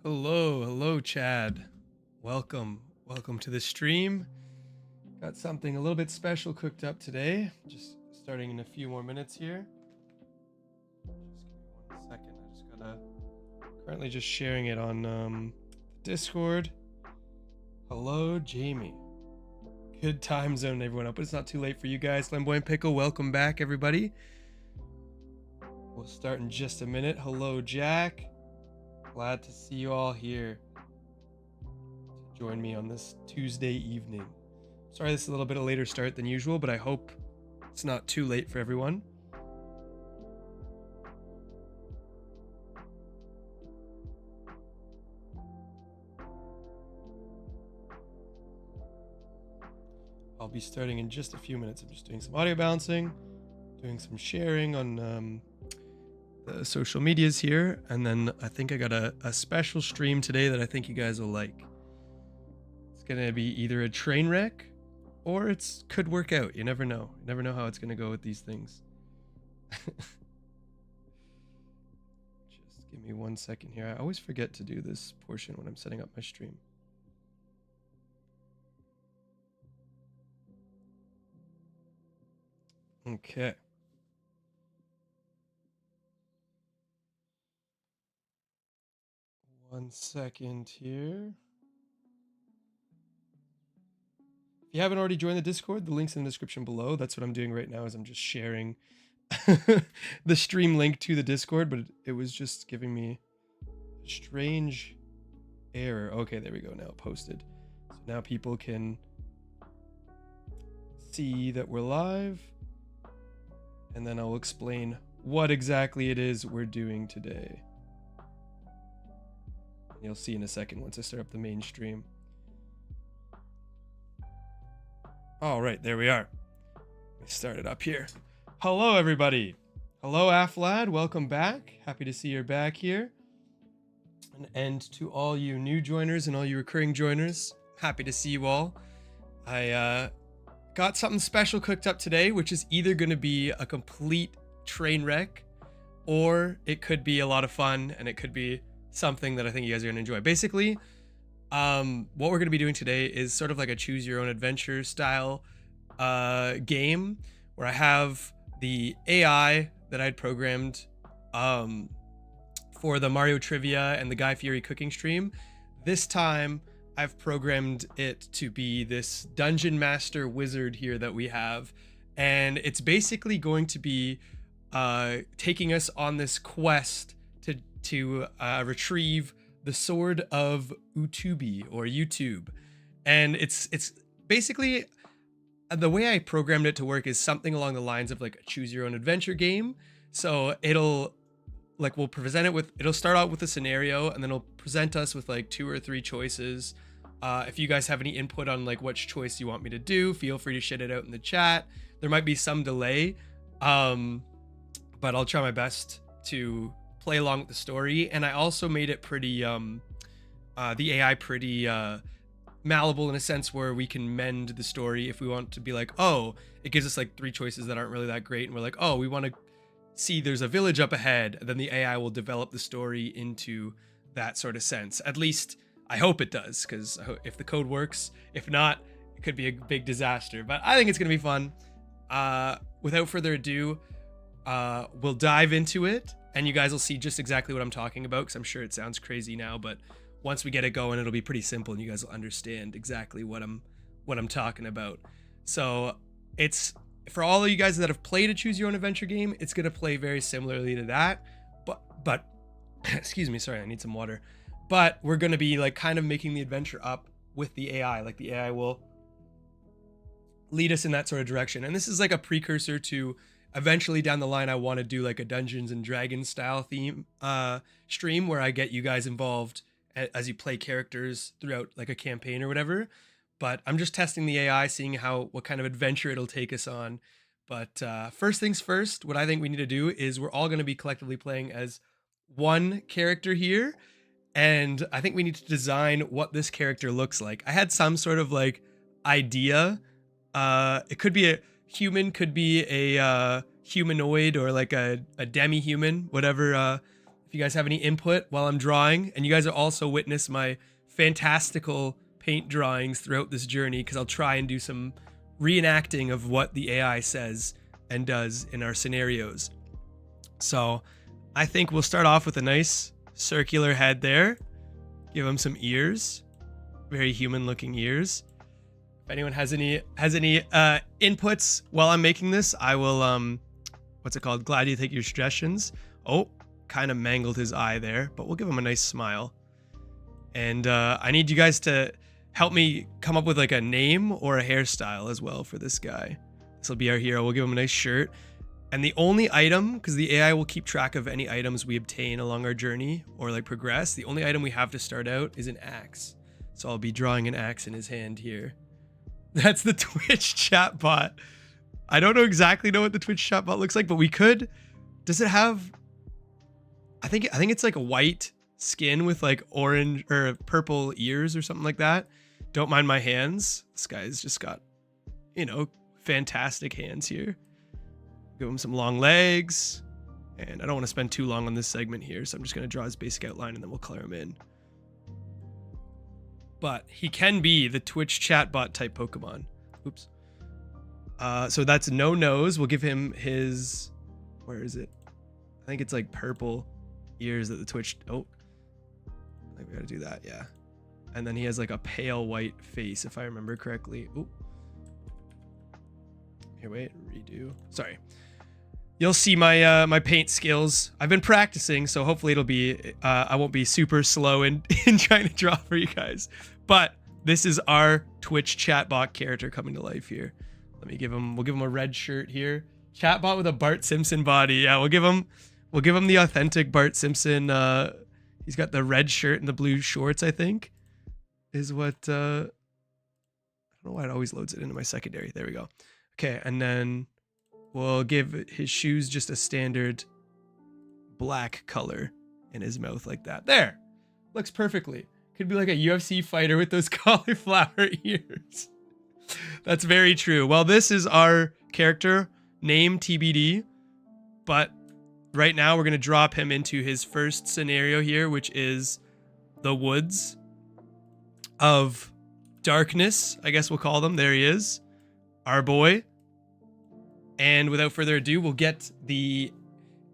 Hello, Chad. Welcome to the stream. Got something a little bit special cooked up today. Just starting in a few more minutes here. Just give me 1 second. I just gotta currently just sharing it on Discord. Hello, Jamie. Good time zone, everyone. Hope it's not too late for you guys. Flamboyant Pickle, welcome back, everybody. We'll start in just a minute. Hello, Jack. Glad to see you all here to join me on this Tuesday evening. Sorry this is a little bit of a later start than usual, but I hope it's not too late for everyone. I'll be starting in just a few minutes. I'm just doing some audio balancing, doing some sharing on the social medias here, and then I think I got a special stream today that I think you guys will like. It's gonna be either a train wreck or it could work out. You never know. You never know how it's gonna go with these things. Just give me 1 second here. I always forget to do this portion when I'm setting up my stream. Okay. 1 second here. If you haven't already joined the Discord, the link's in the description below. That's what I'm doing right now, is I'm just sharing the stream link to the Discord, but it was just giving me a strange error. Okay, there we go. Now posted. So now people can see that we're live, and then I'll explain what exactly it is we're doing today. You'll see in a second once I start up the main stream. All right, there we are. Let me start it up here. Hello, everybody. Hello, Aflad. Welcome back. Happy to see you're back here. And to all you new joiners and all you recurring joiners, happy to see you all. I got something special cooked up today, which is either going to be a complete train wreck, or it could be a lot of fun, and it could be something that I think you guys are going to enjoy. Basically, what we're going to be doing today is sort of like a choose your own adventure style game, where I have the AI that I'd programmed for the Mario trivia and the Guy Fieri cooking stream. This time I've programmed it to be this dungeon master wizard here that we have, and it's basically going to be taking us on this quest to retrieve the sword of Utubi, or YouTube. And it's basically, the way I programmed it to work is something along the lines of like a choose your own adventure game. So we'll present it with, it'll start out with a scenario, and then it'll present us with like 2 or 3 choices. If you guys have any input on like which choice you want me to do, feel free to shit it out in the chat. There might be some delay, but I'll try my best to play along with the story. And I also made it pretty the AI pretty malleable, in a sense where we can mend the story if we want to be like, oh, it gives us like 3 choices that aren't really that great, and we're like, oh, we want to see there's a village up ahead, and then the AI will develop the story into that sort of sense. At least I hope it does, because if the code works, if not, it could be a big disaster. But I think it's gonna be fun. Without further ado, we'll dive into it, and you guys will see just exactly what I'm talking about, because I'm sure it sounds crazy now, but once we get it going, it'll be pretty simple, and you guys will understand exactly what I'm talking about. So it's, for all of you guys that have played a choose your own adventure game, it's gonna play very similarly to that, but excuse me, sorry, I need some water. But we're gonna be like kind of making the adventure up with the AI. Like the AI will lead us in that sort of direction, and this is like a precursor to eventually down the line I want to do like a Dungeons and Dragons style theme stream, where I get you guys involved as you play characters throughout like a campaign or whatever. But I'm just testing the AI, seeing what kind of adventure it'll take us on. But first things first, what I think we need to do is we're all going to be collectively playing as one character here, and I think we need to design what this character looks like. I had some sort of like idea. It could be a human, could be a humanoid, or like a demi-human, whatever. If if you guys have any input while I'm drawing, and you guys will also witness my fantastical paint drawings throughout this journey, because I'll try and do some reenacting of what the AI says and does in our scenarios. So I think we'll start off with a nice circular head there. Give him some ears, very human looking ears. If anyone has any inputs while I'm making this, I will what's it called? Glad you take your suggestions. Oh, kind of mangled his eye there, but we'll give him a nice smile. And I need you guys to help me come up with like a name or a hairstyle as well for this guy. This will be our hero. We'll give him a nice shirt. And the only item, because the AI will keep track of any items we obtain along our journey or like progress, the only item we have to start out is an axe. So I'll be drawing an axe in his hand here. That's the Twitch chatbot. I don't exactly know what the Twitch chatbot looks like, but we could. Does it have? I think it's like a white skin with like orange or purple ears or something like that. Don't mind my hands. This guy's just got, you know, fantastic hands here. Give him some long legs. And I don't want to spend too long on this segment here, so I'm just going to draw his basic outline and then we'll color him in. But he can be the Twitch chatbot type Pokemon. Oops. So that's no nose. We'll give him his, where is it? I think it's like purple ears that the Twitch, oh, I think we gotta do that, yeah. And then he has like a pale white face, if I remember correctly. Ooh. Here, wait, redo. Sorry. You'll see my my paint skills. I've been practicing, so hopefully it'll be, I won't be super slow in trying to draw for you guys. But this is our Twitch chatbot character coming to life here. Let me we'll give him a red shirt here. Chatbot with a Bart Simpson body. Yeah, we'll give him the authentic Bart Simpson. He's got the red shirt and the blue shorts, I think. Is what, I don't know why it always loads it into my secondary. There we go. Okay, and then we'll give his shoes just a standard black color in his mouth like that. There, looks perfectly. Could be like a UFC fighter with those cauliflower ears. That's very true. Well, this is our character, name TBD, but right now we're going to drop him into his first scenario here, which is the woods of darkness, I guess we'll call them. There he is, our boy. And without further ado, we'll get the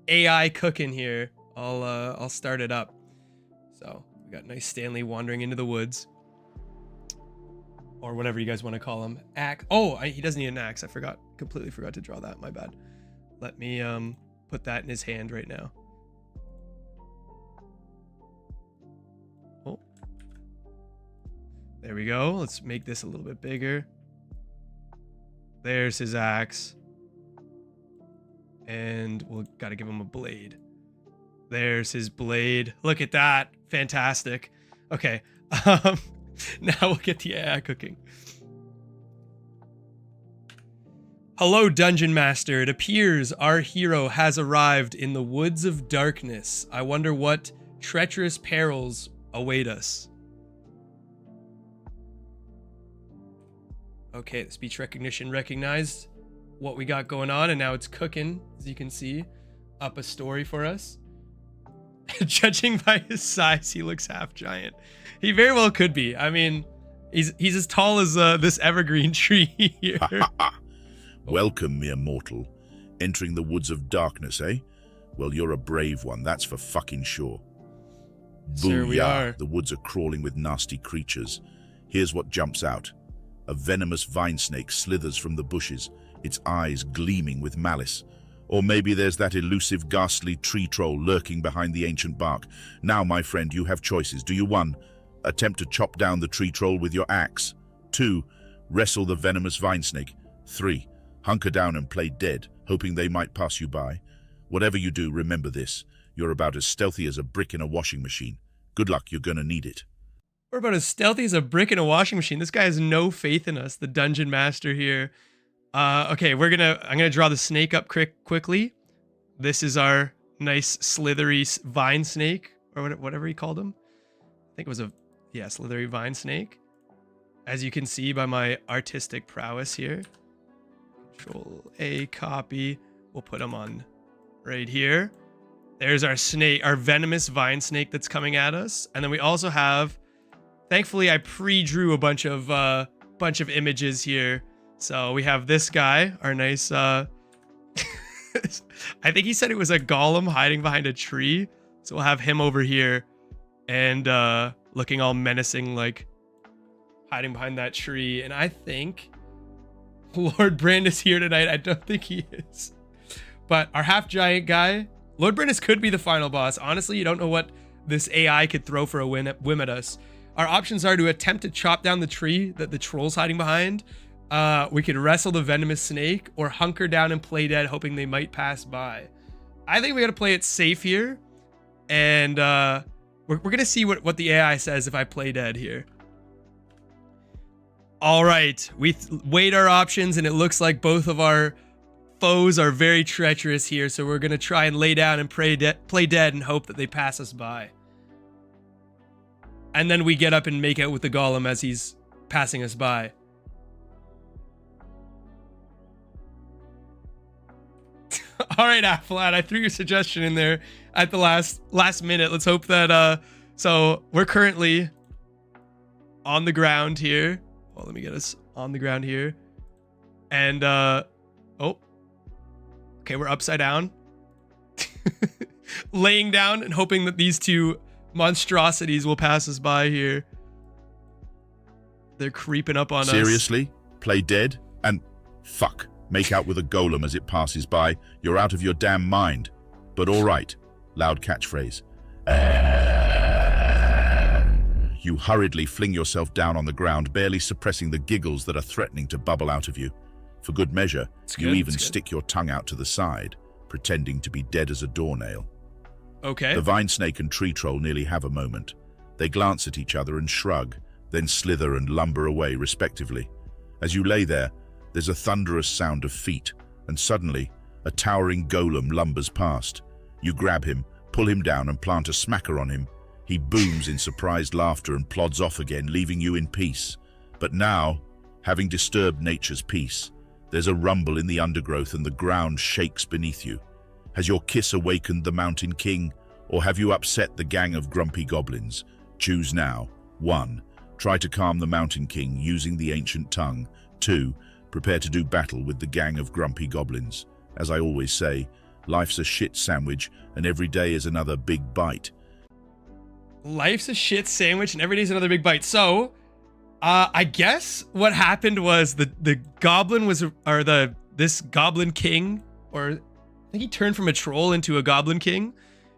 AI cooking here. I'll start it up. So we got nice Stanley wandering into the woods, or whatever you guys want to call him. Axe. Oh, he doesn't need an axe. I completely forgot to draw that. My bad. Let me put that in his hand right now. Oh, there we go. Let's make this a little bit bigger. There's his axe. And we'll got to give him a blade. There's his blade. Look at that. Fantastic. Okay. Now we'll get the AI cooking. Hello, Dungeon Master. It appears our hero has arrived in the woods of darkness. I wonder what treacherous perils await us. Okay, the speech recognition recognized what we got going on, and now it's cooking, as you can see, up a story for us. Judging by his size, he looks half giant. He very well could be. I mean, he's as tall as this evergreen tree here. Welcome, mere mortal. Entering the woods of darkness, eh? Well, you're a brave one, that's for fucking sure. Sir, we are. The woods are crawling with nasty creatures. Here's what jumps out. A venomous vine snake slithers from the bushes, its eyes gleaming with malice. Or maybe there's that elusive, ghastly tree troll lurking behind the ancient bark. Now, my friend, you have choices. Do you 1. Attempt to chop down the tree troll with your axe? 2. Wrestle the venomous vine snake? 3. Hunker down and play dead, hoping they might pass you by? Whatever you do, remember this. You're about as stealthy as a brick in a washing machine. Good luck, you're gonna need it. We're about as stealthy as a brick in a washing machine. This guy has no faith in us, the dungeon master here. Okay, I'm gonna draw the snake up quickly. This is our nice slithery vine snake, or whatever he called him. I think it was slithery vine snake. As you can see by my artistic prowess here. Control A, copy. We'll put him on right here. There's our snake, our venomous vine snake that's coming at us. And then we also have, thankfully I pre-drew a bunch of images here. So we have this guy, our nice, I think he said it was a golem hiding behind a tree. So we'll have him over here and looking all menacing, like hiding behind that tree. And I think Lord Brand is here tonight. I don't think he is. But our half giant guy, Lord Brandis could be the final boss. Honestly, you don't know what this AI could throw for a whim at us. Our options are to attempt to chop down the tree that the troll's hiding behind. We could wrestle the venomous snake or hunker down and play dead, hoping they might pass by. I think we got to play it safe here. And we're going to see what the AI says if I play dead here. All right, we weighed our options and it looks like both of our foes are very treacherous here. So we're going to try and lay down and play dead and hope that they pass us by. And then we get up and make out with the golem as he's passing us by. All right, Afflat, I threw your suggestion in there at the last minute. Let's hope that, so we're currently on the ground here. Oh, let me get us on the ground here. And, oh, okay, we're upside down. Laying down and hoping that these two monstrosities will pass us by here. They're creeping up on us. Seriously? Play dead? And fuck. Make out with a golem as it passes by. You're out of your damn mind. But all right. Loud catchphrase. You hurriedly fling yourself down on the ground, barely suppressing the giggles that are threatening to bubble out of you. For good measure, you even stick your tongue out to the side, pretending to be dead as a doornail. Okay. The vine snake and tree troll nearly have a moment. They glance at each other and shrug, then slither and lumber away respectively. As you lay there, there's a thunderous sound of feet, and suddenly, a towering golem lumbers past. You grab him, pull him down and plant a smacker on him. He booms in surprised laughter and plods off again, leaving you in peace. But now, having disturbed nature's peace, there's a rumble in the undergrowth and the ground shakes beneath you. Has your kiss awakened the Mountain King, or have you upset the gang of grumpy goblins? Choose now. 1. Try to calm the Mountain King using the ancient tongue. 2. Prepare to do battle with the gang of grumpy goblins. As I always say, life's a shit sandwich and every day is another big bite. Life's a shit sandwich and every day's another big bite. So, I guess what happened was the goblin was, or this goblin king, or I think he turned from a troll into a goblin king.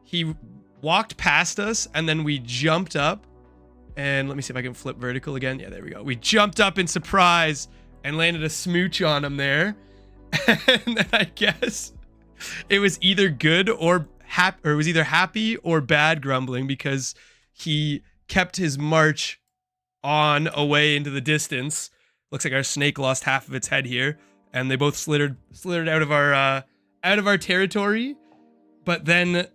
He walked past us and then we jumped up and let me see if I can flip vertical again. Yeah, there we go. We jumped up in surprise and landed a smooch on him there. And then I guess it was either good or it was either happy or bad grumbling because he kept his march on away into the distance. Looks like our snake lost half of its head here, and they both slithered out of our territory. But then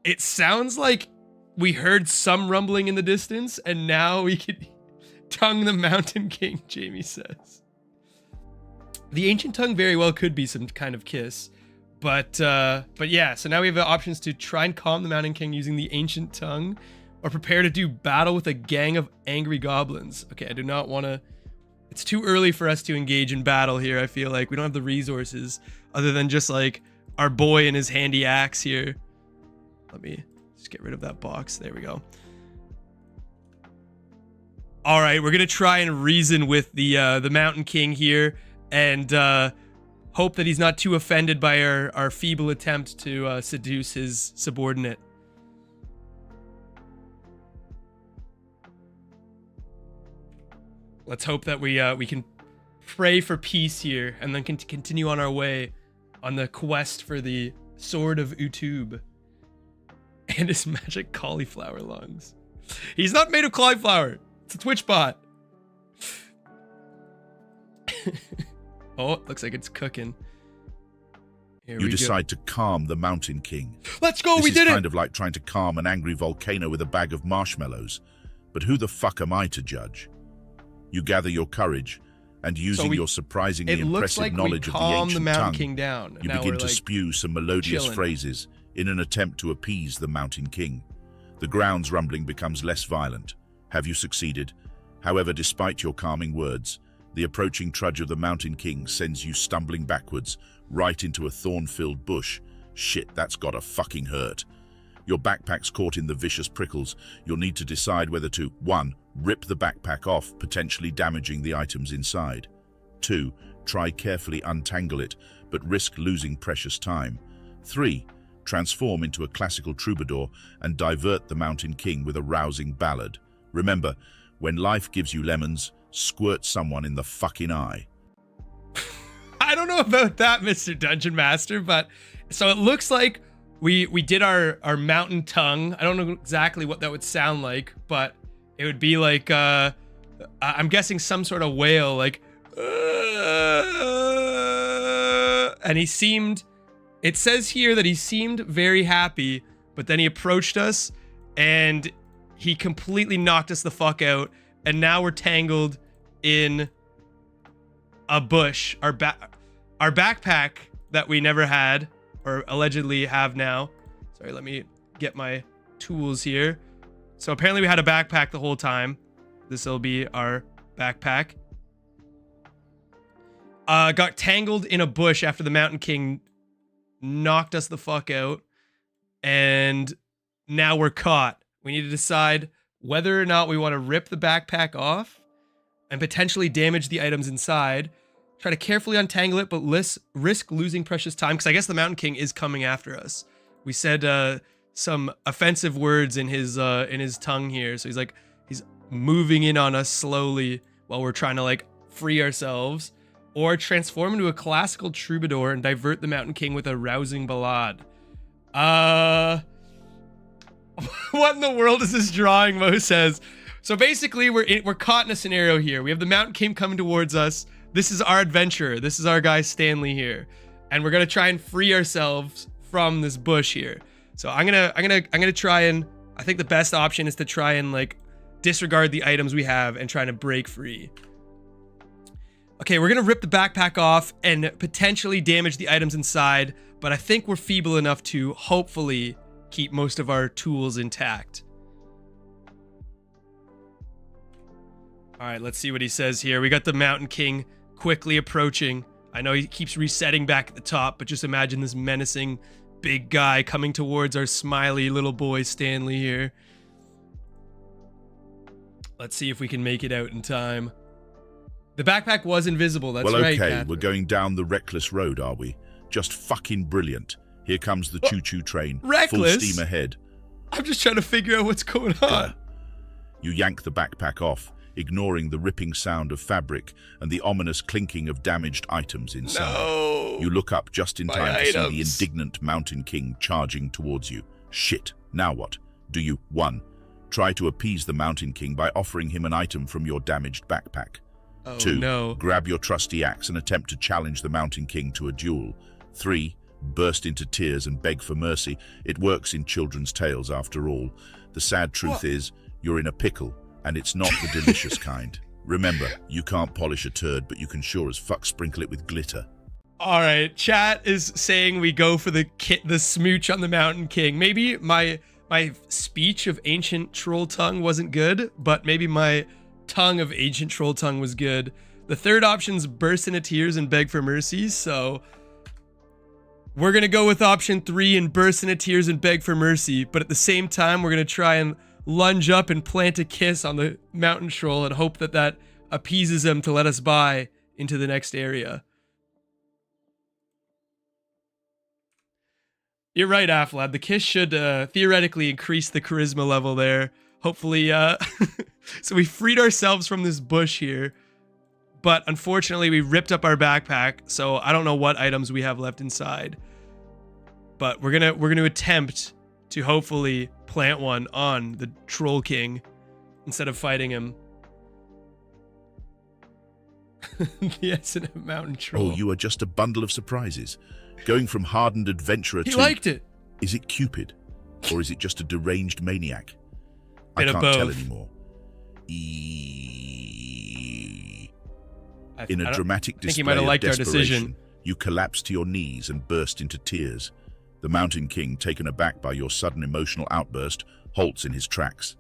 it sounds like we heard some rumbling in the distance, and now we could tongue the Mountain King, Jamie says. The ancient tongue very well could be some kind of kiss. But yeah, so now we have options to try and calm the Mountain King using the ancient tongue, or prepare to do battle with a gang of angry goblins. Okay, I do not want to... It's too early for us to engage in battle here, I feel like. We don't have the resources, other than just, like, our boy and his handy axe here. Let me just get rid of that box. There we go. All right, we're going to try and reason with the Mountain King here, and hope that he's not too offended by our feeble attempt to seduce his subordinate. Let's hope that we can pray for peace here and then continue on our way on the quest for the Sword of Utub and his magic cauliflower lungs. He's not made of cauliflower. It's a Twitch bot. Oh, it looks like it's cooking. You decide to calm the Mountain King. Let's go, we did it! This is kind of like trying to calm an angry volcano with a bag of marshmallows. But who the fuck am I to judge? You gather your courage, and using your surprisingly impressive knowledge of the ancient tongue, King down. you begin to spew some melodious phrases, in an attempt to appease the Mountain King. The ground's rumbling becomes less violent. Have you succeeded? However, despite your calming words, the approaching trudge of the Mountain King sends you stumbling backwards, right into a thorn-filled bush. Shit, that's gotta fucking hurt. Your backpack's caught in the vicious prickles. You'll need to decide whether to 1. Rip the backpack off, potentially damaging the items inside. 2. Try carefully untangle it, but risk losing precious time. 3. Transform into a classical troubadour and divert the Mountain King with a rousing ballad. Remember, when life gives you lemons, squirt someone in the fucking eye. I don't know about that, Mr. Dungeon Master, but so it looks like we did our mountain tongue. I don't know exactly what that would sound like, but it would be like I'm guessing some sort of wail, like and he seemed, it says here that he seemed very happy, but then he approached us and he completely knocked us the fuck out, and now we're tangled in a bush. Our backpack that we never had, or allegedly have now. Sorry, let me get my tools here. So apparently we had a backpack the whole time. This will be our backpack. Got tangled in a bush after the Mountain King knocked us the fuck out, and now we're caught. We need to decide whether or not we want to rip the backpack off and potentially damage the items inside. Try to carefully untangle it, but risk losing precious time, because I guess the Mountain King is coming after us. We said some offensive words in his tongue here, so he's moving in on us slowly while we're trying to like free ourselves, or transform into a classical troubadour and divert the Mountain King with a rousing ballad. What in the world is this drawing? Mo says. So basically, we're caught in a scenario here. We have the Mountain King coming towards us. This is our adventurer. This is our guy Stanley here, and we're gonna try and free ourselves from this bush here. So I'm gonna try and, I think the best option is to try and like disregard the items we have and try to break free. Okay, we're gonna rip the backpack off and potentially damage the items inside, but I think we're feeble enough to hopefully keep most of our tools intact. All right, let's see what he says here. We got the Mountain King quickly approaching. I know he keeps resetting back at the top, but just imagine this menacing big guy coming towards our smiley little boy Stanley here. Let's see if we can make it out in time. The backpack was invisible, that's well, right, okay, Catherine. We're going down the reckless road, are we? Just fucking brilliant. Here comes the choo-choo train. Reckless? Full steam ahead. I'm just trying to figure out what's going on. You yank the backpack off, ignoring the ripping sound of fabric and the ominous clinking of damaged items inside. No. You look up just in time to see the items. indignant Mountain King charging towards you. Shit, now what? Do you, 1, try to appease the Mountain King by offering him an item from your damaged backpack? Oh, 2, no. grab your trusty axe and attempt to challenge the Mountain King to a duel? 3, burst into tears and beg for mercy? It works in children's tales after all. The sad truth is, you're in a pickle, and it's not the delicious kind. Remember, you can't polish a turd, but you can sure as fuck sprinkle it with glitter. All right, chat is saying we go for the smooch on the Mountain King. Maybe my speech of ancient troll tongue wasn't good, but maybe my tongue of ancient troll tongue was good. The third option's burst into tears and beg for mercy, so we're gonna go with option 3 and burst into tears and beg for mercy, but at the same time, we're gonna try and lunge up and plant a kiss on the mountain troll and hope that that appeases him to let us by into the next area. You're right, Aflad. The kiss should theoretically increase the charisma level there. Hopefully, so we freed ourselves from this bush here, but unfortunately we ripped up our backpack, so I don't know what items we have left inside. But we're gonna attempt to hopefully plant one on the Troll King instead of fighting him. The S&M Mountain Troll. Oh, you are just a bundle of surprises. Going from hardened adventurer He to... liked it. Is it Cupid? Or is it just a deranged maniac? I Bit of can't tell both. anymore. In a dramatic think he display might have of liked our desperation, decision. you collapse to your knees and burst into tears. The Mountain King, taken aback by your sudden emotional outburst, halts in his tracks.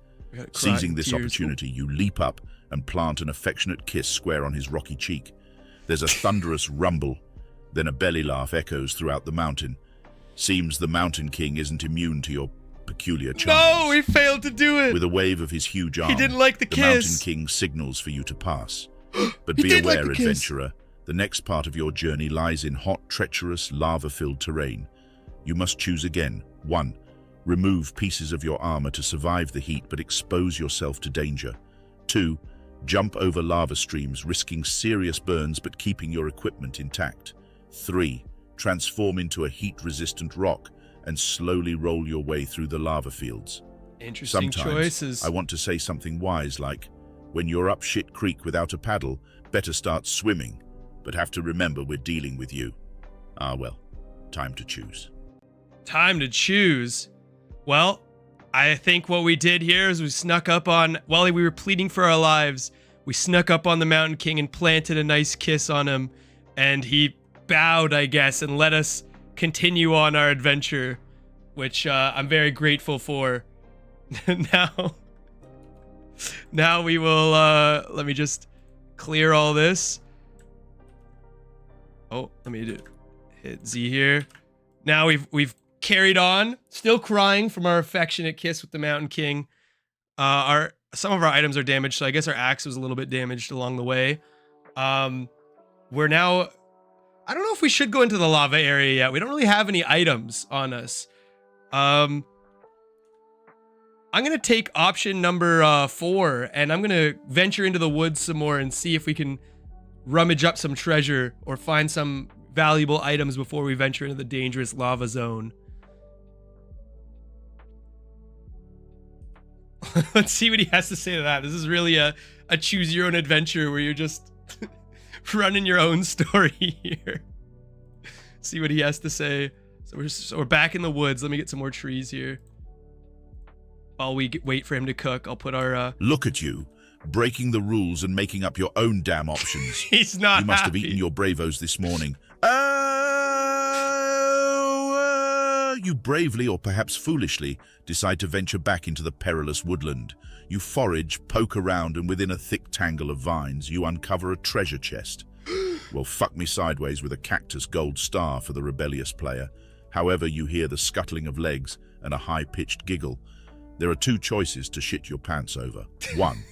Seizing this opportunity, you leap up and plant an affectionate kiss square on his rocky cheek. There's a thunderous rumble, then a belly laugh echoes throughout the mountain. Seems the Mountain King isn't immune to your peculiar charms. No, he failed to do it. With a wave of his huge arm, he didn't like the kiss. Mountain King signals for you to pass. But be aware, adventurer, the next part of your journey lies in hot, treacherous, lava-filled terrain. You must choose again. 1. Remove pieces of your armor to survive the heat but expose yourself to danger. 2. Jump over lava streams, risking serious burns but keeping your equipment intact. 3. Transform into a heat-resistant rock and slowly roll your way through the lava fields. Interesting Sometimes, choices. I want to say something wise like, when you're up shit creek without a paddle, better start swimming, but have to remember we're dealing with you. Ah well, time to choose. Time to choose. Well, I think what we did here is we snuck up on, while we were pleading for our lives, we snuck up on the Mountain King and planted a nice kiss on him, and he bowed, I guess, and let us continue on our adventure, which I'm very grateful for. Now we will, let me just clear all this. Oh, let me hit Z here. Now we've carried on, still crying from our affectionate kiss with the Mountain King. Some of our items are damaged, so I guess our axe was a little bit damaged along the way. We're now, I don't know if we should go into the lava area yet. We don't really have any items on us. I'm gonna take option number 4, and I'm gonna venture into the woods some more and see if we can rummage up some treasure or find some valuable items before we venture into the dangerous lava zone. Let's see what he has to say to that. This is really a choose your own adventure where you're just running your own story here. See what he has to say. So we're back in the woods. Let me get some more trees here. While we wait for him to cook, I'll put our... Look at you, breaking the rules and making up your own damn options. He's not You must happy. have eaten your Bravos this morning. You bravely, or perhaps foolishly, decide to venture back into the perilous woodland. You forage, poke around, and within a thick tangle of vines, you uncover a treasure chest. Well, fuck me sideways with a cactus gold star for the rebellious player. However, you hear the scuttling of legs and a high-pitched giggle. There are 2 choices to shit your pants over. 1.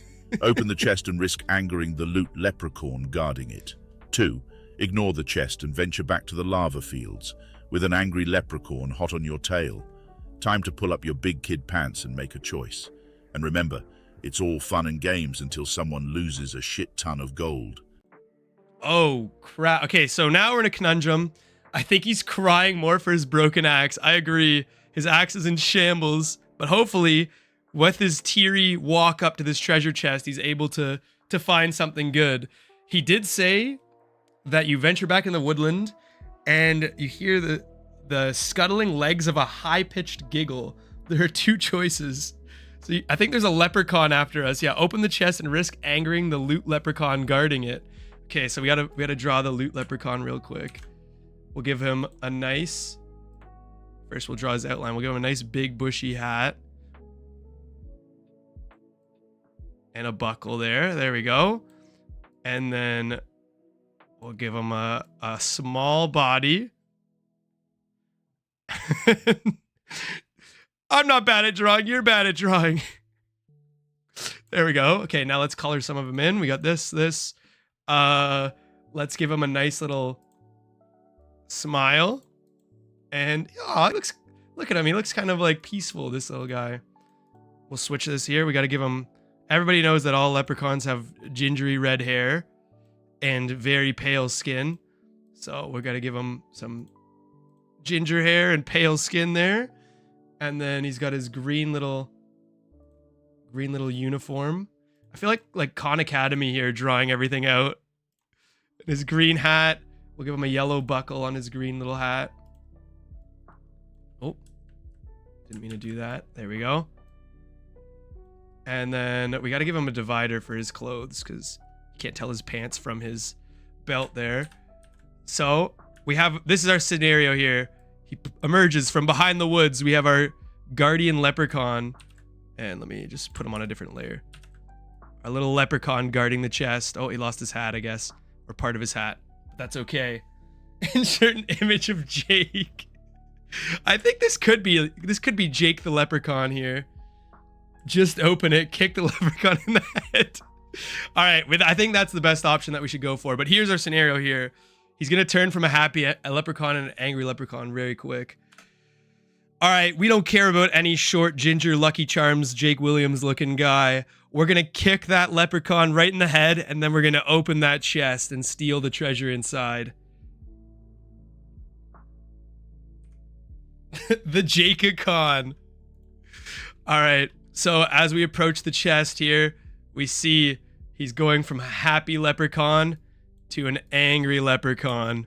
Open the chest and risk angering the loot leprechaun guarding it. 2. Ignore the chest and venture back to the lava fields, with an angry leprechaun hot on your tail. Time to pull up your big kid pants and make a choice. And remember, it's all fun and games until someone loses a shit ton of gold. Oh, crap. Okay, so now we're in a conundrum. I think he's crying more for his broken axe. I agree. His axe is in shambles, but hopefully, with his teary walk up to this treasure chest, he's able to find something good. He did say that you venture back in the woodland and you hear the scuttling legs of a high-pitched giggle. There are 2 choices. So I think there's a leprechaun after us. Yeah, open the chest and risk angering the loot leprechaun guarding it. Okay, so we gotta draw the loot leprechaun real quick. We'll give him a nice... First, we'll draw his outline. We'll give him a nice big bushy hat. And a buckle there. There we go. And then we'll give him a small body. I'm not bad at drawing. You're bad at drawing. There we go. Okay, now let's color some of them in. We got this. Let's give him a nice little smile. And oh, it looks, look at him. He looks kind of like peaceful, this little guy. We'll switch this here. We got to give him, everybody knows that all leprechauns have gingery red hair and very pale skin. So we're going to give him some ginger hair and pale skin there. And then he's got his green little uniform. I feel like Khan Academy here drawing everything out. And his green hat. We'll give him a yellow buckle on his green little hat. Oh, didn't mean to do that. There we go. And then we got to give him a divider for his clothes because you can't tell his pants from his belt there. So we have, this is our scenario here. He emerges from behind the woods. We have our guardian leprechaun. And let me just put him on a different layer. Our little leprechaun guarding the chest. Oh, he lost his hat, I guess. Or part of his hat. But that's okay. Insert an image of Jake. I think this could be Jake the leprechaun here. Just open it, kick the leprechaun in the head. All right, I think that's the best option that we should go for. But here's our scenario here. He's going to turn from a leprechaun and an angry leprechaun very quick. All right, we don't care about any short ginger Lucky Charms Jake Williams looking guy. We're going to kick that leprechaun right in the head, and then we're going to open that chest and steal the treasure inside. The Jake-a-con. All right, so as we approach the chest here, we see he's going from a happy leprechaun to an angry leprechaun.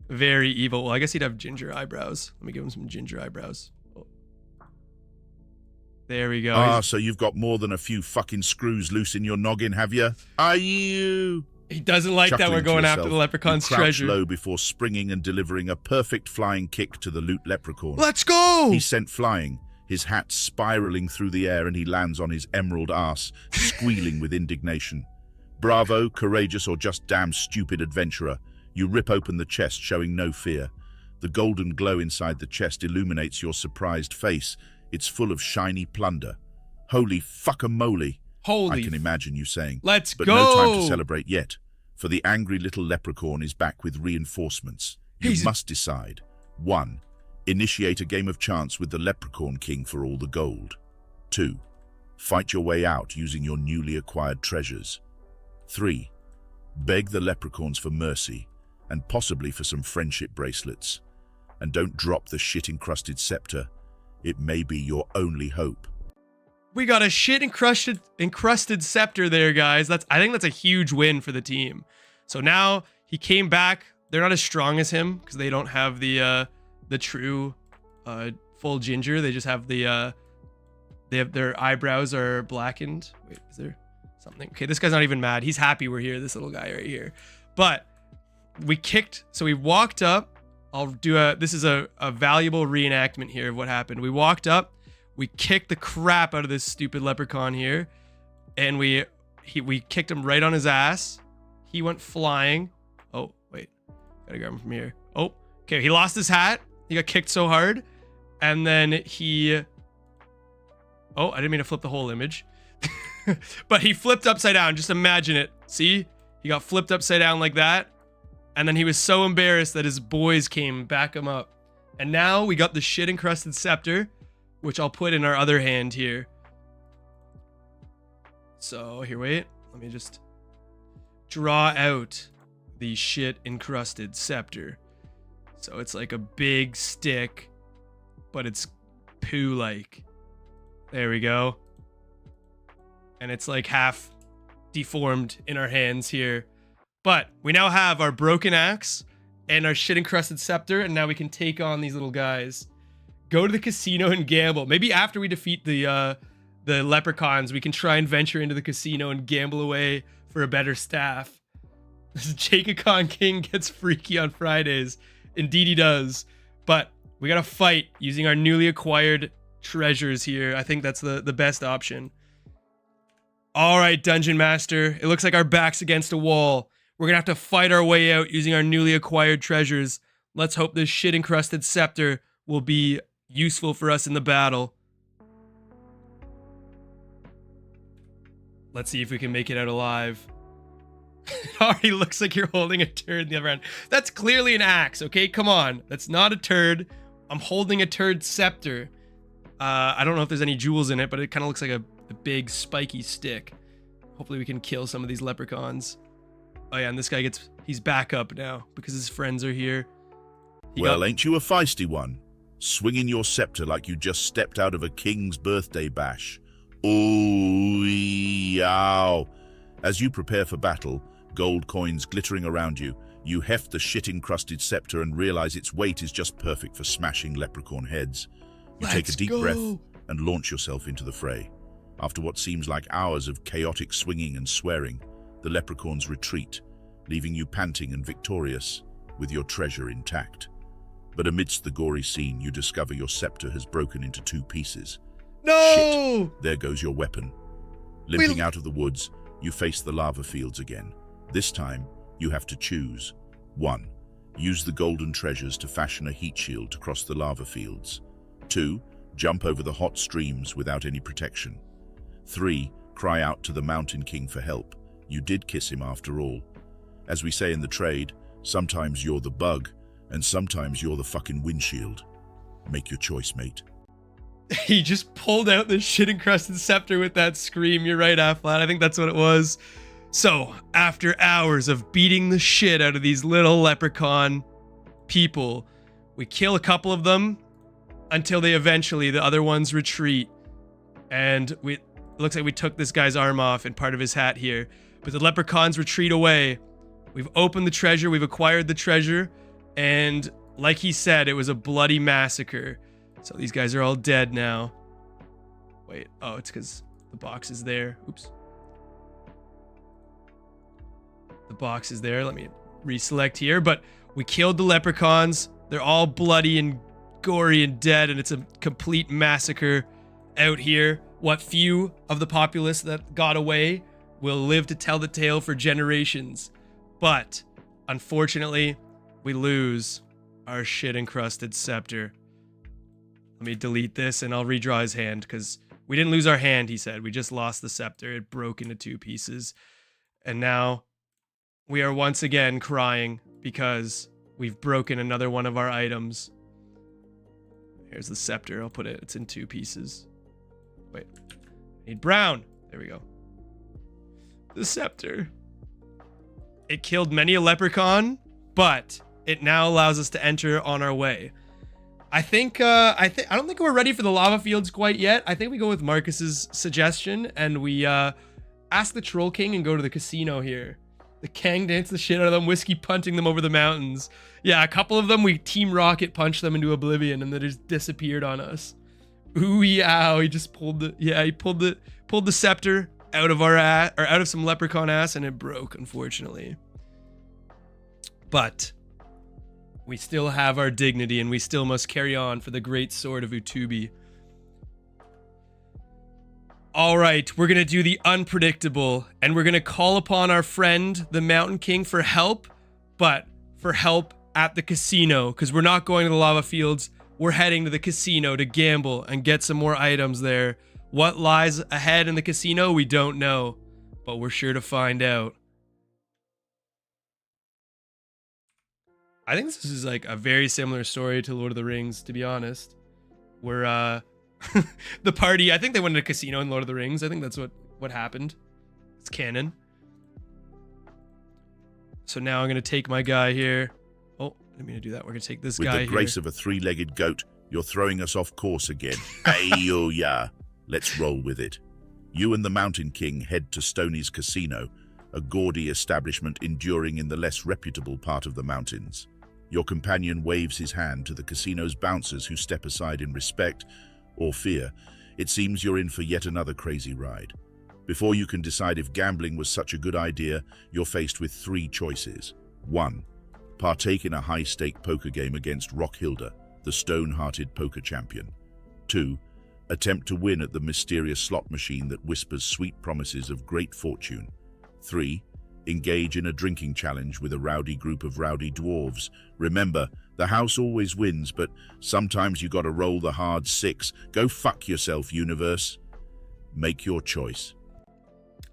Very evil. Well, I guess he'd have ginger eyebrows. Let me give him some ginger eyebrows. Oh. There we go. Ah, so you've got more than a few fucking screws loose in your noggin, have you? Are you? He doesn't like that we're going after the leprechaun's treasure. Low before springing and delivering a perfect flying kick to the loot leprechaun. Let's go! He's sent flying, his hat spiraling through the air, and he lands on his emerald ass, squealing with indignation. Bravo, courageous, or just damn stupid adventurer. You rip open the chest, showing no fear. The golden glow inside the chest illuminates your surprised face. It's full of shiny plunder. Holy fuck-a-moly. I can imagine you saying. Let's go! But no time to celebrate yet, for the angry little leprechaun is back with reinforcements. You must decide. 1. Initiate a game of chance with the Leprechaun King for all the gold. 2. Fight your way out using your newly acquired treasures. 3. Beg the leprechauns for mercy, and possibly for some friendship bracelets. And don't drop the shit-encrusted scepter. It may be your only hope. We got a shit-encrusted scepter there, guys. I think that's a huge win for the team. So now he came back. They're not as strong as him because they don't have the true full ginger. They just have their eyebrows are blackened. Wait, is there something? Okay, this guy's not even mad. He's happy we're here. This little guy right here. But we kicked. So we walked up. This is a valuable reenactment here of what happened. We walked up. We kicked the crap out of this stupid leprechaun here, and we kicked him right on his ass. He went flying. Oh, wait. Gotta grab him from here. Oh, okay. He lost his hat. He got kicked so hard. And then oh, I didn't mean to flip the whole image. But he flipped upside down. Just imagine it. See? He got flipped upside down like that. And then he was so embarrassed that his boys came back him up. And now we got the shit-encrusted scepter, which I'll put in our other hand here. So here, wait. Let me just draw out the shit-encrusted scepter. So it's like a big stick, but it's poo-like. There we go. And it's like half deformed in our hands here. But we now have our broken axe and our shit-encrusted scepter, and now we can take on these little guys. Go to the casino and gamble. Maybe after we defeat the leprechauns, we can try and venture into the casino and gamble away for a better staff. This Jake-a-con King gets freaky on Fridays. Indeed he does. But we gotta fight using our newly acquired treasures here. I think that's the best option. All right, Dungeon Master. It looks like our back's against a wall. We're gonna have to fight our way out using our newly acquired treasures. Let's hope this shit-encrusted scepter will be useful for us in the battle. Let's see if we can make it out alive. It already looks like you're holding a turd in the other hand. That's clearly an axe, okay? Come on. That's not a turd. I'm holding a turd scepter. I don't know if there's any jewels in it, but it kind of looks like a big spiky stick. Hopefully we can kill some of these leprechauns. Oh yeah, and this guy he's back up now because his friends are here. Well, ain't you a feisty one? Swinging your scepter like you just stepped out of a king's birthday bash. Ooh, yow. As you prepare for battle, gold coins glittering around you, you heft the shit-encrusted scepter and realize its weight is just perfect for smashing leprechaun heads. You take a deep breath and launch yourself into the fray. After what seems like hours of chaotic swinging and swearing, the leprechauns retreat, leaving you panting and victorious, with your treasure intact. But amidst the gory scene, you discover your scepter has broken into 2 pieces. No! Shit, there goes your weapon. Limping out of the woods, you face the lava fields again. This time, you have to choose. 1. Use the golden treasures to fashion a heat shield to cross the lava fields. 2. Jump over the hot streams without any protection. 3. Cry out to the Mountain King for help. You did kiss him after all. As we say in the trade, sometimes you're the bug, and sometimes you're the fucking windshield. Make your choice, mate. He just pulled out the shit-encrusted scepter with that scream. You're right, Afflat. I think that's what it was. So, after hours of beating the shit out of these little leprechaun people, we kill a couple of them until the other ones retreat. And it looks like we took this guy's arm off and part of his hat here. But the leprechauns retreat away. We've opened the treasure. We've acquired the treasure. And like he said, it was a bloody massacre. So these guys are all dead now. Wait, oh, it's because the box is there. Oops. The box is there. Let me reselect here. But we killed the leprechauns. They're all bloody and gory and dead, and it's a complete massacre out here. What few of the populace that got away will live to tell the tale for generations. But, unfortunately, we lose our shit-encrusted scepter. Let me delete this and I'll redraw his hand, because we didn't lose our hand, he said. We just lost the scepter. It broke into 2 pieces. And now we are once again crying because we've broken another one of our items. Here's the scepter. I'll put it. It's in 2 pieces. Wait. I need brown. There we go. The scepter. It killed many a leprechaun, but it now allows us to enter on our way. I don't think we're ready for the lava fields quite yet. I think we go with Marcus's suggestion and we ask the Troll King and go to the casino here. The Kang dance the shit out of them, whiskey punting them over the mountains. Yeah, a couple of them we Team Rocket punched them into oblivion and they just disappeared on us. Ooh, yow, he just pulled the scepter out of our ass, or out of some leprechaun ass, and it broke, unfortunately. But we still have our dignity, and we still must carry on for the great sword of Utubi. All right, we're going to do the unpredictable, and we're going to call upon our friend, the Mountain King, for help, but for help at the casino, because we're not going to the lava fields. We're heading to the casino to gamble and get some more items there. What lies ahead in the casino, we don't know, but we're sure to find out. I think this is like a very similar story to Lord of the Rings, to be honest. Where the party, I think they went to a casino in Lord of the Rings. I think that's what happened. It's canon. So now I'm going to take my guy here. Oh, I didn't mean to do that. We're going to take this guy here. With the grace of a 3-legged goat, you're throwing us off course again. Ayo ya. Let's roll with it. You and the Mountain King head to Stoney's Casino, a gaudy establishment enduring in the less reputable part of the mountains. Your companion waves his hand to the casino's bouncers who step aside in respect or fear. It seems you're in for yet another crazy ride. Before you can decide if gambling was such a good idea, you're faced with 3 choices. 1. Partake in a high-stake poker game against Rockhilda, the stone-hearted poker champion. 2. Attempt to win at the mysterious slot machine that whispers sweet promises of great fortune. 3. Engage in a drinking challenge with a rowdy group of rowdy dwarves. Remember, the house always wins, but sometimes you gotta roll the hard 6. Go fuck yourself, universe. Make your choice.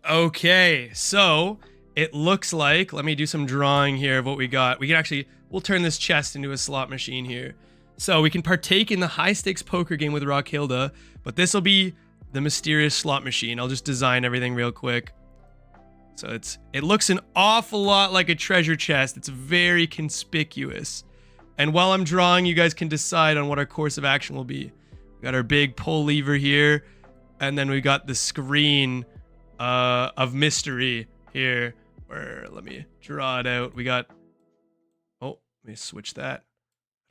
Okay, so it looks like, let me do some drawing here of what we got. We'll turn this chest into a slot machine here. So we can partake in the high stakes poker game with Rockhilda, but this will be the mysterious slot machine. I'll just design everything real quick. So it looks an awful lot like a treasure chest. It's very conspicuous. And while I'm drawing, you guys can decide on what our course of action will be. We got our big pull lever here, and then we got the screen of mystery here. Where, let me draw it out. We got, oh, let me switch that.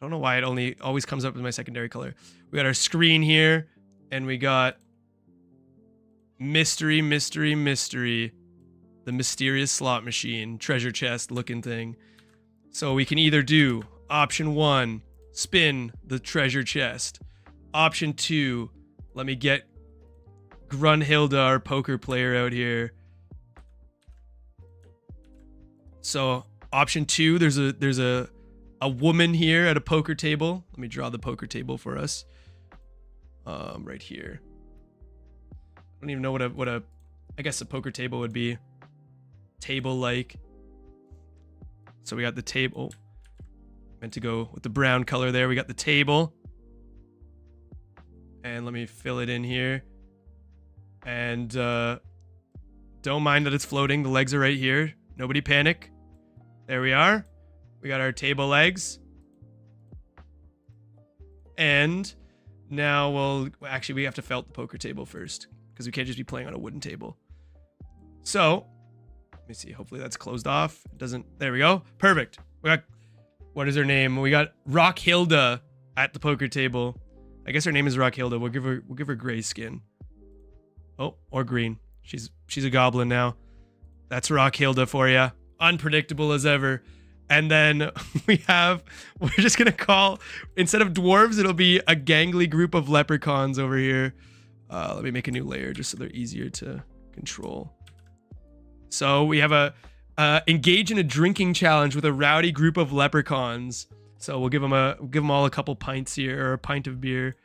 I don't know why it always comes up with my secondary color. We got our screen here, and we got mystery, mystery, mystery. The mysterious slot machine, treasure chest looking thing. So we can either do option 1, spin the treasure chest. Option 2, let me get Grunhilda, our poker player, out here. So option 2, there's a woman here at a poker table. Let me draw the poker table for us. Right here. I don't even know what a I guess a poker table would be. Table like. So we got the table. Meant to go with the brown color there. We got the table. And let me fill it in here. And don't mind that it's floating. The legs are right here. Nobody panic. There we are. We got our table legs. And now we have to felt the poker table first, because we can't just be playing on a wooden table. So, let me see. Hopefully that's closed off. It doesn't. There we go. Perfect. We got, what is her name? We got Rockhilda at the poker table. I guess her name is Rockhilda. We'll give her gray skin. Oh, or green. She's a goblin now. That's Rockhilda for you. Unpredictable as ever. And then we're just gonna call, instead of dwarves, it'll be a gangly group of leprechauns over here. Let me make a new layer just so they're easier to control. So we have engage in a drinking challenge with a rowdy group of leprechauns. So we'll give them all a couple pints here, or a pint of beer.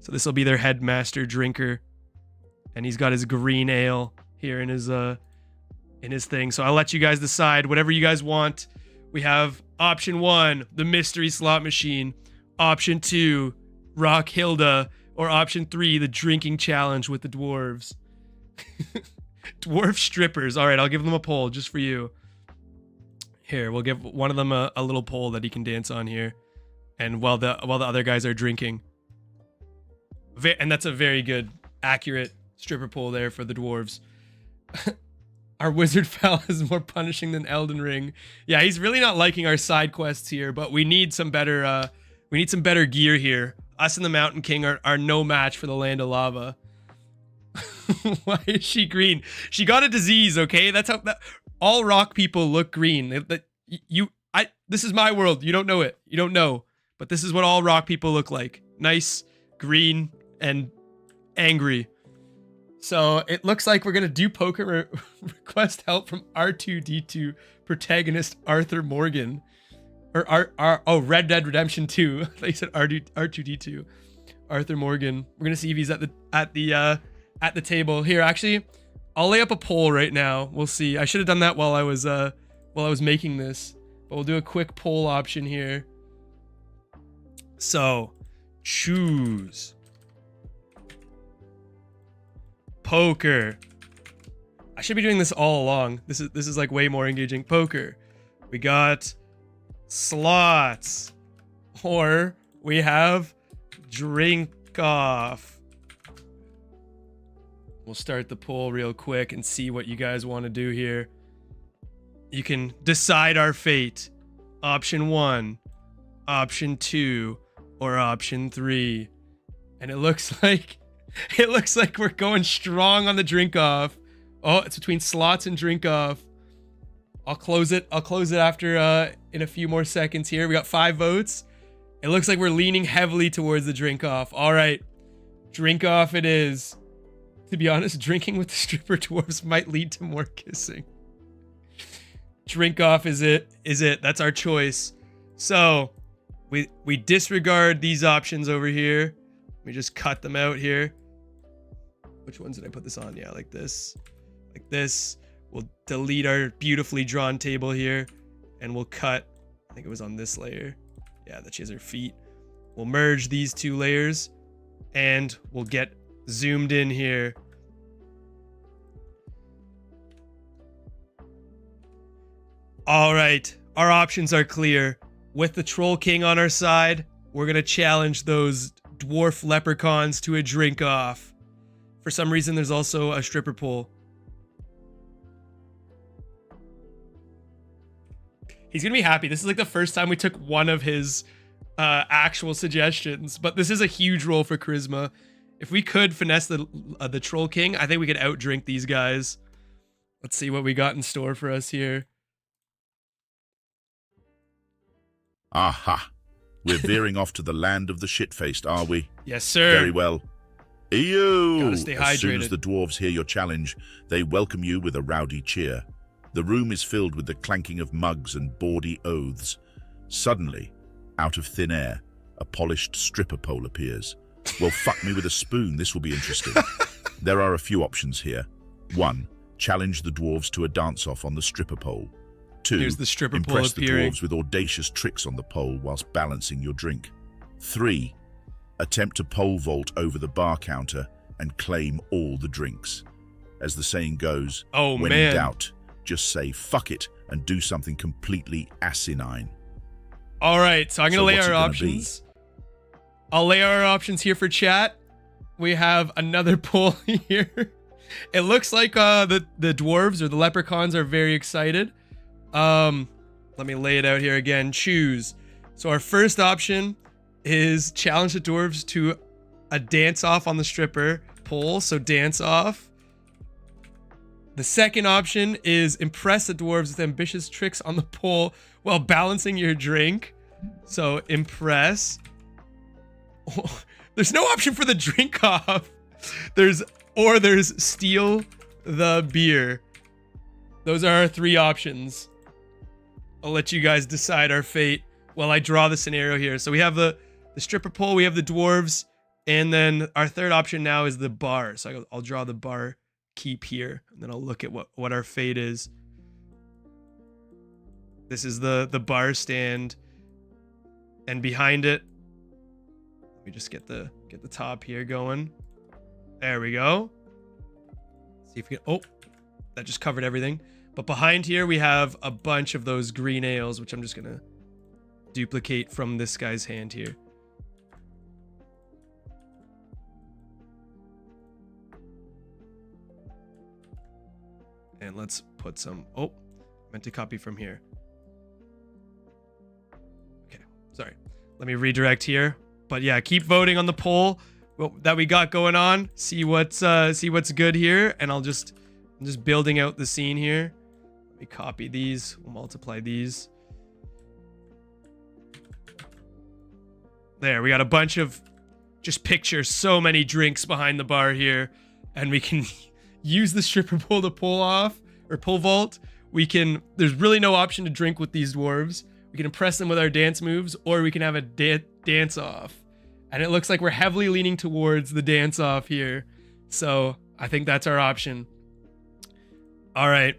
So this will be their headmaster drinker, and he's got his green ale here in his thing. So I'll let you guys decide whatever you guys want. We have option 1, the mystery slot machine. Option 2, Rockhilda. Or option 3, the drinking challenge with the dwarves. Dwarf strippers. All right, I'll give them a poll just for you. Here, we'll give one of them a little pole that he can dance on here, and while the other guys are drinking. And that's a very good, accurate stripper pole there for the dwarves. Our wizard fell is more punishing than Elden Ring. Yeah, he's really not liking our side quests here, but we need some better gear here. Us and the Mountain King are no match for the Land of Lava. Why is she green? She got a disease, okay? That's how all rock people look green. This is my world. You don't know it. You don't know. But this is what all rock people look like. Nice, green, and angry. So it looks like we're going to do poker request help from R2D2 protagonist Arthur Morgan. Or Red Dead Redemption 2. They said R2D2. Arthur Morgan. We're going to see if he's at the table. Here, actually, I'll lay up a poll right now. We'll see. I should have done that while I was making this. But we'll do a quick poll option here. So, choose poker. I should be doing this all along. This is like way more engaging. Poker. We got slots, or we have drink off. We'll start the poll real quick and see what you guys want to do here. You can decide our fate. Option 1, option 2, or option 3. And it looks like we're going strong on the drink off. Oh, it's between slots and drink off. I'll close it after in a few more seconds here. We got 5 votes. It looks like we're leaning heavily towards the drink off. All right, drink off it is. To be honest, drinking with the stripper dwarves might lead to more kissing. Drink off is it. That's our choice. So we disregard these options over here. Let me just cut them out here. Which ones did I put this on? Yeah, like this. Like this. We'll delete our beautifully drawn table here, and we'll cut, I think it was on this layer. Yeah, that she has her feet. We'll merge these 2 layers, and we'll get zoomed in here. All right, our options are clear. With the Troll King on our side, we're gonna challenge those dwarf leprechauns to a drink off. For some reason, there's also a stripper pole. He's gonna be happy. This is like the first time we took one of his actual suggestions, but this is a huge roll for charisma. If we could finesse the Troll King, I think we could outdrink these guys. Let's see what we got in store for us here. Aha! We're veering off to the land of the shit-faced, are we? Yes, sir. Very well. Ew! Gotta stay As soon hydrated. as the dwarves hear your challenge, they welcome you with a rowdy cheer. The room is filled with the clanking of mugs and bawdy oaths. Suddenly, out of thin air, a polished stripper pole appears. Well, fuck me with a spoon, this will be interesting. There are a few options here. 1. Challenge the dwarves to a dance-off on the stripper pole. 2. Here's the stripper pole Impress the appearing. dwarves with audacious tricks on the pole whilst balancing your drink. 3. Attempt to pole vault over the bar counter and claim all the drinks. As the saying goes, Oh, when man. in doubt, just say fuck it and do something completely asinine. All right, so I'm going to So lay what's our it gonna options. I'll lay our options here for chat. We have another poll here. It looks like the dwarves or the leprechauns are very excited. Let me lay it out here again. Choose. So our first option is challenge the dwarves to a dance off on the stripper pole. So dance off. The second option is impress the dwarves with ambitious tricks on the pole while balancing your drink. So impress. Oh, there's no option for the drink off. There's steal the beer. Those are our 3 options. I'll let you guys decide our fate while I draw the scenario here. So we have the stripper pole, we have the dwarves, and then our third option now is the bar. So I'll draw the bar keep here, and then I'll look at what our fate is. This is the bar stand, and behind it, let me just get the top here going. There we go. See if we can, oh, that just covered everything. But behind here we have a bunch of those green ales, which I'm just gonna duplicate from this guy's hand here. And let's put some, oh, meant to copy from here. Okay, sorry. Let me redirect here. But yeah, keep voting on the poll that we got going on. See what's good here, and I'm just building out the scene here. Let me copy these. We'll multiply these. There, we got a bunch of just pictures, so many drinks behind the bar here, and we can use the stripper pole to pull off or pole vault. There's really no option to drink with these dwarves. We can impress them with our dance moves, or we can have a dance off. And it looks like we're heavily leaning towards the dance off here. So I think that's our option. All right.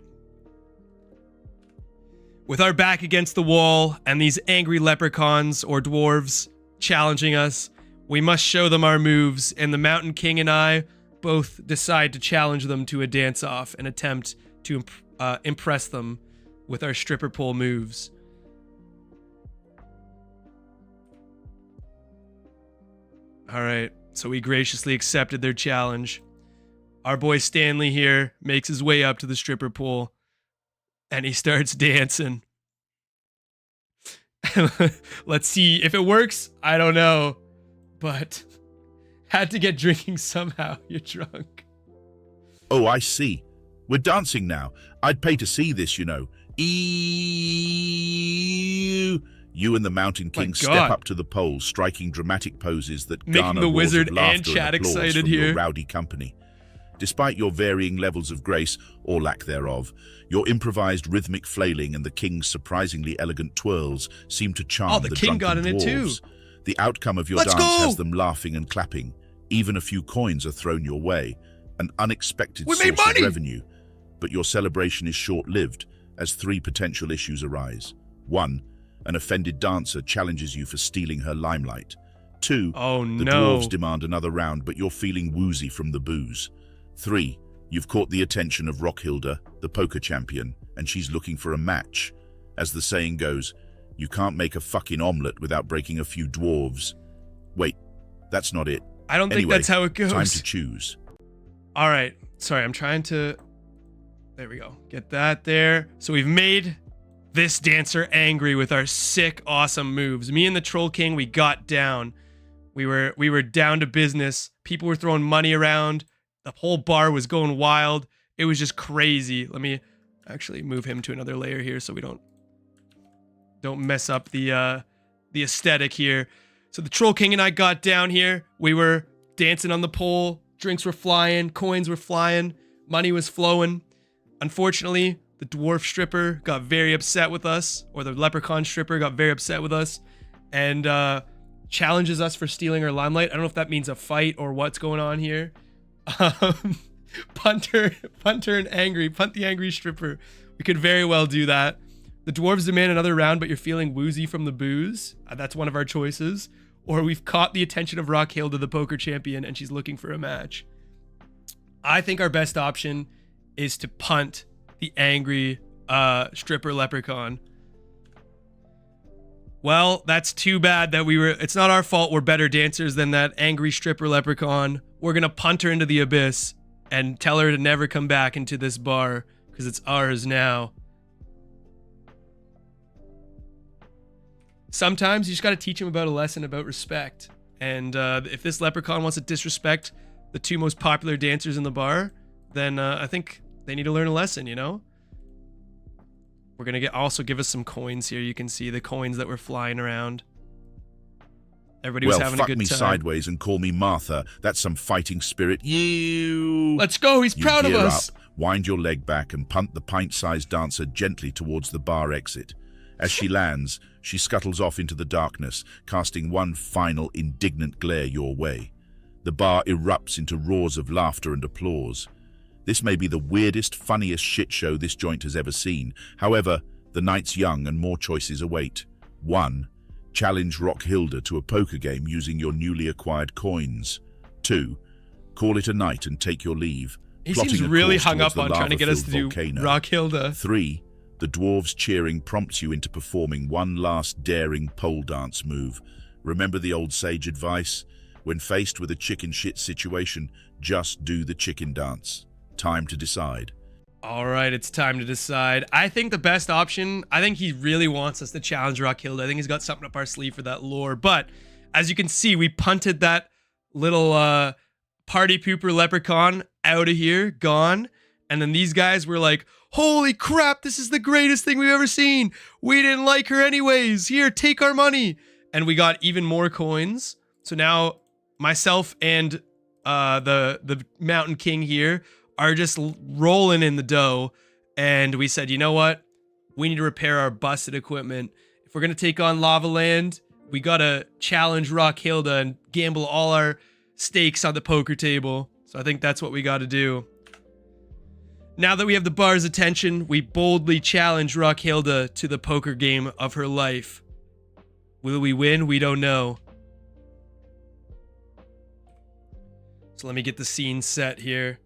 With our back against the wall and these angry leprechauns or dwarves challenging us, we must show them our moves, and the Mountain King and I both decide to challenge them to a dance off and attempt to impress them with our stripper pole moves. All right, so we graciously accepted their challenge. Our boy Stanley here makes his way up to the stripper pole, and he starts dancing. Let's see if it works. I don't know, but had to get drinking somehow. You're drunk. Oh, I see. We're dancing now. I'd pay to see this, you know. Ew. You and the Mountain King step up to the pole, striking dramatic poses that making garner the roars wizard of laughter and chat applause excited from here. your rowdy company. Despite your varying levels of grace, or lack thereof, your improvised rhythmic flailing and the king's surprisingly elegant twirls seem to charm the king drunken got in it too. dwarves. The outcome of your Let's dance go! has them laughing and clapping. Even a few coins are thrown your way, an unexpected We made source of money! revenue. But your celebration is short-lived, as 3 potential issues arise. 1. An offended dancer challenges you for stealing her limelight. 2. Oh The no. dwarves demand another round, but you're feeling woozy from the booze. 3. You've caught the attention of Rockhilda, the poker champion, and she's looking for a match. As the saying goes, you can't make a fucking omelette without breaking a few dwarves. Wait, that's not it. I don't think Anyway, that's how it goes. Time to choose. All right. Sorry, I'm trying to... There we go. Get that there. So we've made this dancer angry with our sick, awesome moves. Me and the Troll King, we got down. We were down to business. People were throwing money around. The whole bar was going wild. It was just crazy. Let me actually move him to another layer here so we don't mess up the the aesthetic here. So the Troll King and I got down here. We were dancing on the pole. Drinks were flying. Coins were flying. Money was flowing. Unfortunately, the dwarf stripper got very upset with us, or the leprechaun stripper got very upset with us, and challenges us for stealing our limelight. I don't know if that means a fight or what's going on here. Punter and angry. Punt the angry stripper. We could very well do that. The dwarves demand another round, but you're feeling woozy from the booze. That's one of our choices. Or we've caught the attention of Rockhilda, the poker champion, and she's looking for a match. I think our best option is to punt the angry stripper leprechaun. Well, that's too bad that it's not our fault we're better dancers than that angry stripper leprechaun. We're gonna punt her into the abyss and tell her to never come back into this bar because it's ours now. Sometimes you just gotta teach him about a lesson about respect. And if this leprechaun wants to disrespect the two most popular dancers in the bar, then I think they need to learn a lesson, you know? We're gonna also give us some coins here. You can see the coins that were flying around. Everybody was having a good time. Fuck me sideways and call me Martha. That's some fighting spirit. Let's go. He's proud of us. Wind your leg back and punt the pint-sized dancer gently towards the bar exit. As she lands, she scuttles off into the darkness, casting one final indignant glare your way. The bar erupts into roars of laughter and applause. This may be the weirdest, funniest shit show this joint has ever seen. However, the night's young and more choices await. 1. Challenge Rockhilda to a poker game using your newly acquired coins. 2. Call it a night and take your leave. He seems really hung up on trying to get us to do Rockhilda. 3. The dwarves' cheering prompts you into performing one last daring pole dance move. Remember the old sage advice? When faced with a chicken shit situation, just do the chicken dance. Time to decide. All right, it's time to decide. I think the best option, I think he really wants us to challenge Rockhilda. I think he's got something up our sleeve for that lore. But as you can see, we punted that little party pooper leprechaun out of here, gone. And then these guys were like, holy crap, this is the greatest thing we've ever seen. We didn't like her anyways. Here, take our money. And we got even more coins. So now myself and the Mountain King here are just rolling in the dough. And we said, you know what? We need to repair our busted equipment. If we're going to take on Lava Land, we got to challenge Rockhilda and gamble all our stakes on the poker table. So I think that's what we got to do. Now that we have the bar's attention, we boldly challenge Rockhilda to the poker game of her life. Will we win? We don't know. So let me get the scene set here.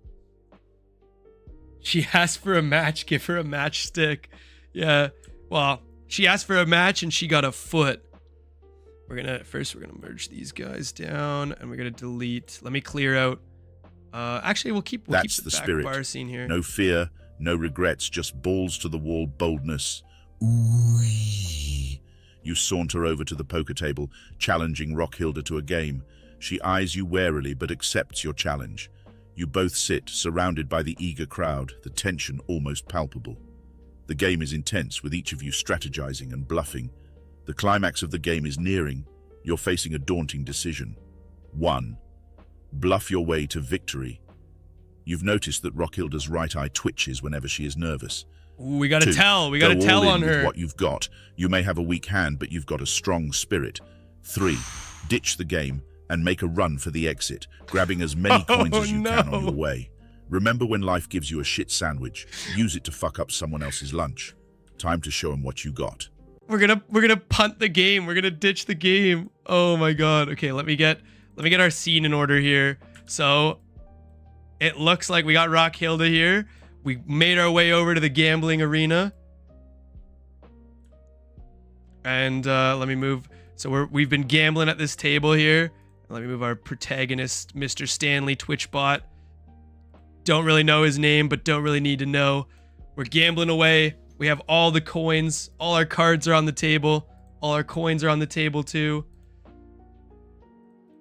She asked for a match, give her a matchstick. Yeah, well, she asked for a match and she got a foot. We're gonna merge these guys down and we're gonna delete. Let me clear out. Actually, we'll keep the back spirit. Bar scene here. No fear, no regrets, just balls to the wall boldness. Ooh. You saunter over to the poker table, challenging Rockhilda to a game. She eyes you warily but accepts your challenge. You both sit, surrounded by the eager crowd, the tension almost palpable. The game is intense, with each of you strategizing and bluffing. The climax of the game is nearing. You're facing a daunting decision. 1. Bluff your way to victory. You've noticed that Rockhilda's right eye twitches whenever she is nervous. Ooh, we gotta 2. tell. We gotta tell on her. With what you've got. You may have a weak hand, but you've got a strong spirit. 3. Ditch the game and make a run for the exit, grabbing as many coins as you can on your way. Remember, when life gives you a shit sandwich, use it to fuck up someone else's lunch. Time to show them what you got. We're gonna punt the game. We're gonna ditch the game. Oh my god. Okay, let me get our scene in order here. So it looks like we got Rockhilda here. We made our way over to the gambling arena. And let me move. So we've been gambling at this table here. Let me move our protagonist, Mr. Stanley Twitchbot. Don't really know his name, but don't really need to know. We're gambling away. We have all the coins. All our cards are on the table. All our coins are on the table too.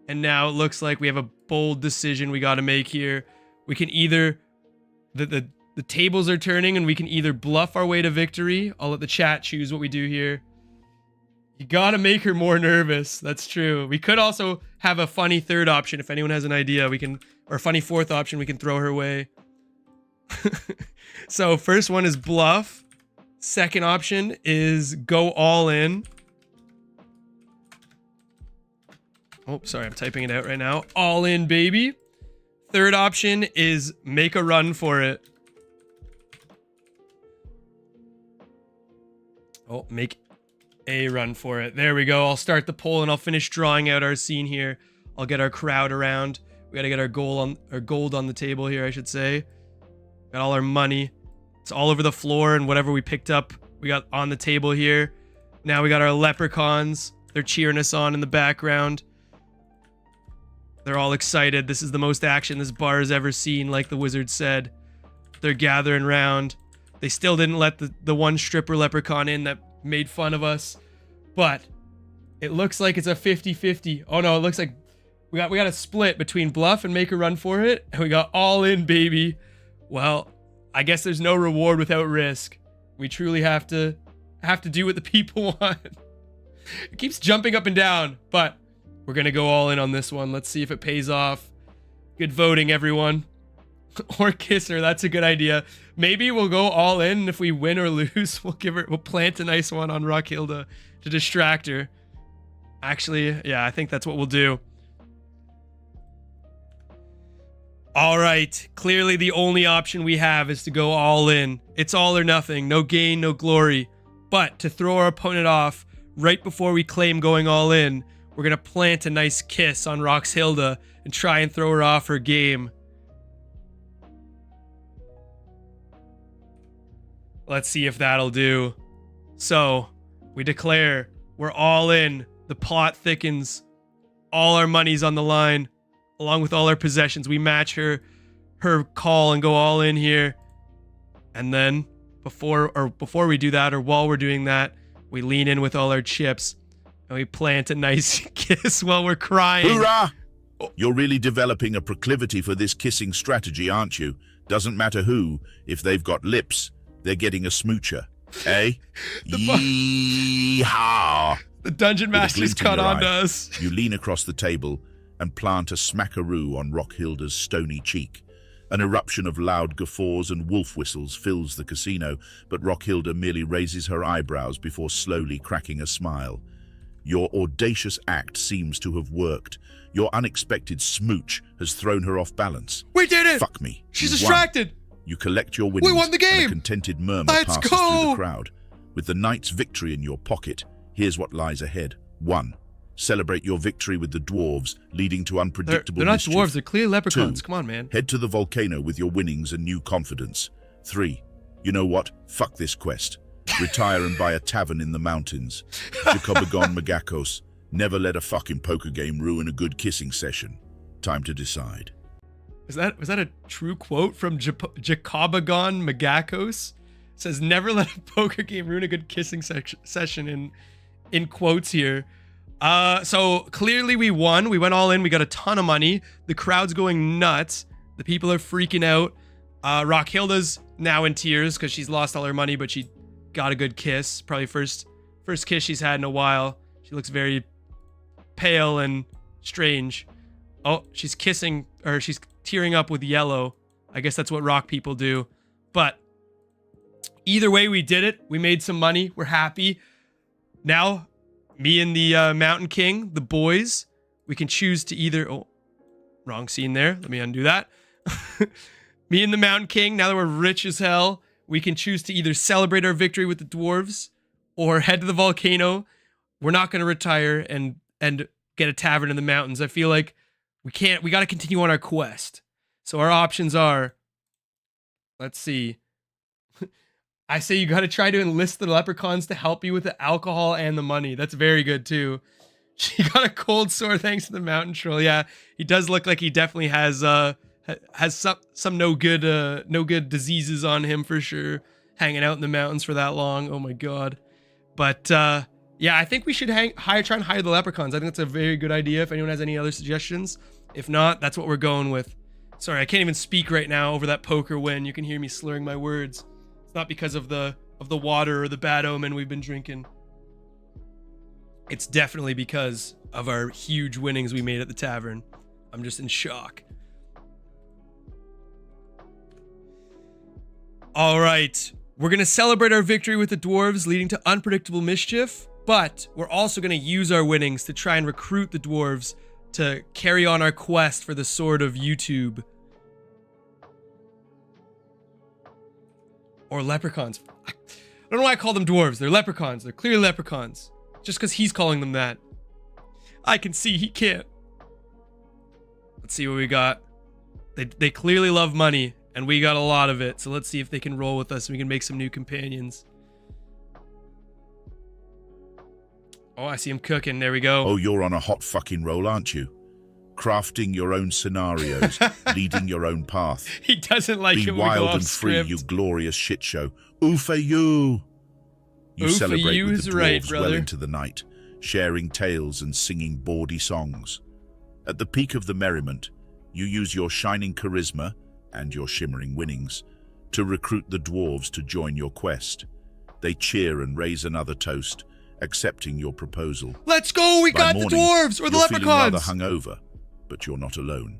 And now it looks like we have a bold decision we got to make here. We can either... The tables are turning and we can either bluff our way to victory. I'll let the chat choose what we do here. You gotta make her more nervous. That's true. We could also have a funny third option if anyone has an idea. We can, or a funny fourth option. We can throw her way. So first one is bluff. Second option is go all in. Oh, sorry, I'm typing it out right now. All in, baby. Third option is make a run for it. Oh, make a run for it. There we go. I'll start the poll and I'll finish drawing out our scene here. I'll get our crowd around. We gotta get our gold on the table here, I should say. Got all our money. It's all over the floor, and whatever we picked up, we got on the table here. Now we got our leprechauns. They're cheering us on in the background. They're all excited. This is the most action this bar has ever seen, like the wizard said. They're gathering round. They still didn't let the one stripper leprechaun in that made fun of us. But it looks like it's a 50-50. Oh no, it looks like we got a split between bluff and make a run for it. And we got all in, baby. Well, I guess there's no reward without risk. We truly have to do what the people want. It keeps jumping up and down, but we're gonna go all in on this one. Let's see if it pays off. Good voting, everyone. Or kiss her. That's a good idea. Maybe we'll go all in, and if we win or lose, we'll plant a nice one on Rockhilda to distract her. Actually, yeah, I think that's what we'll do. All right, clearly the only option we have is to go all in. It's all or nothing, no gain, no glory. But to throw our opponent off right before we claim going all in, we're gonna plant a nice kiss on Roxhilda and try and throw her off her game. Let's see if that'll do. So, we declare we're all in. The plot thickens. All our money's on the line. Along with all our possessions, we match her call and go all in here. And then before we do that, or while we're doing that, we lean in with all our chips and we plant a nice kiss while we're crying. Hoorah! You're really developing a proclivity for this kissing strategy, aren't you? Doesn't matter who, if they've got lips, they're getting a smoocher. Eh? Yee-haw! The dungeon master's caught on to us. You lean across the table and plant a smackaroo on Rockhilda's stony cheek. An eruption of loud guffaws and wolf whistles fills the casino, but Rockhilda merely raises her eyebrows before slowly cracking a smile. Your audacious act seems to have worked. Your unexpected smooch has thrown her off balance. We did it! Fuck me. She's distracted! You collect your winnings. We won the game! And a contented murmur Let's passes go! through the crowd. With the knight's victory in your pocket, here's what lies ahead. 1. Celebrate your victory with the dwarves, leading to unpredictable They're not mischief. dwarves, they're clear leprechauns. 2. Come on, man. Head to the volcano with your winnings and new confidence. 3. You know what? Fuck this quest. Retire and buy a tavern in the mountains. Jacobagon Magakos. Never let a fucking poker game ruin a good kissing session. Time to decide. Was that a true quote from Jacobagon Magakos? It says, never let a poker game ruin a good kissing session in quotes here. So clearly we won. We went all in. We got a ton of money. The crowd's going nuts. The people are freaking out. Rockhilda's now in tears because she's lost all her money, but she got a good kiss. Probably first kiss she's had in a while. She looks very pale and strange. Oh, she's kissing, or she's tearing up with yellow. I guess that's what rock people do. But either way, we did it. We made some money. We're happy. Now, me and the Mountain King, the boys, we can choose to either... Oh, wrong scene there. Let me undo that. Me and the Mountain King, now that we're rich as hell, we can choose to either celebrate our victory with the dwarves or head to the volcano. We're not going to retire and get a tavern in the mountains. I feel like we got to continue on our quest. So our options are, let's see. I say you got to try to enlist the leprechauns to help you with the alcohol and the money. That's very good too. She got a cold sore thanks to the mountain troll. Yeah, he does look like he definitely has some no good diseases on him for sure. Hanging out in the mountains for that long. Oh my god. But yeah, I think we should try and hire the leprechauns. I think that's a very good idea. If anyone has any other suggestions, if not, that's what we're going with. Sorry, I can't even speak right now over that poker win. You can hear me slurring my words. It's not because of the water or the bad omen we've been drinking. It's definitely because of our huge winnings we made at the tavern. I'm just in shock. All right. We're going to celebrate our victory with the dwarves, leading to unpredictable mischief, but we're also going to use our winnings to try and recruit the dwarves to carry on our quest for the Sword of YouTube. Or leprechauns. I don't know why I call them dwarves. They're leprechauns. They're clearly leprechauns. Just because he's calling them that. I can see he can't. Let's see what we got. They clearly love money, and we got a lot of it. So let's see if they can roll with us and we can make some new companions. Oh, I see him cooking. There we go. Oh, you're on a hot fucking roll, aren't you? Crafting your own scenarios, leading your own path. He doesn't like Be it when we go wild off and free, script. you glorious shit show. Ooh for you! You Ooh for celebrate you with is the dwarves right, well brother. into the night, sharing tales and singing bawdy songs. At the peak of the merriment, you use your shining charisma and your shimmering winnings to recruit the dwarves to join your quest. They cheer and raise another toast, accepting your proposal. Let's go! We By got morning, the dwarves or the you're feeling rather leprechauns! hungover, but you're not alone.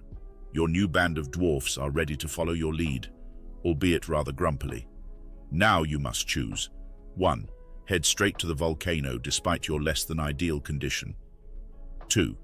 Your new band of dwarfs are ready to follow your lead, albeit rather grumpily. Now you must choose. 1. Head straight to the volcano despite your less than ideal condition. 2.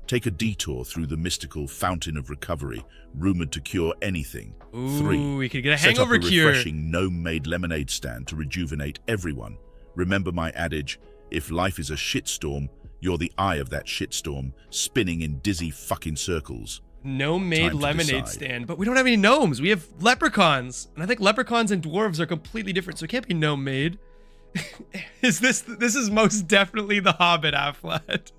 Take a detour through the mystical Fountain of Recovery, rumored to cure anything. Ooh, 3. we could get a Set up hangover a cure. refreshing gnome-made lemonade stand to rejuvenate everyone. Remember my adage, if life is a shitstorm, you're the eye of that shitstorm, spinning in dizzy fucking circles. Gnome-made Time to lemonade decide. stand, but we don't have any gnomes. We have leprechauns, and I think leprechauns and dwarves are completely different, so it can't be gnome-made. This is most definitely the Hobbit, Afflat.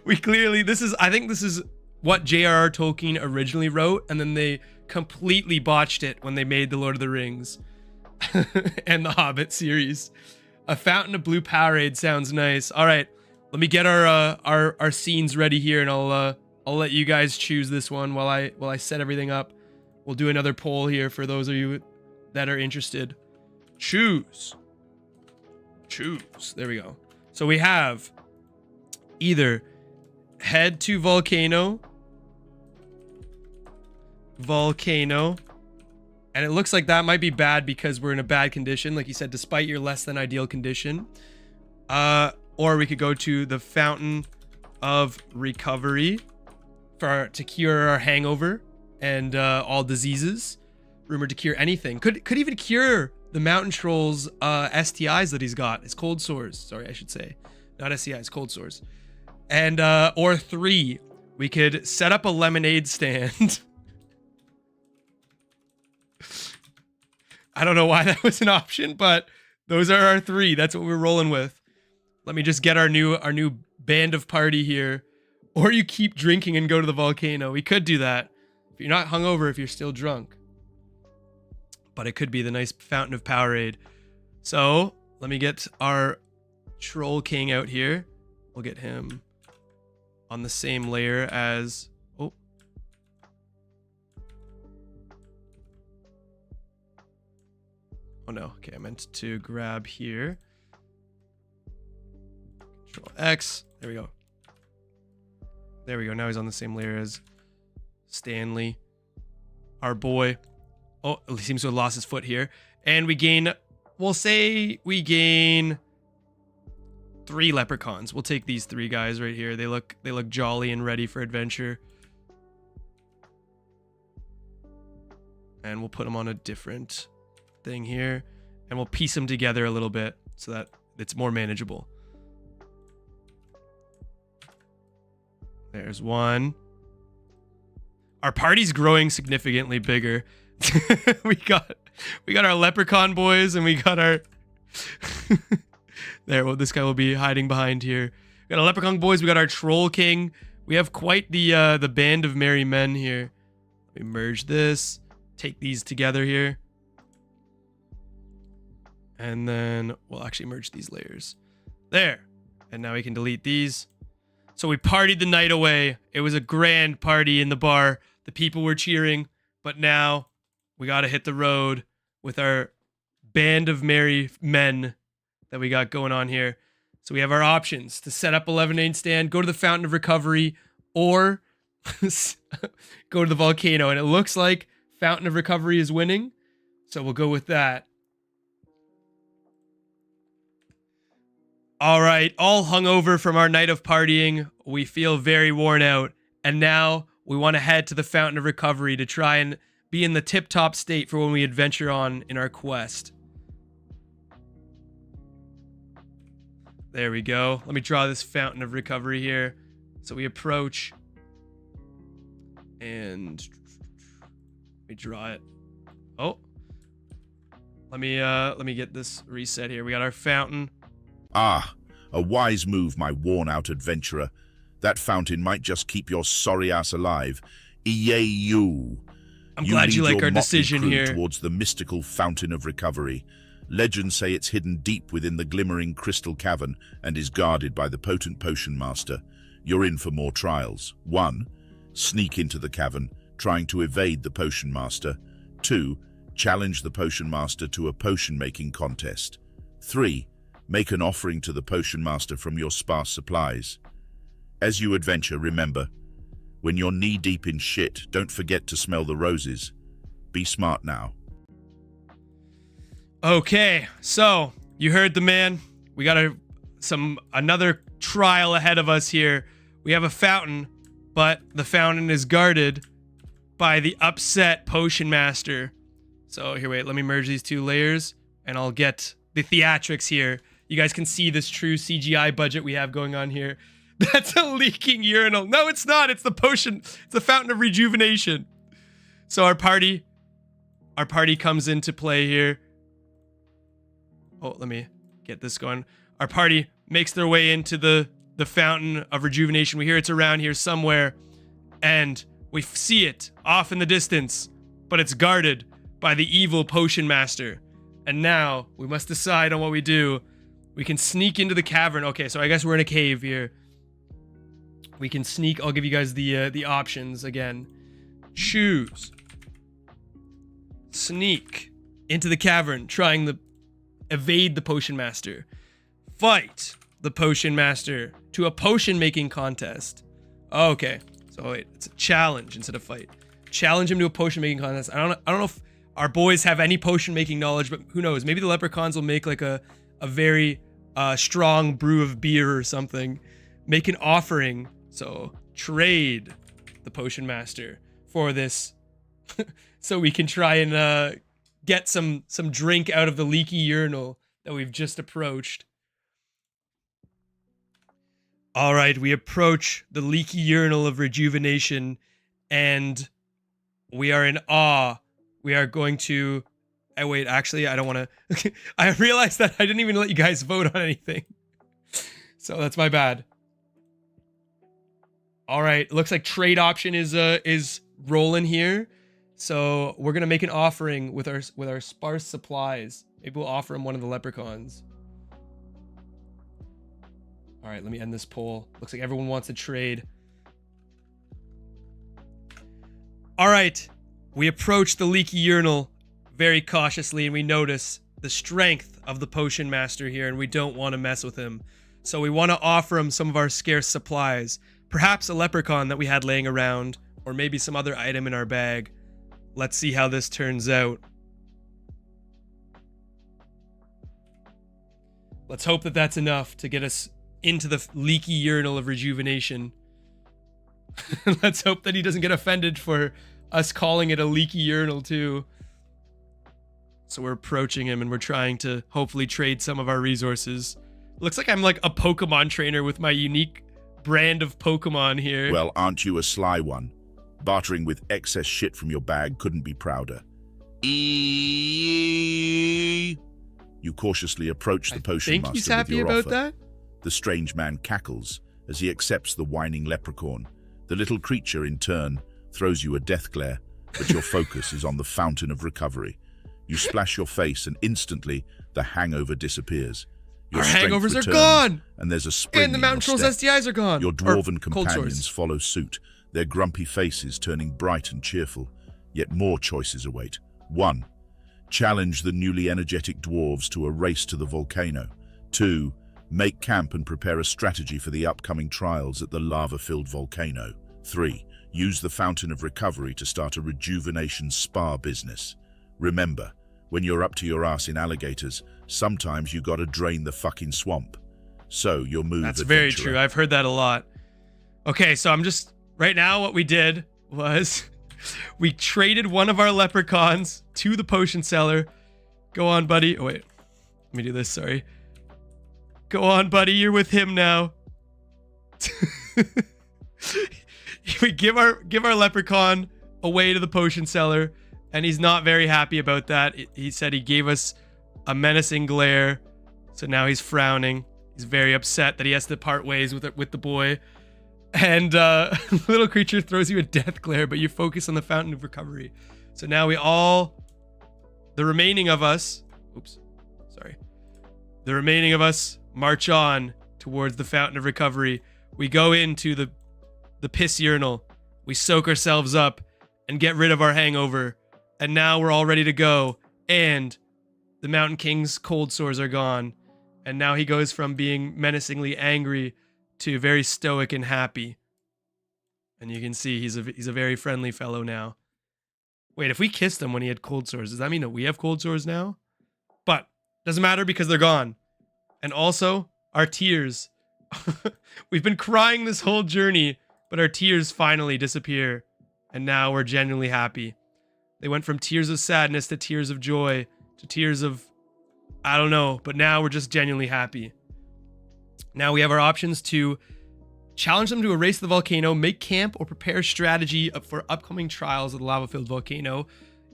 We clearly, I think this is what J.R.R. Tolkien originally wrote, and then they completely botched it when they made the Lord of the Rings and the Hobbit series. A Fountain of Blue Powerade sounds nice. All right, let me get our scenes ready here, and I'll let you guys choose this one while I set everything up. We'll do another poll here for those of you that are interested. Choose. There we go. So we have either head to volcano, and it looks like that might be bad because we're in a bad condition, like you said, despite your less than ideal condition. Or we could go to the Fountain of Recovery to cure our hangover and all diseases, rumored to cure anything. Could even cure the mountain troll's STIs that he's got. His cold sores. Sorry, I should say. Not STIs, cold sores. And or 3, we could set up a lemonade stand. I don't know why that was an option, but those are our 3. That's what we're rolling with. Let me just get our new band of party here. Or you keep drinking and go to the volcano. We could do that. If you're not hungover, if you're still drunk. But it could be the nice Fountain of Powerade. So, let me get our Troll King out here. We'll get him on the same layer as... Oh. Oh no. Okay, I meant to grab here. Control X. There we go. There we go. Now he's on the same layer as Stanley. Our boy. Oh, he seems to have lost his foot here. And we gain... We'll say we gain 3 leprechauns. We'll take these 3 guys right here. They look jolly and ready for adventure. And we'll put them on a different thing here. And we'll piece them together a little bit so that it's more manageable. There's one. Our party's growing significantly bigger. we got our leprechaun boys, and we got our there. Well, this guy will be hiding behind here. We got our leprechaun boys. We got our troll king. We have quite the band of merry men here. Let me merge this. Take these together here, and then we'll actually merge these layers. There, and now we can delete these. So we partied the night away. It was a grand party in the bar. The people were cheering, but now we got to hit the road with our band of merry men that we got going on here. So we have our options to set up a lemonade stand, go to the Fountain of Recovery, or go to the volcano. And it looks like Fountain of Recovery is winning. So we'll go with that. All right, all hungover from our night of partying. We feel very worn out. And now we want to head to the Fountain of Recovery to try and be in the tip-top state for when we adventure on in our quest. There we go. Let me draw this Fountain of Recovery here. So we approach. And let me draw it. Oh. Let me get this reset here. We got our fountain. Ah, a wise move, my worn-out adventurer. That fountain might just keep your sorry ass alive. Yay-you. I'm glad you like our decision here. Towards the mystical Fountain of Recovery. Legends say it's hidden deep within the glimmering crystal cavern and is guarded by the potent potion master. You're in for more trials. 1. Sneak into the cavern, trying to evade the potion master. 2. Challenge the potion master to a potion-making contest. 3. Make an offering to the potion master from your sparse supplies. As you adventure, remember, when you're knee-deep in shit, don't forget to smell the roses. Be smart now. Okay, so you heard the man. We got another trial ahead of us here. We have a fountain, but the fountain is guarded by the upset potion master. So here, wait, let me merge these two layers and I'll get the theatrics here. You guys can see this true CGI budget we have going on here. That's a leaking urinal. No, it's not. It's the potion. It's the Fountain of Rejuvenation. So our party comes into play here. Oh, let me get this going. Our party makes their way into the Fountain of Rejuvenation. We hear it's around here somewhere, and we see it off in the distance, but it's guarded by the evil potion master. And now we must decide on what we do. We can sneak into the cavern. Okay, so I guess we're in a cave here. We can sneak. I'll give you guys the options again. Choose. Sneak into the cavern, trying to evade the potion master. Fight the potion master to a potion making contest. Okay, so wait, it's a challenge instead of fight. Challenge him to a potion making contest. I don't know if our boys have any potion making knowledge, but who knows? Maybe the leprechauns will make like a very strong brew of beer or something. Make an offering. So trade the potion master for this, so we can try and get some drink out of the leaky urinal that we've just approached. All right, we approach the leaky urinal of rejuvenation, and we are in awe. We are going to... wait, actually, I don't want to... I realized that I didn't even let you guys vote on anything. So that's my bad. All right, looks like trade option is rolling here. So we're gonna make an offering with our sparse supplies. Maybe we'll offer him one of the leprechauns. All right, let me end this poll. Looks like everyone wants to trade. All right, we approach the leaky urinal very cautiously, and we notice the strength of the potion master here, and we don't want to mess with him. So we want to offer him some of our scarce supplies. Perhaps a leprechaun that we had laying around, or maybe some other item in our bag. Let's see how this turns out. Let's hope that that's enough to get us into the leaky urinal of rejuvenation. Let's hope that he doesn't get offended for us calling it a leaky urinal too. So we're approaching him and we're trying to hopefully trade some of our resources. Looks like I'm like a Pokemon trainer with my unique brand of Pokemon here. Well, aren't you a sly one? Bartering with excess shit from your bag couldn't be prouder. You cautiously approach the potion master he's happy with your about offer. that. The strange man cackles as he accepts the whining leprechaun. The little creature, in turn, throws you a death glare, but your focus is on the Fountain of Recovery. You splash your face and instantly the hangover disappears. Your our strength hangovers returns, are gone! And there's a spring And the Mountain Trolls STIs are gone! Your dwarven companions follow suit, their grumpy faces turning bright and cheerful. Yet more choices await. 1. Challenge the newly energetic dwarves to a race to the volcano. 2. Make camp and prepare a strategy for the upcoming trials at the lava-filled volcano. 3. Use the Fountain of Recovery to start a rejuvenation spa business. Remember, when you're up to your ass in alligators, sometimes you gotta drain the fucking swamp. So, your move, That's adventurer. very true. I've heard that a lot. Okay, so right now what we did was we traded one of our leprechauns to the potion seller. Go on, buddy. Oh, wait. Let me do this, sorry. Go on, buddy. You're with him now. We give our leprechaun away to the potion seller, and he's not very happy about that. He said he gave us a menacing glare, so now he's frowning. He's very upset that he has to part ways with the boy. And little creature throws you a death glare, but you focus on the Fountain of Recovery. So now the remaining of us, the remaining of us march on towards the Fountain of Recovery. We go into the piss urinal. We soak ourselves up and get rid of our hangover. And now we're all ready to go. And the Mountain King's cold sores are gone. And now he goes from being menacingly angry to very stoic and happy. And you can see he's a very friendly fellow now. Wait, if we kissed him when he had cold sores, does that mean that we have cold sores now? But doesn't matter because they're gone. And also, our tears. We've been crying this whole journey, but our tears finally disappear. And now we're genuinely happy. They went from tears of sadness to tears of joy to tears of, I don't know, but now we're just genuinely happy. Now we have our options to challenge them to a race to the volcano, make camp, or prepare strategy for upcoming trials of the lava-filled volcano.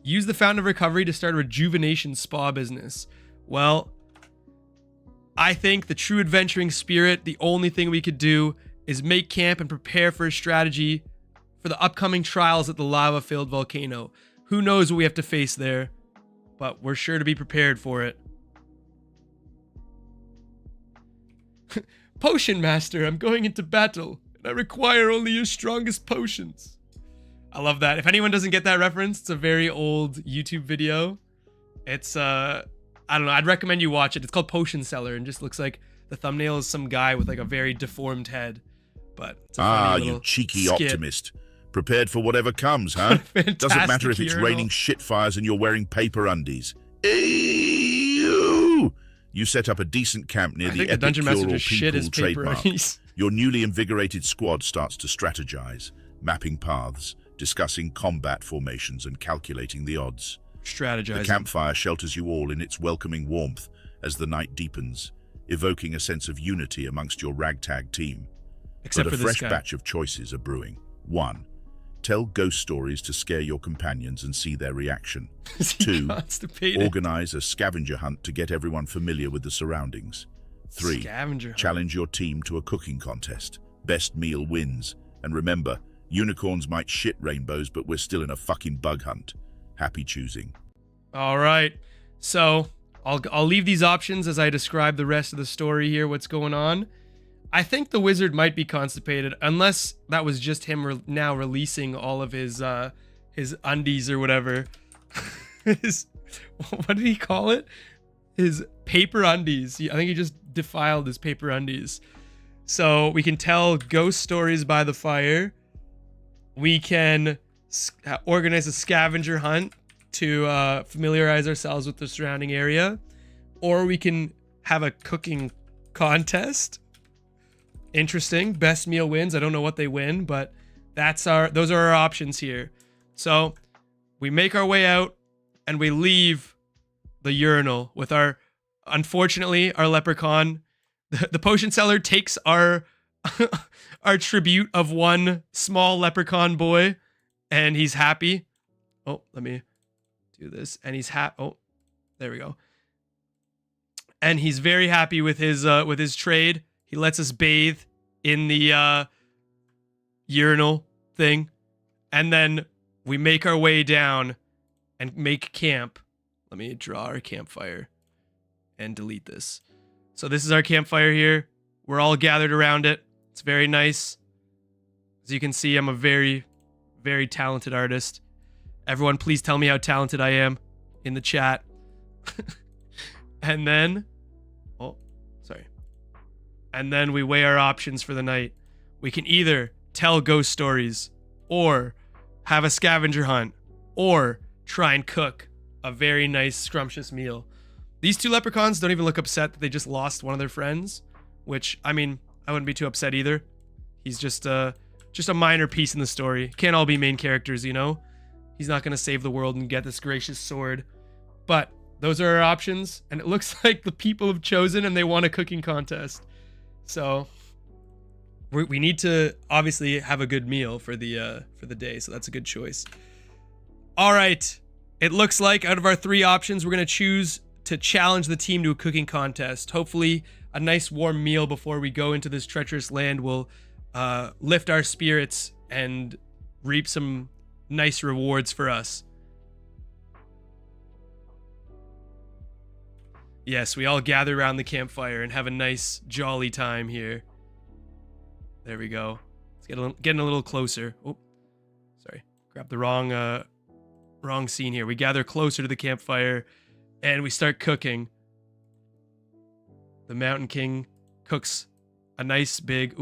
Use the Fountain of Recovery to start a rejuvenation spa business. Well, I think the true adventuring spirit, the only thing we could do is make camp and prepare for a strategy for the upcoming trials at the lava-filled volcano. Who knows what we have to face there, but we're sure to be prepared for it. Potion Master, I'm going into battle, and I require only your strongest potions. I love that. If anyone doesn't get that reference, it's a very old YouTube video. It's, I don't know, I'd recommend you watch it. It's called Potion Seller, and just looks like the thumbnail is some guy with like a very deformed head. But it's a funny you little cheeky skit. Optimist. Prepared for whatever comes, huh? Doesn't matter if it's raining shitfires and you're wearing paper undies. Ew! You set up a decent camp near the epic cure-all people trademark. Your newly invigorated squad starts to strategize, mapping paths, discussing combat formations, and calculating the odds. Strategizing. The campfire shelters you all in its welcoming warmth as the night deepens, evoking a sense of unity amongst your ragtag team. Except but for a this fresh guy. batch of choices are brewing. 1. Tell ghost stories to scare your companions and see their reaction. 2. Organize a scavenger hunt to get everyone familiar with the surroundings. 3. Challenge your team to a cooking contest. Best meal wins. And remember, unicorns might shit rainbows, but we're still in a fucking bug hunt. Happy choosing. All right. So I'll leave these options as I describe the rest of the story here, what's going on. I think the wizard might be constipated, unless that was just him now releasing all of his undies or whatever. What did he call it? His paper undies. I think he just defiled his paper undies. So we can tell ghost stories by the fire. We can organize a scavenger hunt to familiarize ourselves with the surrounding area. Or we can have a cooking contest. Interesting. Best meal wins. I don't know what they win, but those are our options here. So we make our way out and we leave the urinal with unfortunately, our leprechaun. The potion seller takes our tribute of one small leprechaun boy, and he's happy. Oh, let me do this. And he's oh, there we go. And he's very happy with his trade. He lets us bathe in the urinal thing. And then we make our way down and make camp. Let me draw our campfire and delete this. So this is our campfire here. We're all gathered around it. It's very nice. As you can see, I'm a very, very talented artist. Everyone, please tell me how talented I am in the chat. And then, oh, sorry. and then we weigh our options for the night. We can either tell ghost stories, or have a scavenger hunt, or try and cook a very nice, scrumptious meal. These two leprechauns don't even look upset that they just lost one of their friends, which, I mean, I wouldn't be too upset either. He's just a minor piece in the story. Can't all be main characters, you know? He's not going to save the world and get this gracious sword. But those are our options, and it looks like the people have chosen and they want a cooking contest. So we need to obviously have a good meal for the day, so that's a good choice. All right, it looks like out of our 3 options, we're going to choose to challenge the team to a cooking contest. Hopefully a nice warm meal before we go into this treacherous land will lift our spirits and reap some nice rewards for us. Yes, we all gather around the campfire and have a nice jolly time here. There we go. Let's getting a little closer. Oh, sorry. Grab the wrong scene here. We gather closer to the campfire and we start cooking. The Mountain King cooks a nice big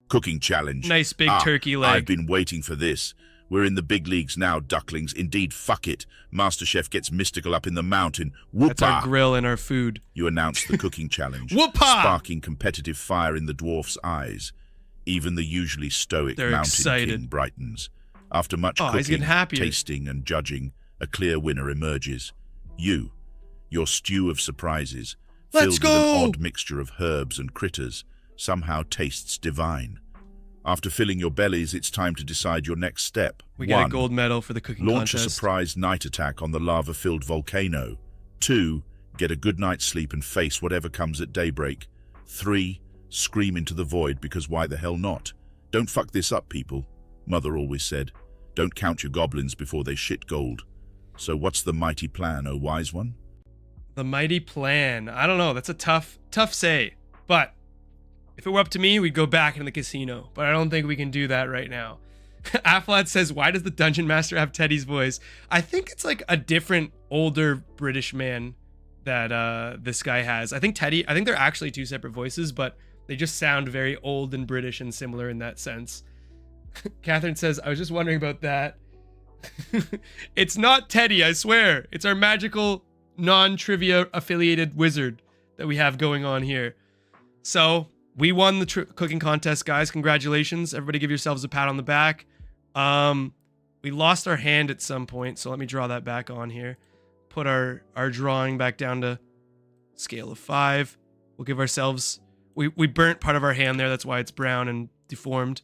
Cooking challenge. Nice big turkey leg. I've been waiting for this. We're in the big leagues now, ducklings. Indeed, fuck it. Master Chef gets mystical up in the mountain. Whoopah! That's our grill and our food. You announce the cooking challenge. Whoopah! Sparking competitive fire in the dwarf's eyes. Even the usually stoic Mountain King brightens. After much cooking, tasting and judging, a clear winner emerges. You, your stew of surprises, filled with an odd mixture of herbs and critters, somehow tastes divine. After filling your bellies, it's time to decide your next step. We get a gold medal for the cooking contest. Launch a surprise night attack on the lava-filled volcano. 2, get a good night's sleep and face whatever comes at daybreak. 3, scream into the void because why the hell not? Don't fuck this up, people. Mother always said, don't count your goblins before they shit gold. So what's the mighty plan, oh wise one? The mighty plan. I don't know. That's a tough say. But if it were up to me, we'd go back into the casino. But I don't think we can do that right now. Aflat says, why does the Dungeon Master have Teddy's voice? I think it's like a different, older British man that this guy has. I think they're actually 2 separate voices, but they just sound very old and British and similar in that sense. Catherine says, I was just wondering about that. It's not Teddy, I swear. It's our magical, non-trivia affiliated wizard that we have going on here. So we won the cooking contest, guys. Congratulations. Everybody give yourselves a pat on the back. We lost our hand at some point, so let me draw that back on here. Put our drawing back down to scale of 5. We'll give ourselves... We burnt part of our hand there. That's why it's brown and deformed.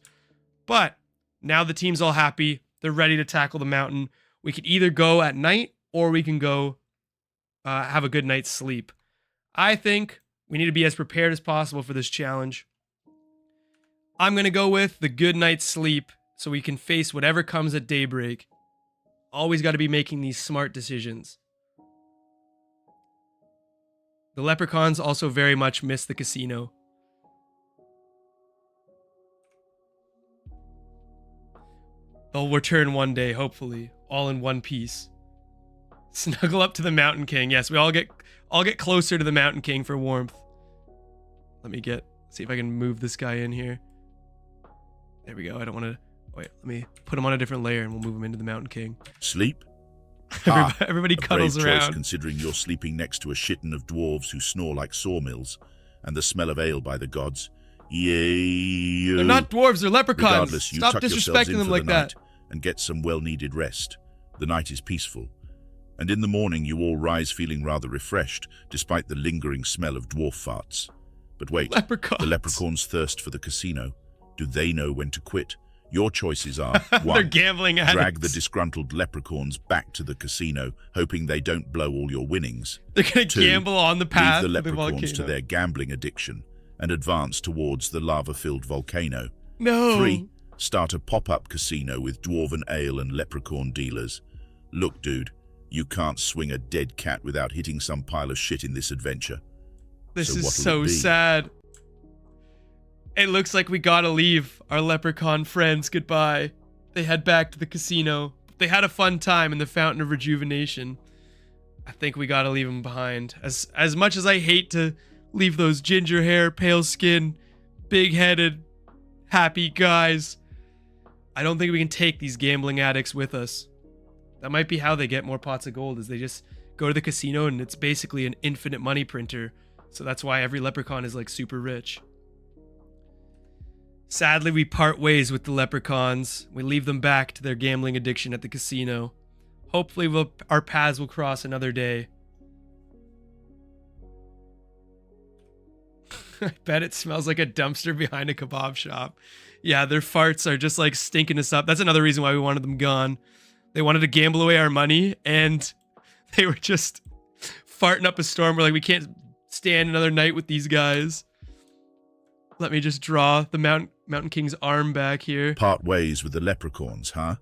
But now the team's all happy. They're ready to tackle the mountain. We can either go at night or we can go have a good night's sleep. I think we need to be as prepared as possible for this challenge. I'm going to go with the good night's sleep so we can face whatever comes at daybreak. Always got to be making these smart decisions. The leprechauns also very much miss the casino. They'll return one day, hopefully, all in one piece. Snuggle up to the Mountain King. Yes, we all get closer to the Mountain King for warmth. Let me see if I can move this guy in here. There we go. I don't want to... Wait, let me put him on a different layer and we'll move him into the Mountain King. Sleep? Everybody cuddles brave around. Choice, considering you're sleeping next to a shitten of dwarves who snore like sawmills, and the smell of ale by the gods. Yay! They're not dwarves, they're leprechauns. Regardless, you Stop tuck yourselves disrespecting in them for like the that. night and get some well-needed rest. The night is peaceful, and in the morning you all rise feeling rather refreshed, despite the lingering smell of dwarf farts. But wait, the leprechauns thirst for the casino. Do they know when to quit? Your choices are, 1, they're gambling addicts. Drag the disgruntled leprechauns back to the casino, hoping they don't blow all your winnings. They're going to gamble on the path leave the of the volcano. leprechauns to their gambling addiction and advance towards the lava-filled volcano. No. 3, start a pop-up casino with dwarven ale and leprechaun dealers. Look, dude, you can't swing a dead cat without hitting some pile of shit in this adventure. This is so sad. It looks like we gotta leave our leprechaun friends goodbye. They head back to the casino. They had a fun time in the Fountain of Rejuvenation. I think we gotta leave them behind. As much as I hate to leave those ginger hair, pale skin, big-headed, happy guys. I don't think we can take these gambling addicts with us. That might be how they get more pots of gold, is they just go to the casino and it's basically an infinite money printer. So that's why every leprechaun is like super rich. Sadly, we part ways with the leprechauns. We leave them back to their gambling addiction at the casino. Hopefully our paths will cross another day. I bet it smells like a dumpster behind a kebab shop. Yeah, their farts are just like stinking us up. That's another reason why we wanted them gone. They wanted to gamble away our money and they were just farting up a storm. We're like, we can't stand another night with these guys. Let me just draw the Mountain King's arm back here. Part ways with the leprechauns, huh?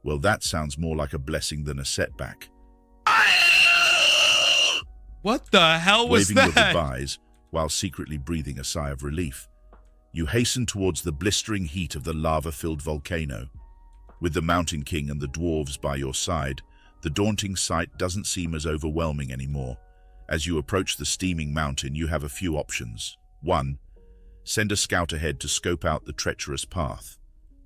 Well, that sounds more like a blessing than a setback. What the hell was Waving that? your goodbyes while secretly breathing a sigh of relief, you hasten towards the blistering heat of the lava-filled volcano. With the Mountain King and the dwarves by your side, the daunting sight doesn't seem as overwhelming anymore. As you approach the steaming mountain, you have a few options. 1. Send a scout ahead to scope out the treacherous path.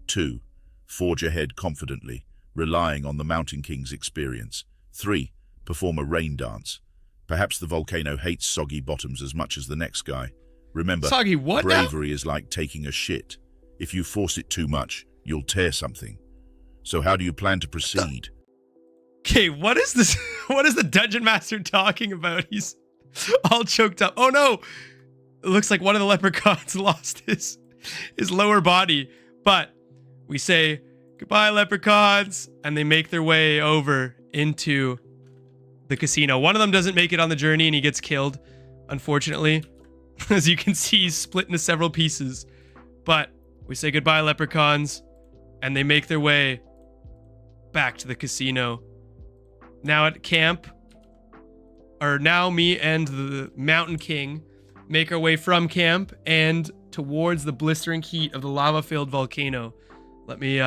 2. Forge ahead confidently, relying on the Mountain King's experience. 3. Perform a rain dance. Perhaps the volcano hates soggy bottoms as much as the next guy. Remember, Soggy what now? bravery is like taking a shit. If you force it too much, you'll tear something. So how do you plan to proceed? Okay, what is this? What is the Dungeon Master talking about? He's all choked up. Oh no! It looks like one of the leprechauns lost his lower body. But we say, goodbye, leprechauns. And they make their way over into the casino. One of them doesn't make it on the journey and he gets killed, unfortunately. As you can see, he's split into several pieces. But we say goodbye, leprechauns. And they make their way back to the casino. Now at camp, or now me and the Mountain King make our way from camp and towards the blistering heat of the lava-filled volcano. Let me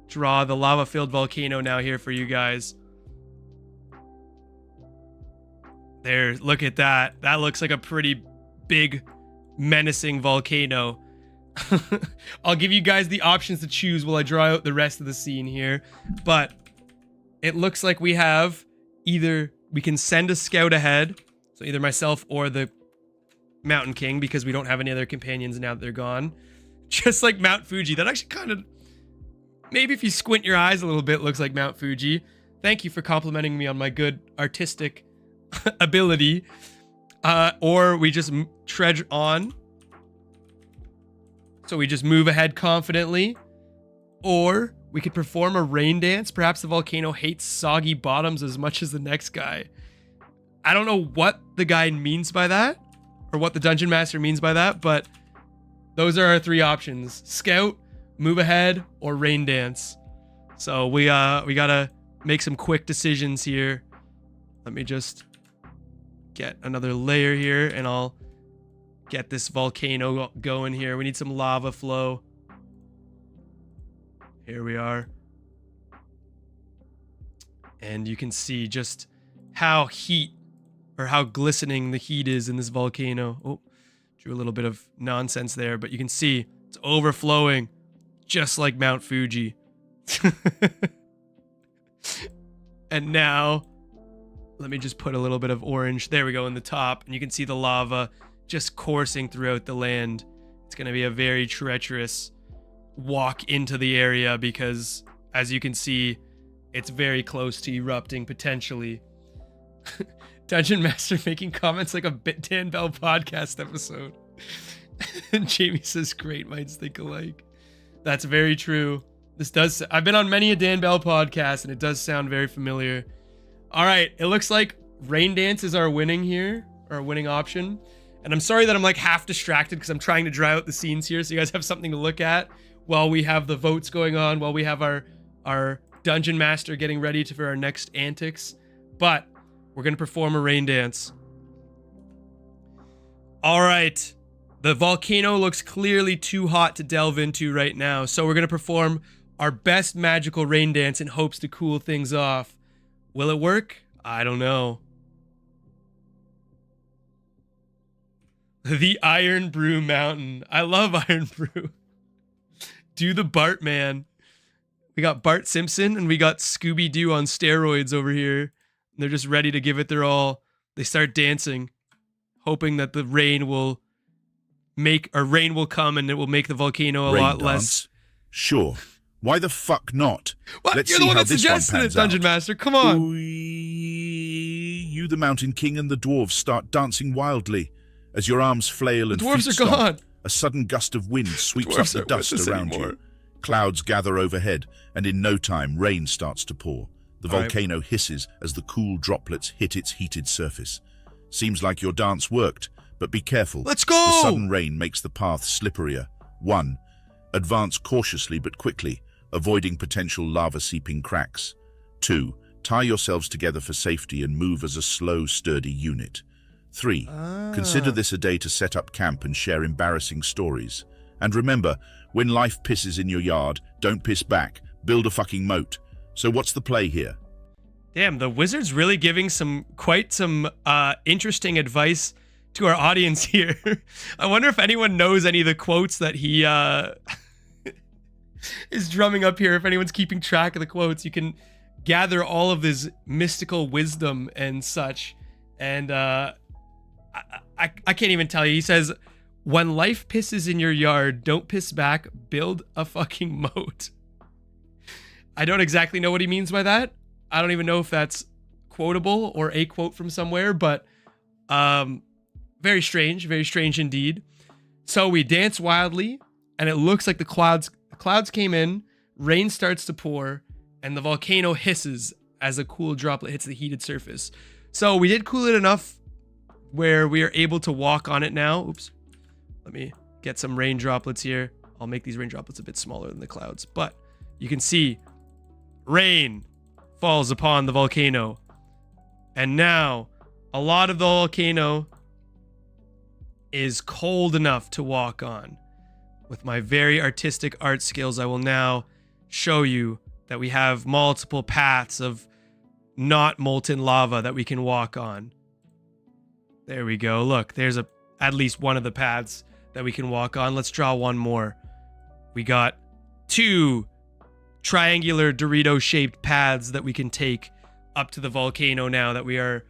draw the lava-filled volcano now here for you guys. There, look at that. That looks like a pretty big, menacing volcano. I'll give you guys the options to choose while I draw out the rest of the scene here. But it looks like we have either, we can send a scout ahead, so either myself or the Mountain King, because we don't have any other companions now that they're gone. Just like Mount Fuji. That actually kind of, maybe if you squint your eyes a little bit, looks like Mount Fuji. Thank you for complimenting me on my good artistic ability. Or we just trudge on. So we just move ahead confidently. Or we could perform a rain dance. Perhaps the volcano hates soggy bottoms as much as the next guy. I don't know what the guy means by that, or what the Dungeon Master means by that, but those are our three options. Scout, move ahead, or rain dance. So we gotta make some quick decisions here. Let me just get another layer here and I'll get this volcano going here. We need some lava flow. Here we are. And you can see just how how glistening the heat is in this volcano. Oh, drew a little bit of nonsense there, but you can see it's overflowing just like Mount Fuji. And now, let me just put a little bit of orange. There we go in the top. And you can see the lava just coursing throughout the land. It's going to be a very treacherous walk into the area because, as you can see, it's very close to erupting potentially. Dungeon Master making comments like a Dan Bell podcast episode. And Jamie says, great minds think alike. That's very true. I've been on many a Dan Bell podcast and it does sound very familiar. All right, it looks like rain dance is our winning here, our winning option. And I'm sorry that I'm like half distracted because I'm trying to draw out the scenes here so you guys have something to look at while we have the votes going on, while we have our Dungeon Master getting ready for our next antics. But we're going to perform a rain dance. All right. The volcano looks clearly too hot to delve into right now. So we're going to perform our best magical rain dance in hopes to cool things off. Will it work? I don't know. The Iron Brew Mountain. I love Iron Brew. Do the Bart man. We got Bart Simpson and we got Scooby-Doo on steroids over here. They're just ready to give it their all. They start dancing, hoping that the rain will come and it will make the volcano a Rain lot dance? less. Sure. Why the fuck not? What? Let's You're see the one how that this one suggested it, pans Dungeon out. Master. Come on. You, the Mountain King, and the dwarves start dancing wildly as your arms flail and The dwarves feet are stomp. gone. A sudden gust of wind sweeps Dwarves up the aren't dust with us around anymore. you. Clouds gather overhead, and in no time, rain starts to pour. The All right. volcano hisses as the cool droplets hit its heated surface. Seems like your dance worked, but be careful. Let's go! The sudden rain makes the path slipperier. 1. Advance cautiously but quickly, avoiding potential lava-seeping cracks. 2. Tie yourselves together for safety and move as a slow, sturdy unit. 3. Consider this a day to set up camp and share embarrassing stories. And remember, when life pisses in your yard, don't piss back. Build a fucking moat. So what's the play here? Damn, the wizard's really giving quite some interesting advice to our audience here. I wonder if anyone knows any of the quotes that he is drumming up here. If anyone's keeping track of the quotes, you can gather all of this mystical wisdom and such. And I can't even tell you. He says, when life pisses in your yard, don't piss back, build a fucking moat. I don't exactly know what he means by that. I don't even know if that's quotable or a quote from somewhere, but very strange indeed. So we dance wildly, and it looks like the clouds came in, rain starts to pour, and the volcano hisses as a cool droplet hits the heated surface. So we did cool it enough where we are able to walk on it now. Oops. Let me get some rain droplets here. I'll make these rain droplets a bit smaller than the clouds, but you can see rain falls upon the volcano. And now a lot of the volcano is cold enough to walk on. With my very artistic art skills, I will now show you that we have multiple paths of not molten lava that we can walk on. There we go. Look, there's at least one of the paths that we can walk on. Let's draw one more. We got 2 triangular Dorito-shaped paths that we can take up to the volcano now that we are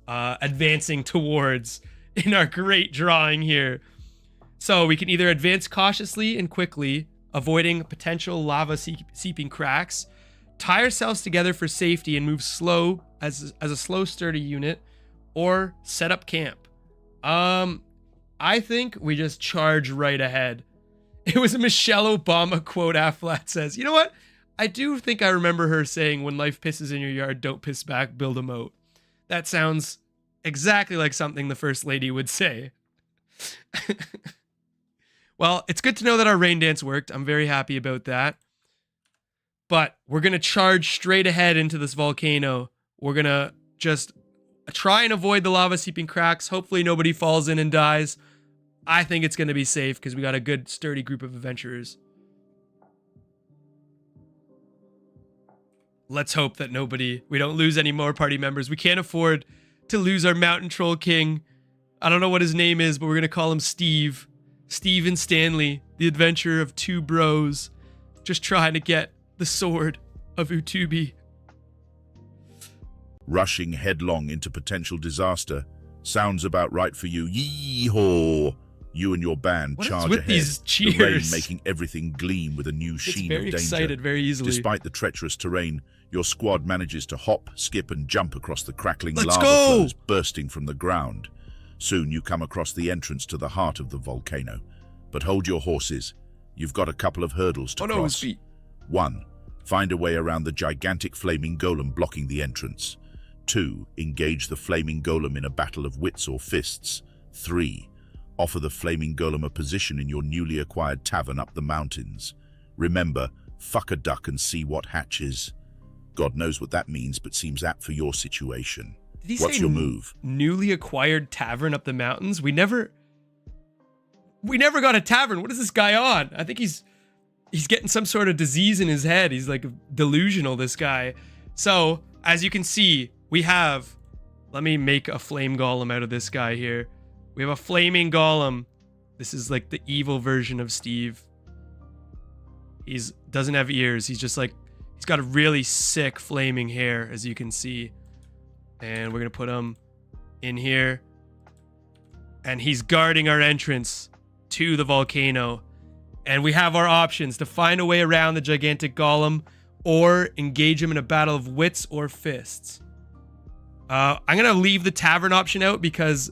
advancing towards in our great drawing here. So we can either advance cautiously and quickly, avoiding potential lava seeping cracks, tie ourselves together for safety and move slow as a slow, sturdy unit, or set up camp. I think we just charge right ahead. It was a Michelle Obama quote. Afflat says, you know what? I do think I remember her saying, when life pisses in your yard, don't piss back, build a moat. That sounds exactly like something the First Lady would say. Well, it's good to know that our rain dance worked. I'm very happy about that. But we're going to charge straight ahead into this volcano. We're going to just try and avoid the lava seeping cracks. Hopefully nobody falls in and dies. I think it's going to be safe because we got a good, sturdy group of adventurers. Let's hope that we don't lose any more party members. We can't afford to lose our Mountain Troll King. I don't know what his name is, but we're going to call him Steve. Steve and Stanley, the adventure of 2 bros, just trying to get the sword of Utubi. Rushing headlong into potential disaster. Sounds about right for you. Yee-haw! You and your band What is charge with ahead, these the rain cheers? making everything gleam with a new It's sheen very of danger. excited very easily. Despite the treacherous terrain, your squad manages to hop, skip, and jump across the crackling Let's lava go! flows bursting from the ground. Soon you come across the entrance to the heart of the volcano. But hold your horses. You've got a couple of hurdles to Oh no, his cross. feet. 1. Find a way around the gigantic flaming golem blocking the entrance. 2. Engage the flaming golem in a battle of wits or fists. 3. Offer the flaming golem a position in your newly acquired tavern up the mountains. Remember, fuck a duck and see what hatches. God knows what that means, but seems apt for your situation. Did he What's say your move? Newly acquired tavern up the mountains? We never got a tavern. What is this guy on? I think he's getting some sort of disease in his head. He's like delusional, this guy. So, as you can see, we have, let me make a flame golem out of this guy here. We have a flaming golem. This is like the evil version of Steve. He's doesn't have ears. He's just like, he's got a really sick flaming hair, as you can see. And we're gonna put him in here. And he's guarding our entrance to the volcano. And we have our options to find a way around the gigantic golem or engage him in a battle of wits or fists. I'm gonna leave the tavern option out because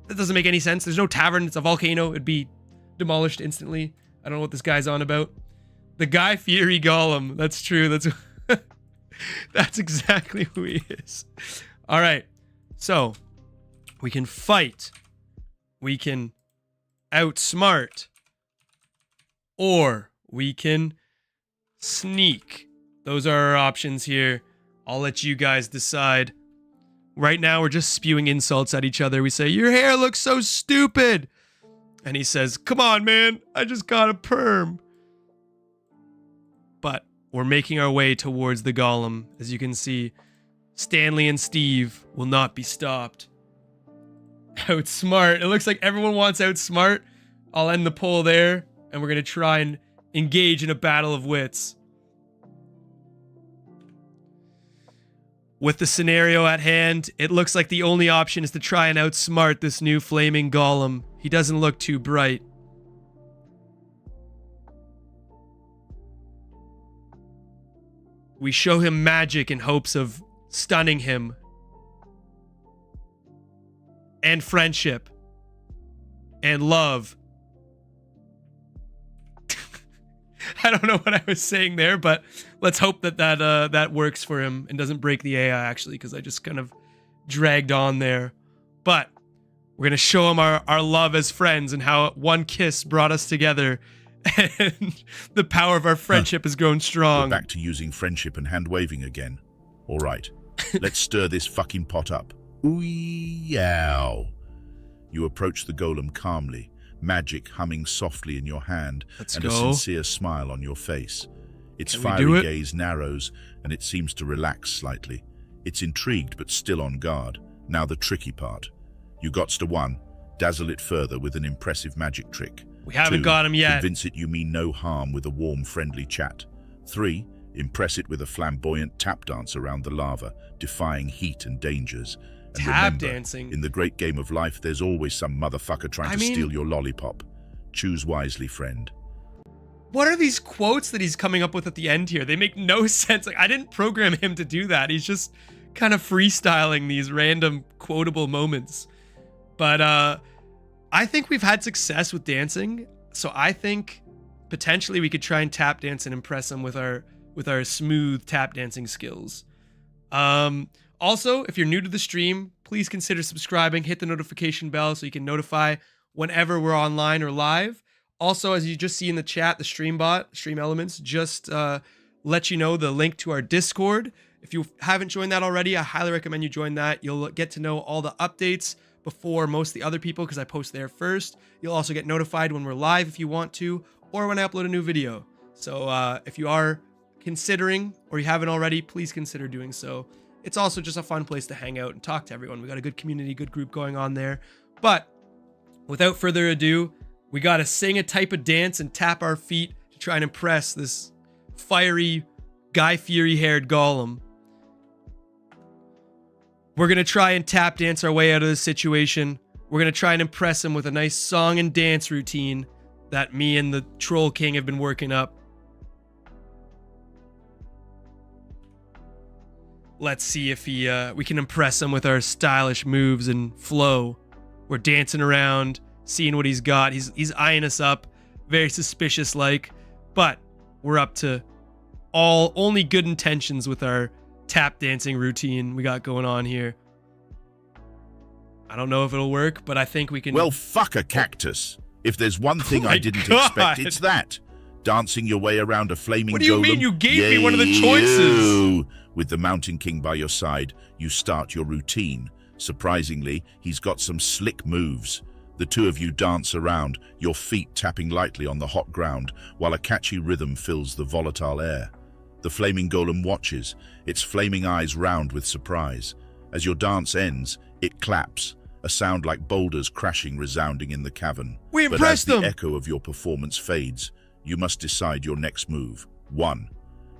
that doesn't make any sense. There's no tavern, it's a volcano. It'd be demolished instantly. I don't know what this guy's on about. The Guy Fieri golem. That's true. That's exactly who he is. All right. So we can fight. We can outsmart. Or we can sneak. Those are our options here. I'll let you guys decide. Right now, we're just spewing insults at each other. We say, your hair looks so stupid. And he says, come on, man. I just got a perm. But we're making our way towards the golem. As you can see, Stanley and Steve will not be stopped. Outsmart. It looks like everyone wants outsmart. I'll end the poll there. And we're going to try and engage in a battle of wits. With the scenario at hand, it looks like the only option is to try and outsmart this new flaming golem. He doesn't look too bright. We show him magic in hopes of stunning him. And friendship. And love. I don't know what I was saying there, but let's hope that works for him and doesn't break the AI, actually, because I just kind of dragged on there. But we're going to show him our love as friends and how one kiss brought us together. And the power of our friendship has grown strong. We're back to using friendship and hand-waving again. All right, let's stir this fucking pot up. Ooh-yow. You approach the golem calmly, magic humming softly in your hand, and a sincere smile on your face. Its fiery gaze narrows, and it seems to relax slightly. It's intrigued, but still on guard. Now the tricky part. You gots to 1, dazzle it further with an impressive magic trick. We haven't 2, got him yet. Convince it you mean no harm with a warm, friendly chat. 3, impress it with a flamboyant tap dance around the lava, defying heat and dangers. And tap remember, dancing. In the great game of life, there's always some motherfucker trying to steal your lollipop. Choose wisely, friend. What are these quotes that he's coming up with at the end here? They make no sense. Like, I didn't program him to do that. He's just kind of freestyling these random quotable moments. But I think we've had success with dancing. So I think potentially we could try and tap dance and impress him with our smooth tap dancing skills. Also, if you're new to the stream, please consider subscribing, hit the notification bell so you can notify whenever we're online or live. Also, as you just see in the chat, the stream elements just let you know the link to our Discord. If you haven't joined that already, I highly recommend you join that. You'll get to know all the updates before most of the other people because I post there first. You'll also get notified when we're live if you want to, or when I upload a new video. So if you are considering, or you haven't already, please consider doing so. It's also just a fun place to hang out and talk to everyone. We got a good community, good group going on there. But without further ado, we got to sing a type of dance and tap our feet to try and impress this fiery, Guy Fieri-haired golem. We're going to try and tap dance our way out of this situation. We're going to try and impress him with a nice song and dance routine that me and the Troll King have been working up. Let's see if we can impress him with our stylish moves and flow. We're dancing around, seeing what he's got. He's eyeing us up, very suspicious like, but we're up to only good intentions with our tap dancing routine we got going on here. I don't know if it'll work, but I think we can. Well, fuck a cactus. If there's one thing I didn't expect, it's that. Dancing your way around a flaming golem. What do you mean you gave me one of the choices? With the Mountain King by your side, you start your routine. Surprisingly, he's got some slick moves. The two of you dance around, your feet tapping lightly on the hot ground, while a catchy rhythm fills the volatile air. The flaming golem watches, its flaming eyes round with surprise. As your dance ends, it claps, a sound like boulders crashing resounding in the cavern. We But as impressed the them! echo of your performance fades, you must decide your next move. 1.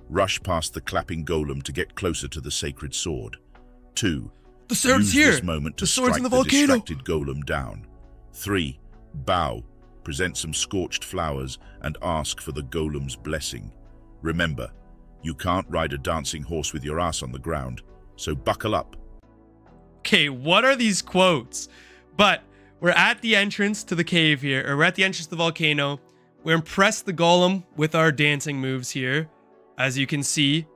Rush past the clapping golem to get closer to the sacred sword. 2. The sword's Use here! this moment to The sword's in strike the volcano! distracted golem down. 3. Bow, present some scorched flowers, and ask for the golem's blessing. Remember, you can't ride a dancing horse with your ass on the ground, so buckle up. Okay, what are these quotes? But we're at the entrance to the cave here, or we're at the entrance to the volcano. We're impressed the golem with our dancing moves here. As you can see,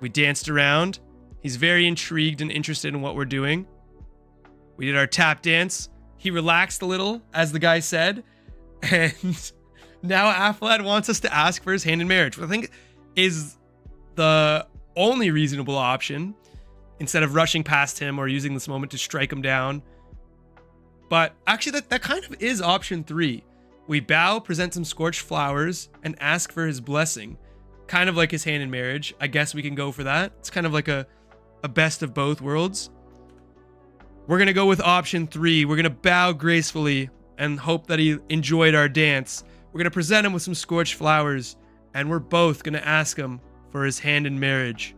we danced around. He's very intrigued and interested in what we're doing. We did our tap dance. He relaxed a little, as the guy said. And now Athlad wants us to ask for his hand in marriage, which I think is the only reasonable option, instead of rushing past him or using this moment to strike him down. But actually, that kind of is option 3. We bow, present some scorched flowers, and ask for his blessing. Kind of like his hand in marriage. I guess we can go for that. It's kind of like a best of both worlds. We're going to go with option 3. We're going to bow gracefully and hope that he enjoyed our dance. We're going to present him with some scorched flowers, and we're both going to ask him for his hand in marriage.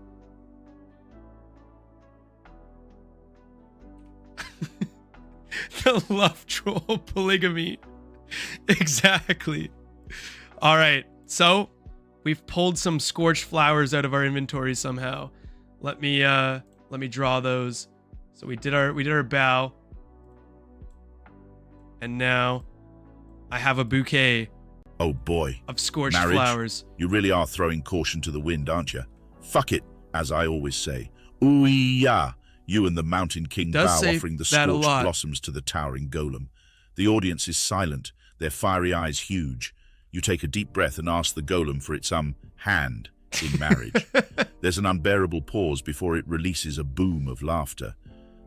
The love troll polygamy. Exactly. All right. So we've pulled some scorched flowers out of our inventory somehow. Let me draw those. So we did our bow. And now I have a bouquet Oh boy. of scorched Marriage? flowers. You really are throwing caution to the wind, aren't you? Fuck it, as I always say. Ooh-yeah. You and the Mountain King Does bow, say offering the that a scorched lot. blossoms to the towering golem. The audience is silent, their fiery eyes huge. You take a deep breath and ask the golem for its hand in marriage. There's an unbearable pause before it releases a boom of laughter.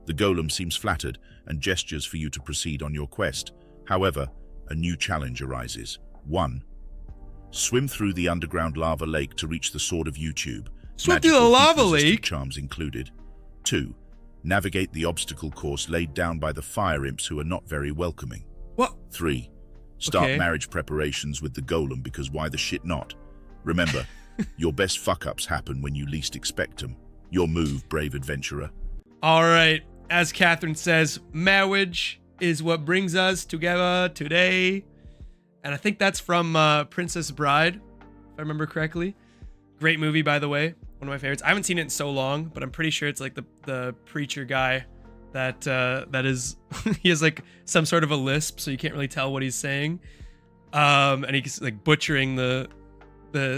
The golem seems flattered and gestures for you to proceed on your quest. However, a new challenge arises. 1. Swim through the underground lava lake to reach the Sword of YouTube. Swim through the Magical lava heat-resistant lake? charms included. 2. Navigate the obstacle course laid down by the fire imps who are not very welcoming. What? 3. Start Okay. marriage preparations with the golem because why the shit not? Remember, your best fuck-ups happen when you least expect them. Your move, brave adventurer. All right. As Catherine says, marriage is what brings us together today. And I think that's from Princess Bride, if I remember correctly. Great movie, by the way. One of my favorites. I haven't seen it in so long, but I'm pretty sure it's like the preacher guy that is he has like some sort of a lisp, so you can't really tell what he's saying. And he's like butchering the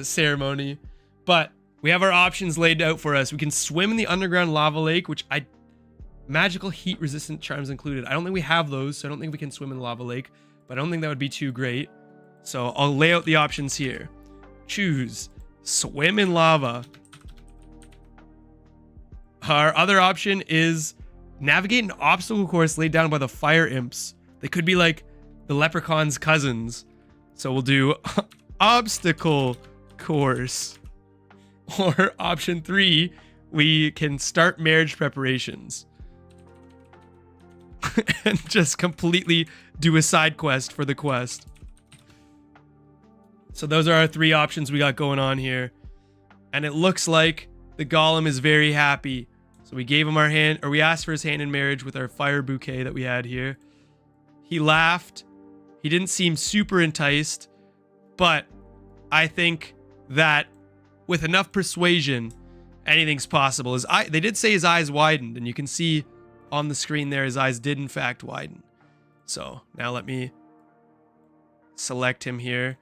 ceremony. But we have our options laid out for us. We can swim in the underground lava lake, which magical heat resistant charms included. I don't think we have those, so I don't think we can swim in the lava lake, but I don't think that would be too great. So I'll lay out the options here. Choose swim in lava. Our other option is navigate an obstacle course laid down by the fire imps. They could be like the leprechaun's cousins. So we'll do obstacle course. Or option 3, we can start marriage preparations. And just completely do a side quest for the quest. So those are our 3 options we got going on here. And it looks like the golem is very happy. So we gave him our hand, or we asked for his hand in marriage with our fire bouquet that we had here. He laughed. He didn't seem super enticed, but I think that with enough persuasion, anything's possible. They did say his eyes widened, and you can see on the screen there his eyes did in fact widen. So now let me select him here.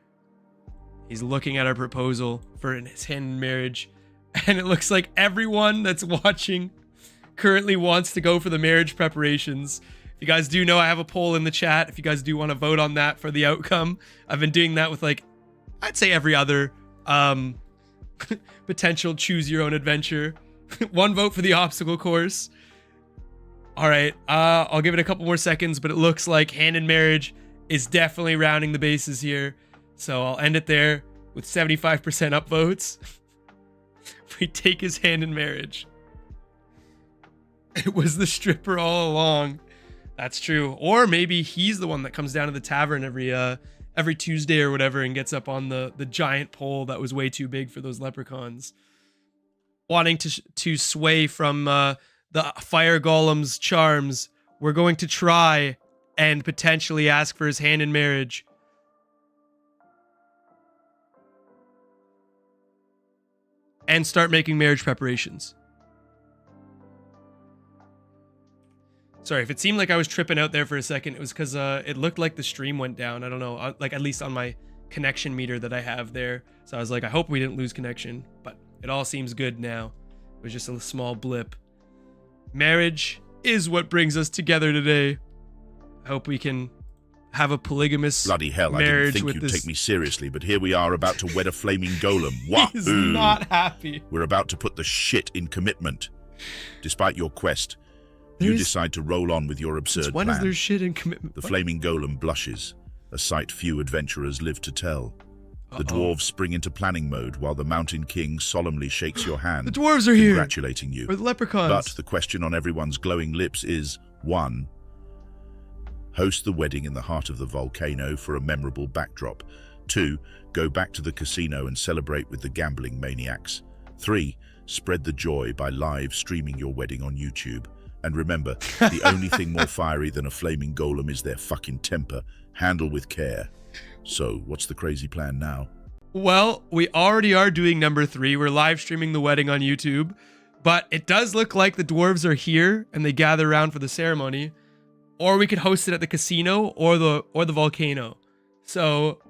He's looking at our proposal for his hand in marriage. And it looks like everyone that's watching currently wants to go for the marriage preparations. If you guys do know, I have a poll in the chat. If you guys do want to vote on that for the outcome, I've been doing that with I'd say every other potential choose your own adventure. 1 vote for the obstacle course. All right, I'll give it a couple more seconds, but it looks like hand in marriage is definitely rounding the bases here. So I'll end it there with 75% upvotes. We take his hand in marriage. It was the stripper all along. That's true. Or maybe he's the one that comes down to the tavern every Tuesday or whatever and gets up on the giant pole that was way too big for those leprechauns, wanting to sway from the fire golem's charms. We're going to try and potentially ask for his hand in marriage. And start making marriage preparations. Sorry, if it seemed like I was tripping out there for a second, it was because it looked like the stream went down. I don't know, like at least on my connection meter that I have there. So I was like, I hope we didn't lose connection, but it all seems good now. It was just a small blip. Marriage is what brings us together today. I hope we can have a polygamous Bloody hell, marriage. I didn't think you'd take me seriously, but here we are about to wed a flaming golem. He's not happy. We're about to put the shit in commitment. Despite your quest, you decide to roll on with your absurd plan. When is there shit in commitment? The flaming golem blushes, a sight few adventurers live to tell. The dwarves spring into planning mode while the Mountain King solemnly shakes your hand. The dwarves are here, congratulating you. Or the leprechauns. But the question on everyone's glowing lips is, 1. Host the wedding in the heart of the volcano for a memorable backdrop. 2. Go back to the casino and celebrate with the gambling maniacs. 3. Spread the joy by live streaming your wedding on YouTube. And remember, the only thing more fiery than a flaming golem is their fucking temper. Handle with care. So, what's the crazy plan now? Well, we already are doing number 3. We're live streaming the wedding on YouTube. But it does look like the dwarves are here and they gather around for the ceremony. Or we could host it at the casino or the volcano. So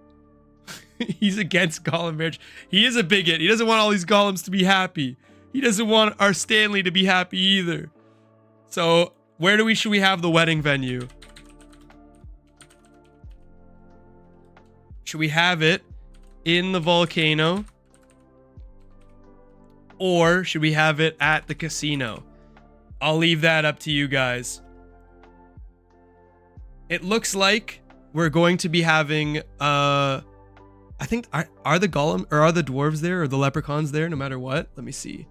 he's against golem marriage. He is a bigot. He doesn't want all these golems to be happy. He doesn't want our Stanley to be happy either. So where should we have the wedding venue? Should we have it in the volcano? Or should we have it at the casino? I'll leave that up to you guys. It looks like we're going to be having, I think, are the golem, or are the dwarves there, or the leprechauns there, no matter what? Let me see.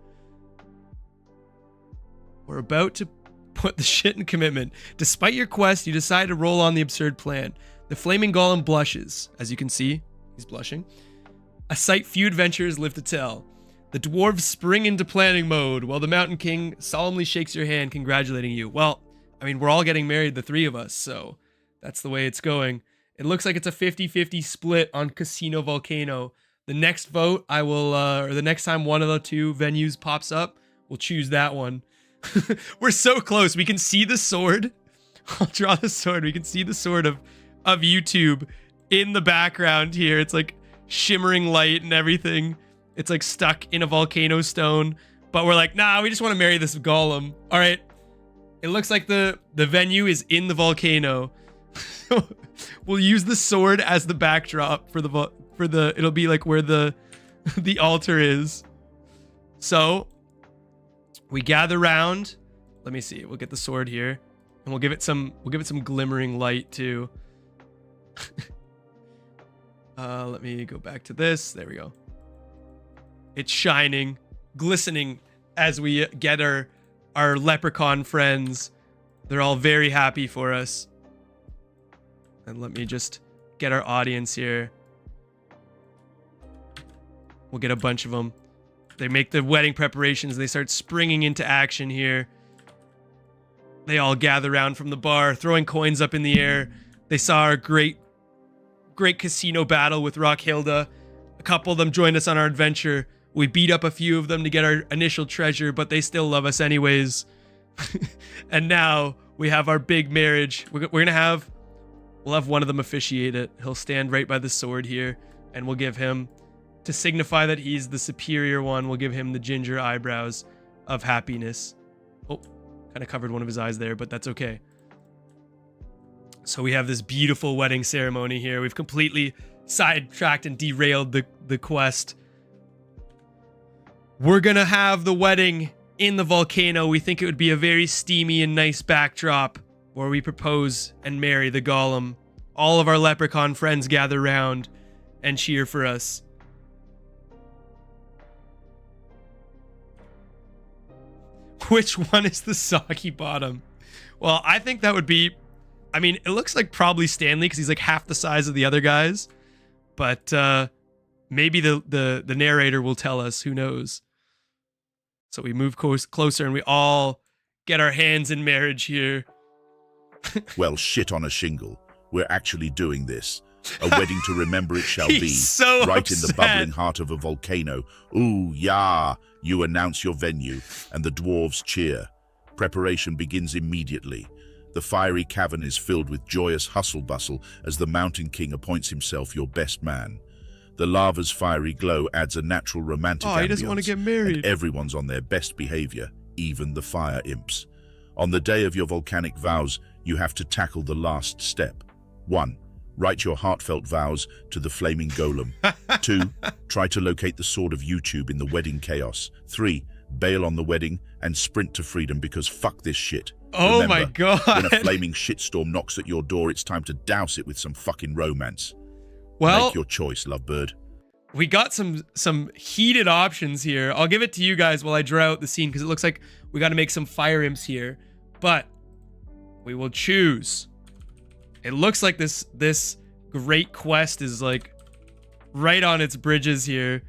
We're about to put the shit in commitment. Despite your quest, you decide to roll on the absurd plan. The flaming golem blushes. As you can see, he's blushing. A sight few adventurers live to tell. The dwarves spring into planning mode, while the Mountain King solemnly shakes your hand, congratulating you. Well, I mean, we're all getting married, the 3 of us, so that's the way it's going. It looks like it's a 50-50 split on Casino Volcano. The next vote, I will, or the next time one of the 2 venues pops up, we'll choose that one. We're so close. We can see the sword. I'll draw the sword. We can see the sword of YouTube in the background here. It's like shimmering light and everything. It's like stuck in a volcano stone. But we're like, nah, we just want to marry this golem. All right. It looks like the venue is in the volcano. We'll use the sword as the backdrop for the it'll be like where the altar is. So we gather round. Let me see. We'll get the sword here and we'll give it some glimmering light too. Let me go back to this. There we go. It's shining, glistening as we get our leprechaun friends. They're all very happy for us. And let me just get our audience here. We'll get a bunch of them. They make the wedding preparations. They start springing into action here. They all gather around from the bar, throwing coins up in the air. They saw our great casino battle with Rockhilda. A couple of them joined us on our adventure. We beat up a few of them to get our initial treasure, but they still love us anyways. And now we have our big marriage. We'll have one of them officiate it. He'll stand right by the sword here, and we'll give him, to signify that he's the superior one, we'll give him the ginger eyebrows of happiness. Oh, kind of covered one of his eyes there, but that's okay. So we have this beautiful wedding ceremony here. We've completely sidetracked and derailed the quest. We're gonna have the wedding in the volcano. We think it would be a very steamy and nice backdrop where we propose and marry the golem. All of our leprechaun friends gather round and cheer for us. Which one is the soggy bottom? Well, I think that would be I mean, it looks like probably Stanley because he's like half the size of the other guys. But maybe the narrator will tell us. Who knows? So we move closer and we all get our hands in marriage here. Well, shit on a shingle. We're actually doing this. A wedding to remember it shall be. So right upset. In the bubbling heart of a volcano. Ooh, yeah. You announce your venue, and the dwarves cheer. Preparation begins immediately. The fiery cavern is filled with joyous hustle-bustle as the Mountain King appoints himself your best man. The lava's fiery glow adds a natural romantic ambience. He doesn't want to get married. And everyone's on their best behavior, even the fire imps. On the day of your volcanic vows, you have to tackle the last step. 1. Write your heartfelt vows to the flaming golem. 2. Try to locate the sword of YouTube in the wedding chaos. 3. Bail on the wedding and sprint to freedom because fuck this shit. Oh Remember, my god. When a flaming shitstorm knocks at your door, it's time to douse it with some fucking romance. Well, make your choice, lovebird. We got some heated options here. I'll give it to you guys while I draw out the scene because it looks like we got to make some fire imps here. But we will choose. It looks like this great quest is like right on its bridges here.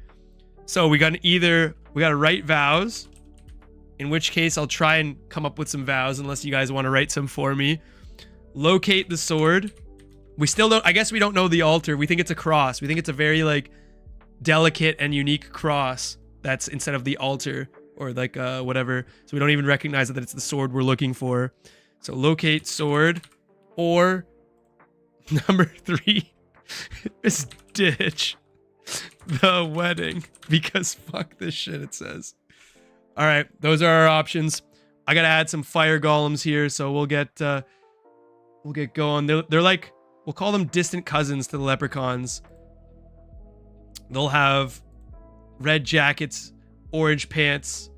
So we got to write vows, in which case I'll try and come up with some vows unless you guys want to write some for me. Locate the sword. We still don't, I guess we don't know the altar. We think it's a cross. We think it's a very like delicate and unique cross that's instead of the altar or like whatever. So we don't even recognize that it's the sword we're looking for. So locate sword, or number 3 is ditch the wedding because fuck this shit, it says. All right, those are our options. I gotta add some fire golems here, so we'll get going. They're like, we'll call them distant cousins to the leprechauns. They'll have red jackets, orange pants,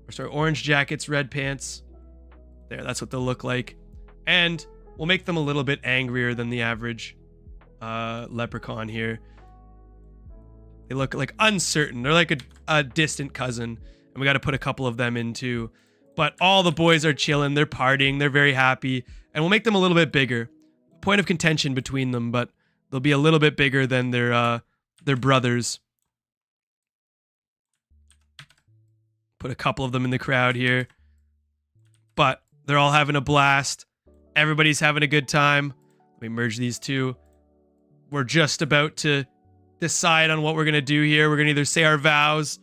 or sorry, orange jackets, red pants. There, that's what they'll look like. And we'll make them a little bit angrier than the average leprechaun here. They look like uncertain. They're like a distant cousin. And we got to put a couple of them in too. But all the boys are chilling. They're partying. They're very happy. And we'll make them a little bit bigger. Point of contention between them, but they'll be a little bit bigger than their brothers. Put a couple of them in the crowd here. But they're all having a blast. Everybody's having a good time. Let me merge these two. We're just about to decide on what we're going to do here. We're going to either say our vows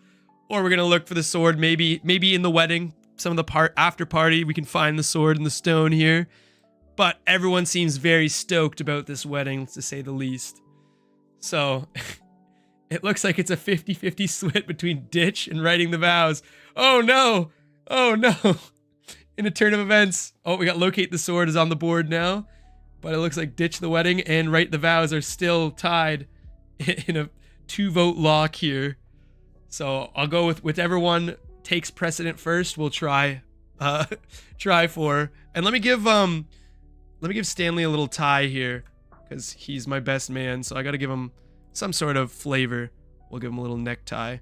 or we're going to look for the sword. Maybe in the wedding, some of the after party, we can find the sword in the stone here. But everyone seems very stoked about this wedding, to say the least. So it looks like it's a 50-50 split between ditch and writing the vows. Oh no. Oh no. In a turn of events. Oh, we got locate the sword is on the board now. But it looks like ditch the wedding and write the vows are still tied in a 2-vote lock here. So I'll go with whichever one takes precedent first. We'll try for. And let me give Stanley a little tie here because he's my best man. So I got to give him some sort of flavor. We'll give him a little necktie.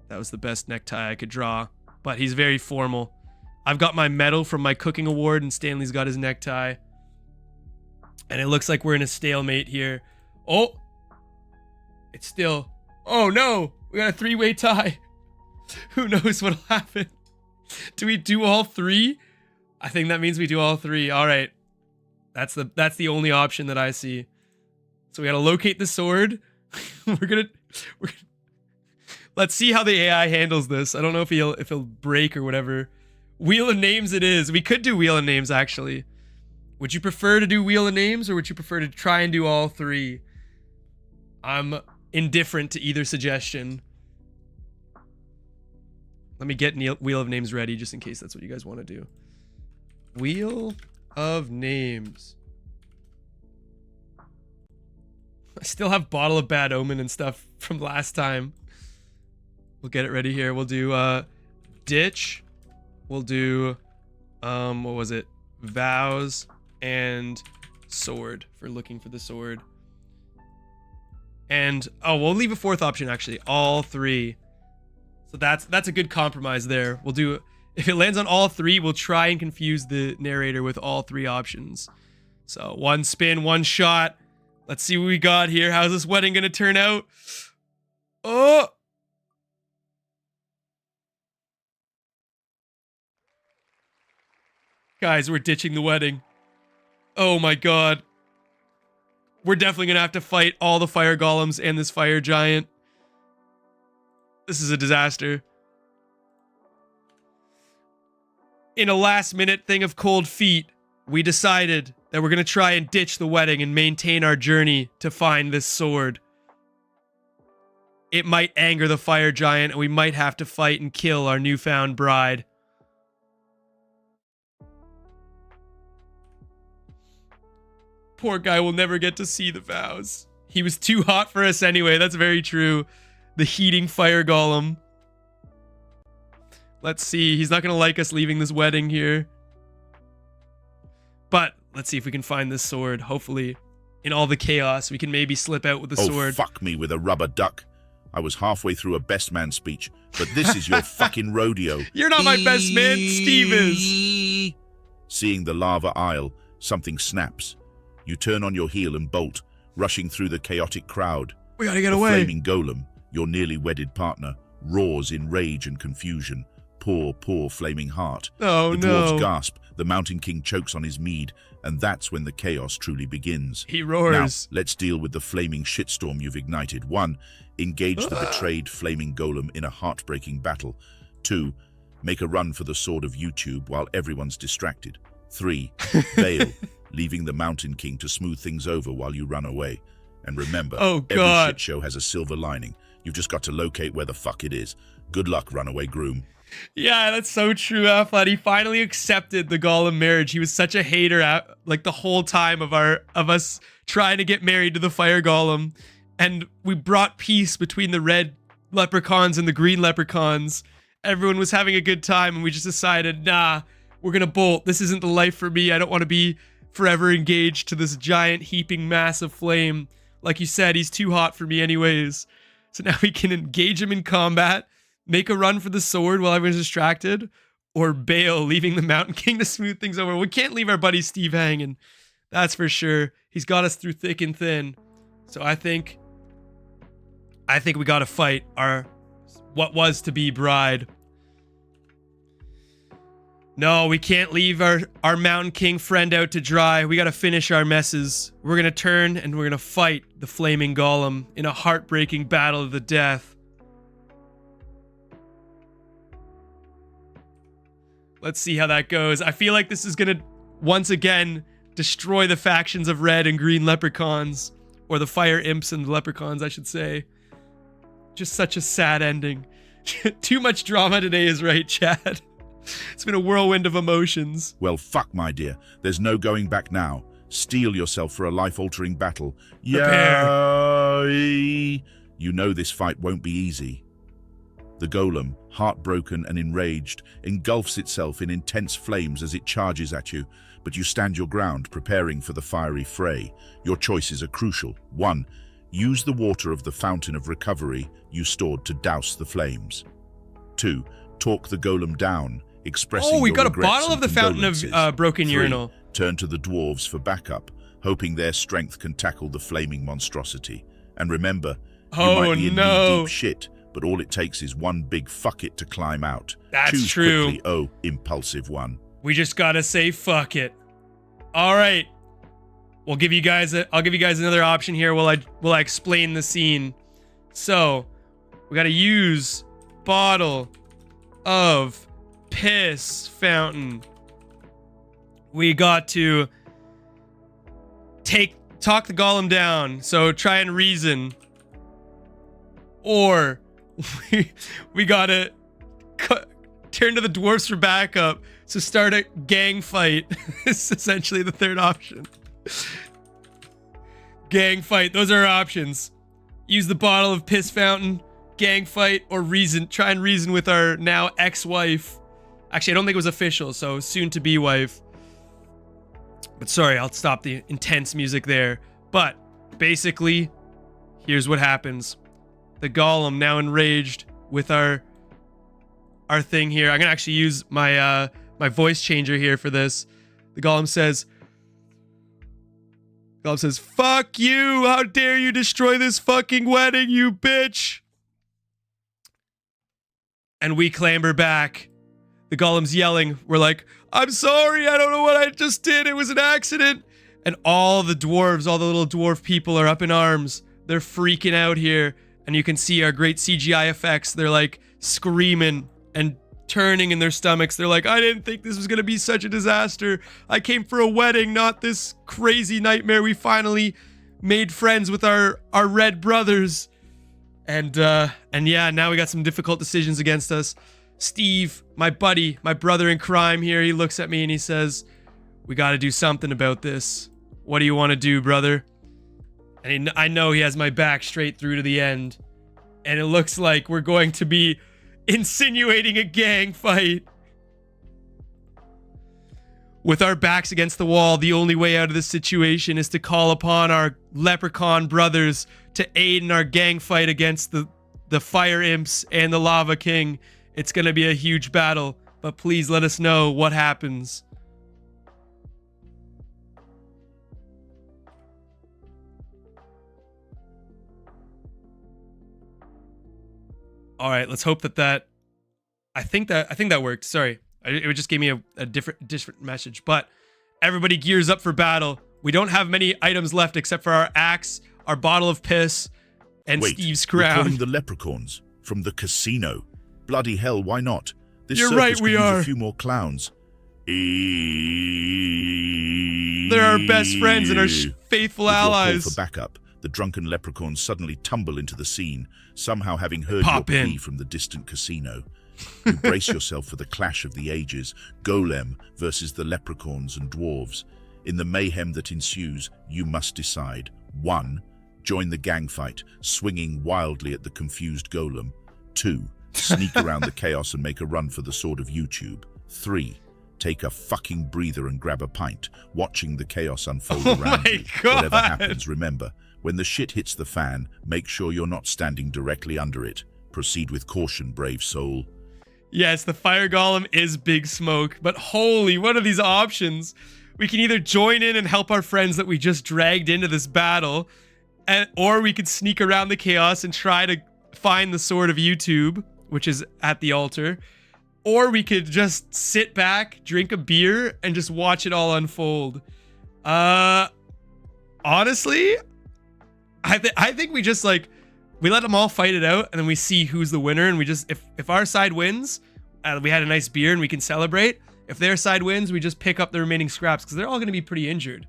That was the best necktie I could draw, but he's very formal. I've got my medal from my cooking award and Stanley's got his necktie. And it looks like we're in a stalemate here. Oh, it's still, oh no, we got a 3-way tie. Who knows what'll happen? Do we do all 3? I think that means we do all 3. All right. That's the only option that I see. So we got to locate the sword. We're gonna let's see how the AI handles this. I don't know if he'll break or whatever. Wheel of names it is. We could do wheel of names actually. Would you prefer to do wheel of names or would you prefer to try and do all 3? I'm indifferent to either suggestion. Let me get wheel of names ready just in case that's what you guys want to do. Wheel of names. I still have bottle of bad omen and stuff from last time. We'll get it ready here. We'll do ditch. We'll do what was it? Vows and sword for looking for the sword. And oh, we'll leave a 4th option actually. All 3. So that's a good compromise there. We'll do If it lands on all three, we'll try and confuse the narrator with all three options. So one spin, one shot. Let's see what we got here. How's this wedding gonna turn out? Oh! Guys, we're ditching the wedding. Oh my god. We're definitely gonna have to fight all the fire golems and this fire giant. This is a disaster. In a last minute thing of cold feet, we decided that we're gonna try and ditch the wedding and maintain our journey to find this sword. It might anger the fire giant and we might have to fight and kill our newfound bride. Poor guy will never get to see the vows. He was too hot for us anyway. That's very true. The heating fire golem. Let's see. He's not going to like us leaving this wedding here. But let's see if we can find this sword. Hopefully, in all the chaos, we can maybe slip out with the sword. Oh, fuck me with a rubber duck. I was halfway through a best man speech, but this is your fucking rodeo. You're not my best man. Steve is. Seeing the lava aisle, something snaps. You turn on your heel and bolt, rushing through the chaotic crowd. We gotta get the away. Flaming golem, your nearly wedded partner, roars in rage and confusion. Poor, poor flaming heart. Oh, the no. dwarves gasp, the Mountain King chokes on his mead, and that's when the chaos truly begins. He roars. Now, let's deal with the flaming shitstorm you've ignited. 1. Engage the betrayed flaming golem in a heartbreaking battle. 2. Make a run for the sword of YouTube while everyone's distracted. 3. Bail, leaving the Mountain King to smooth things over while you run away. And remember, every shit show has a silver lining. You've just got to locate where the fuck it is. Good luck, runaway groom. Yeah, that's so true, Afflad. He finally accepted the golem marriage. He was such a hater like the whole time of us trying to get married to the fire golem. And we brought peace between the red leprechauns and the green leprechauns. Everyone was having a good time, and we just decided, nah, we're gonna bolt. This isn't the life for me. I don't want to be forever engaged to this giant heaping mass of flame. Like you said, he's too hot for me anyways. So now we can engage him in combat, make a run for the sword while everyone's distracted, or bail, leaving the Mountain King to smooth things over. We can't leave our buddy Steve hanging. That's for sure. He's got us through thick and thin. So I think we gotta fight our what was to be bride. No, we can't leave our Mountain King friend out to dry. We gotta finish our messes. We're gonna turn and we're gonna fight the flaming golem in a heartbreaking battle to the death. Let's see how that goes. I feel like this is gonna once again destroy the factions of red and green leprechauns, or the fire imps and leprechauns, I should say. Just such a sad ending. Too much drama today is right, Chad. It's been a whirlwind of emotions. Well, fuck, my dear. There's no going back now. Steel yourself for a life-altering battle. Yay! You know this fight won't be easy. The golem, heartbroken and enraged, engulfs itself in intense flames as it charges at you, but you stand your ground, preparing for the fiery fray. Your choices are crucial. 1. Use the water of the fountain of recovery you stored to douse the flames. 2. Talk the golem down, expressing we your got a regrets bottle of and the fountain of condolences. broken 3. urinal. Turn to the dwarves for backup, hoping their strength can tackle the flaming monstrosity. And remember, you might be in knee-deep shit, but all it takes is one big fuck it to climb out. That's Choose true. quickly, oh, impulsive one. We just gotta say fuck it. All right. I'll give you guys another option here while I explain the scene. So, we gotta use bottle of piss fountain. We got to talk the golem down. So try and reason. Or we gotta turn to the dwarves for backup. So start a gang fight. It's essentially the third option. Gang fight. Those are our options. Use the bottle of piss fountain, gang fight, or reason. Try and reason with our now ex-wife. Actually, I don't think it was official, so soon-to-be wife. But sorry, I'll stop the intense music there. But basically, here's what happens. The golem, now enraged with our our thing here. I'm gonna actually use my my voice changer here for this. The golem says, "Fuck you! How dare you destroy this fucking wedding, you bitch!" And we clamber back. The golem's yelling. We're like, "I'm sorry, I don't know what I just did. It was an accident." And all the dwarves, all the little dwarf people are up in arms. They're freaking out here. And you can see our great CGI effects. They're like screaming and turning in their stomachs. They're like, "I didn't think this was going to be such a disaster. I came for a wedding, not this crazy nightmare. We finally made friends with our red brothers." And yeah, now we got some difficult decisions against us. Steve, my buddy, my brother in crime here, he looks at me and he says, "We got to do something about this. What do you want to do, brother?" And I know he has my back straight through to the end. And it looks like we're going to be insinuating a gang fight. With our backs against the wall, the only way out of this situation is to call upon our leprechaun brothers to aid in our gang fight against the fire imps and the lava king. It's going to be a huge battle, but please let us know what happens. All right, let's hope that I think that worked. Sorry. It just gave me a different message, but everybody gears up for battle. We don't have many items left except for our axe, our bottle of piss, and Wait, Steve's you're crown. calling the leprechauns from the casino? Bloody hell, why not? This You're circus right, we could use are. a few more clowns. They're our best friends and our faithful With allies. your call for backup, the drunken leprechauns suddenly tumble into the scene, somehow having heard Pop your in. plea from the distant casino. You brace yourself for the clash of the ages, Golem versus the leprechauns and dwarves. In the mayhem that ensues, you must decide. 1. Join the gang fight, swinging wildly at the confused golem. 2. Sneak around the chaos and make a run for the sword of YouTube. 3. Take a fucking breather and grab a pint, watching the chaos unfold around you. God. Whatever happens, remember, when the shit hits the fan, make sure you're not standing directly under it. Proceed with caution, brave soul. Yes, the fire golem is Big Smoke, but holy, what are these options? We can either join in and help our friends that we just dragged into this battle, or we could sneak around the chaos and try to find the sword of YouTube, which is at the altar, or we could just sit back, drink a beer, and just watch it all unfold. Honestly, I think we just we let them all fight it out, and then we see who's the winner, and we just, if our side wins, we had a nice beer and we can celebrate. If their side wins, we just pick up the remaining scraps, because they're all going to be pretty injured.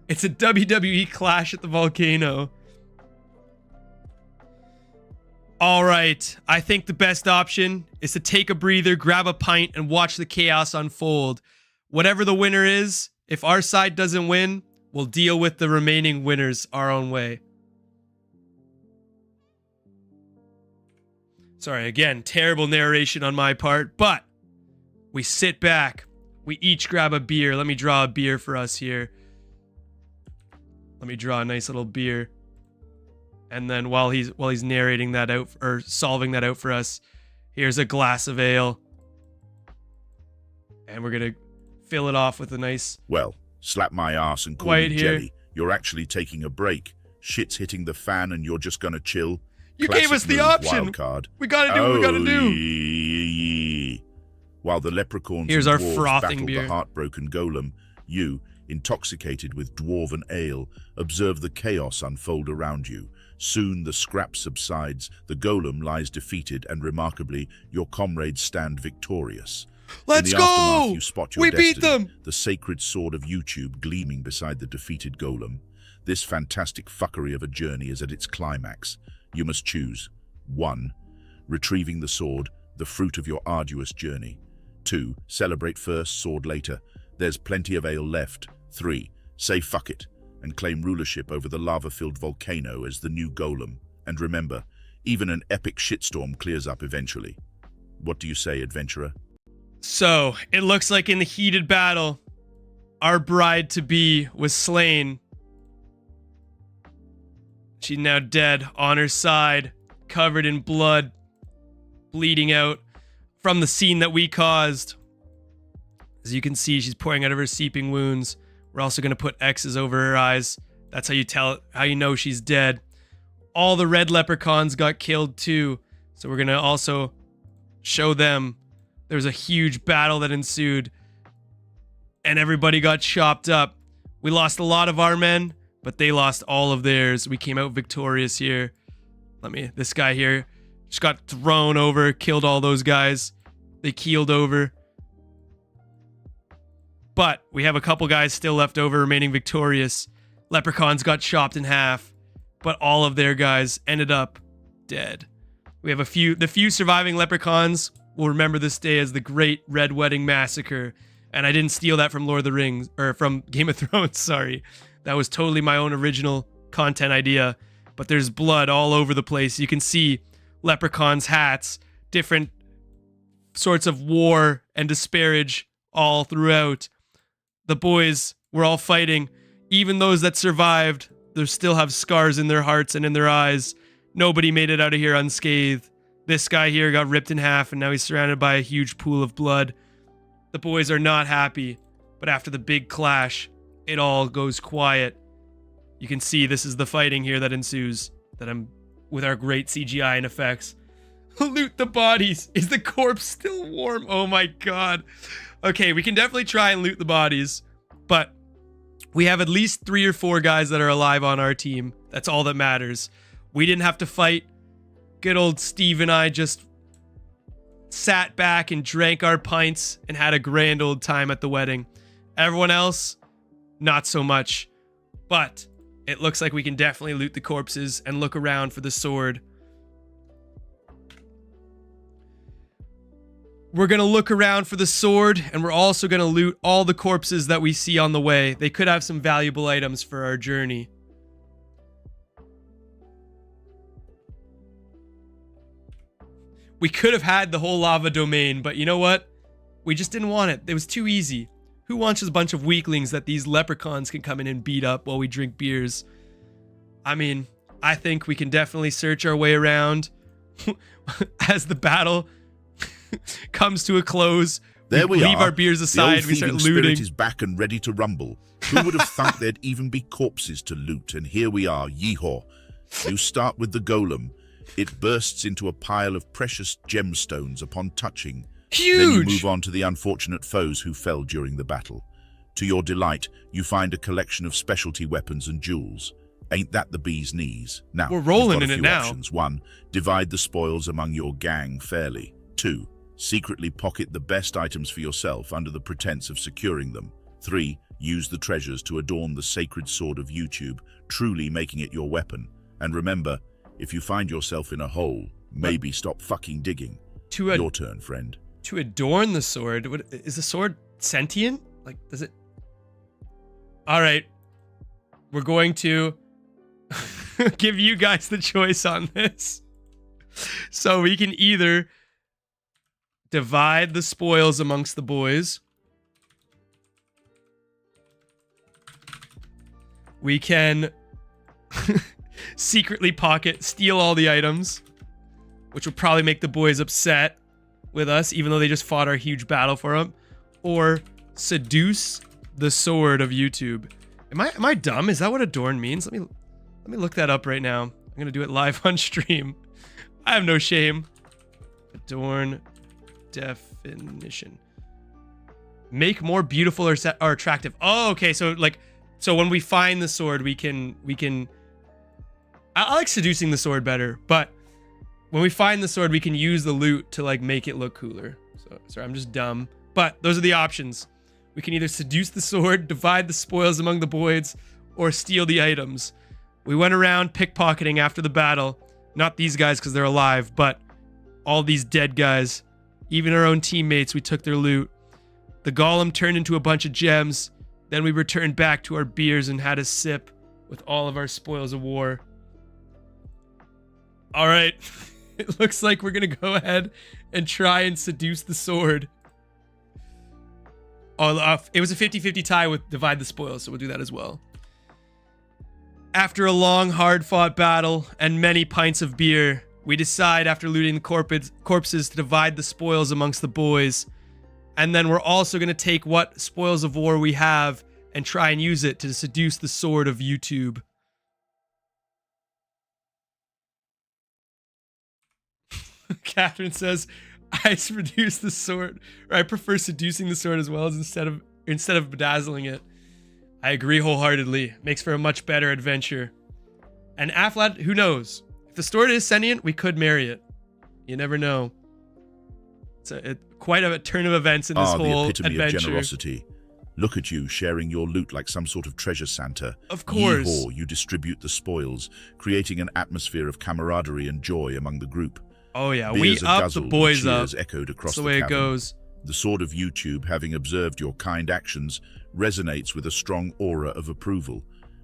It's a WWE clash at the volcano. All right, I think the best option is to take a breather, grab a pint, and watch the chaos unfold. Whatever the winner is, if our side doesn't win, we'll deal with the remaining winners our own way. Sorry, again, terrible narration on my part, but we sit back. We each grab a beer. Let me draw a beer for us here. Let me draw a nice little beer. And then while he's narrating that out, or solving that out for us, here's a glass of ale. And we're going to fill it off with a nice... Well, slap my ass and call Quiet me here. jelly. You're actually taking a break. Shit's hitting the fan and you're just gonna chill. You Classic gave us the move, option. wild card. We got to do what we got to do. Yeah. While the leprechauns Here's and our dwarves frothing battle beer. the heartbroken golem, you, intoxicated with dwarven ale, observe the chaos unfold around you. Soon the scrap subsides, the golem lies defeated, and remarkably, your comrades stand victorious. Let's In the aftermath, go! you spot your We beat destiny, them! the sacred sword of YouTube gleaming beside the defeated golem. This fantastic fuckery of a journey is at its climax. You must choose. 1. Retrieving the sword, the fruit of your arduous journey. 2. Celebrate first, sword later. There's plenty of ale left. 3. Say fuck it and claim rulership over the lava-filled volcano as the new golem. And remember, even an epic shitstorm clears up eventually. What do you say, adventurer? So, it looks like in the heated battle, our bride-to-be was slain. She's now dead on her side, covered in blood, bleeding out. from the scene that we caused. As you can see, she's pouring out of her seeping wounds. We're also going to put X's over her eyes. That's how you know she's dead. All the red leprechauns got killed too. So we're going to also show them there was a huge battle that ensued. And everybody got chopped up. We lost a lot of our men, but they lost all of theirs. We came out victorious here. This guy here just got thrown over, killed all those guys. They keeled over. But we have a couple guys still left over remaining victorious. Leprechauns got chopped in half, but all of their guys ended up dead. We have the few surviving leprechauns will remember this day as the Great Red Wedding Massacre. And I didn't steal that from Lord of the Rings, or from Game of Thrones, sorry. That was totally my own original content idea. But there's blood all over the place. You can see leprechauns' hats, different sorts of war and disparage all throughout. The boys were all fighting. Even those that survived, they still have scars in their hearts and in their eyes. Nobody made it out of here unscathed. This guy here got ripped in half, and now he's surrounded by a huge pool of blood. The boys are not happy, but after the big clash, it all goes quiet. You can see this is the fighting here that ensues, with our great CGI and effects. Loot the bodies. Is the corpse still warm? Oh my god. Okay, we can definitely try and loot the bodies, but we have at least 3 or 4 guys that are alive on our team. That's all that matters. We didn't have to fight. Good old Steve and I just sat back and drank our pints and had a grand old time at the wedding. Everyone else, not so much. But it looks like we can definitely loot the corpses and look around for the sword. We're going to look around for the sword, and we're also going to loot all the corpses that we see on the way. They could have some valuable items for our journey. We could have had the whole lava domain, but you know what? We just didn't want it. It was too easy. Who wants a bunch of weaklings that these leprechauns can come in and beat up while we drink beers? I mean, I think we can definitely search our way around. As the battle comes to a close, there we leave are. our beers aside, we start looting. Spirit is back and ready to rumble. Who would have thought there'd even be corpses to loot? And here we are, yeehaw. You start with the golem. It bursts into a pile of precious gemstones upon touching. Huge! Then you move on to the unfortunate foes who fell during the battle. To your delight, you find a collection of specialty weapons and jewels. Ain't that the bee's knees? Now, we're rolling you've got a in few it now. options. 1. Divide the spoils among your gang fairly. 2. Secretly pocket the best items for yourself under the pretense of securing them. 3. Use the treasures to adorn the sacred sword of YouTube, truly making it your weapon. And remember, if you find yourself in a hole, maybe stop fucking digging. Your turn, friend. To adorn the sword? Is the sword sentient? Like, does it... Alright. We're going to give you guys the choice on this. So we can either divide the spoils amongst the boys. We can secretly steal all the items, which will probably make the boys upset with us, even though they just fought our huge battle for them. Or seduce the sword of YouTube. Am I dumb? Is that what adorn means? Let me look that up right now. I'm gonna do it live on stream. I have no shame. Adorn definition. Make more beautiful or attractive. Oh, okay. So when we find the sword, we can. I like seducing the sword better, but when we find the sword, we can use the loot to like make it look cooler. So sorry, I'm just dumb. But those are the options. We can either seduce the sword, divide the spoils among the boys, or steal the items. We went around pickpocketing after the battle. Not these guys because they're alive, but all these dead guys. Even our own teammates, we took their loot. The golem turned into a bunch of gems. Then we returned back to our beers and had a sip with all of our spoils of war. All right. It looks like we're going to go ahead and try and seduce the sword. Oh, it was a 50-50 tie with divide the spoils, so we'll do that as well. After a long, hard-fought battle and many pints of beer, We decide after looting the corpses to divide the spoils amongst the boys. And then we're also going to take what spoils of war we have and try and use it to seduce the sword of YouTube. Catherine says, I seduce the sword, or I prefer seducing the sword as well as instead of bedazzling it. I agree wholeheartedly. Makes for a much better adventure. And Aflad, who knows? If the sword is sentient, we could marry it. You never know. It's quite a turn of events in this whole the epitome adventure. Of generosity. Look at you sharing your loot like some sort of treasure Santa. Of course. Yeehaw, you distribute the spoils, creating an atmosphere of camaraderie and joy among the group. Oh yeah, Beers we are up guzzled the boys and up. cheers echoed across That's the way it cavern. goes. The sword of YouTube, having observed your kind actions, resonates with a strong aura of approval.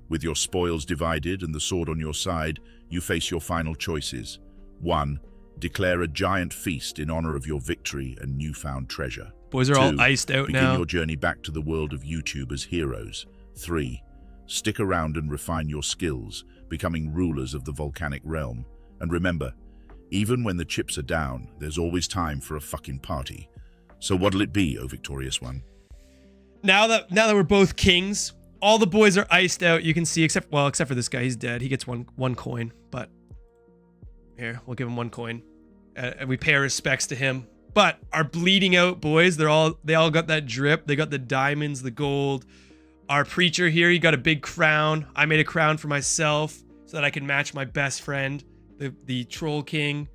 With your spoils divided and the sword on your side, you face your final choices. 1. Declare a giant feast in honor of your victory and newfound treasure. Boys are 2. all iced out Begin now. your journey back to the world of YouTube as heroes. 3. Stick around and refine your skills, becoming rulers of the volcanic realm. And remember, even when the chips are down, there's always time for a fucking party. So what'll it be, oh victorious one? Now that we're both kings, all the boys are iced out. You can see, except for this guy, he's dead. He gets one coin, but here, we'll give him 1 coin. And we pay our respects to him. But our bleeding out boys, they all got that drip. They got the diamonds, the gold. Our preacher here, he got a big crown. I made a crown for myself so that I can match my best friend, the Troll King,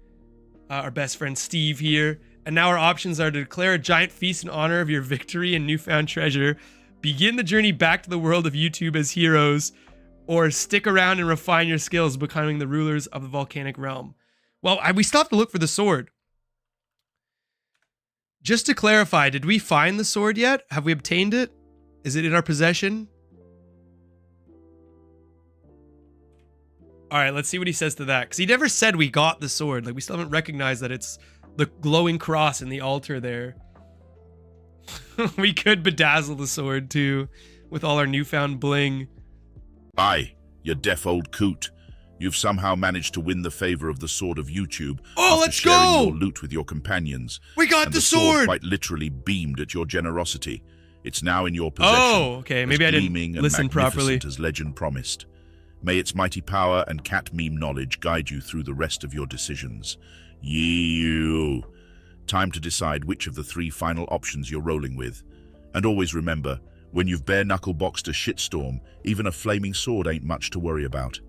our best friend Steve here. And now our options are to declare a giant feast in honor of your victory and newfound treasure, begin the journey back to the world of YouTube as heroes, or stick around and refine your skills, becoming the rulers of the volcanic realm. Well, we still have to look for the sword. Just to clarify, did we find the sword yet? Have we obtained it? Is it in our possession? All right, let's see what he says to that. Because he never said we got the sword. Like, we still haven't recognized that it's the glowing cross in the altar there. We could bedazzle the sword, too, with all our newfound bling. Aye, you deaf old coot. You've somehow managed to win the favor of the sword of YouTube. Oh, after let's sharing go! your loot with your companions. We got And the sword sword! quite literally beamed at your generosity. It's now in your possession. Oh, okay. Maybe I didn't gleaming and listen properly. magnificent as legend promised. May its mighty power and cat meme knowledge guide you through the rest of your decisions. You. Time to decide which of the 3 final options you're rolling with. And always remember, when you've bare-knuckle boxed a shitstorm, even a flaming sword ain't much to worry about.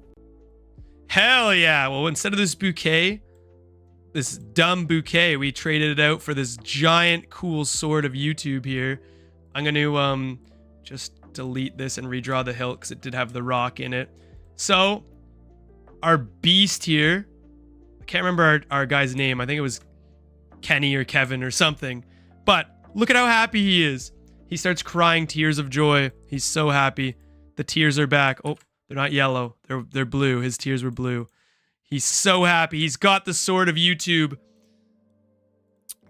Hell yeah. Well, instead of this bouquet, this dumb bouquet, we traded it out for this giant cool sword of YouTube here. I'm going to just delete this and redraw the hilt because it did have the rock in it. So, our beast here, I can't remember our guy's name. I think it was Kenny or Kevin or something. But look at how happy he is. He starts crying tears of joy. He's so happy. The tears are back. Oh, they're not yellow. They're blue. His tears were blue. He's so happy. He's got the sword of YouTube.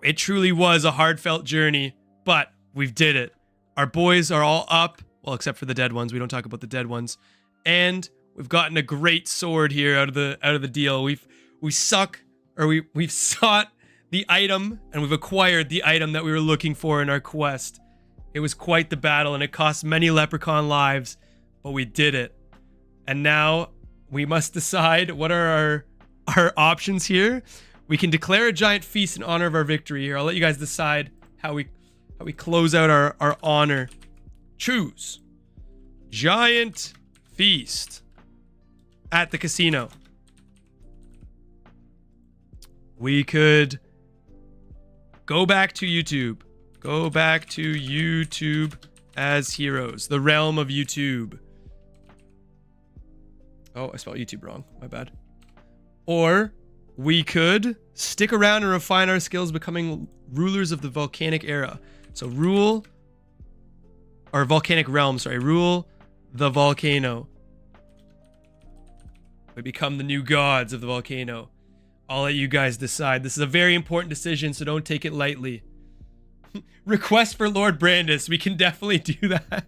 It truly was a heartfelt journey, but we've did it. Our boys are all up. Well, except for the dead ones. We don't talk about the dead ones. And we've gotten a great sword here out of the deal. We've sought the item and we've acquired the item that we were looking for in our quest. It was quite the battle and it cost many leprechaun lives, but we did it. And now we must decide what are our options here. We can declare a giant feast in honor of our victory here. I'll let you guys decide how we close out our honor. Choose giant feast at the casino. We could go back to YouTube. Go back to YouTube as heroes. The realm of YouTube. Oh, I spelled YouTube wrong. My bad. Or we could stick around and refine our skills, becoming rulers of the volcanic era. So rule, or volcanic realm, sorry. Rule the volcano. We become the new gods of the volcano. I'll let you guys decide. This is a very important decision, so don't take it lightly. Request for Lord Brandis. We can definitely do that.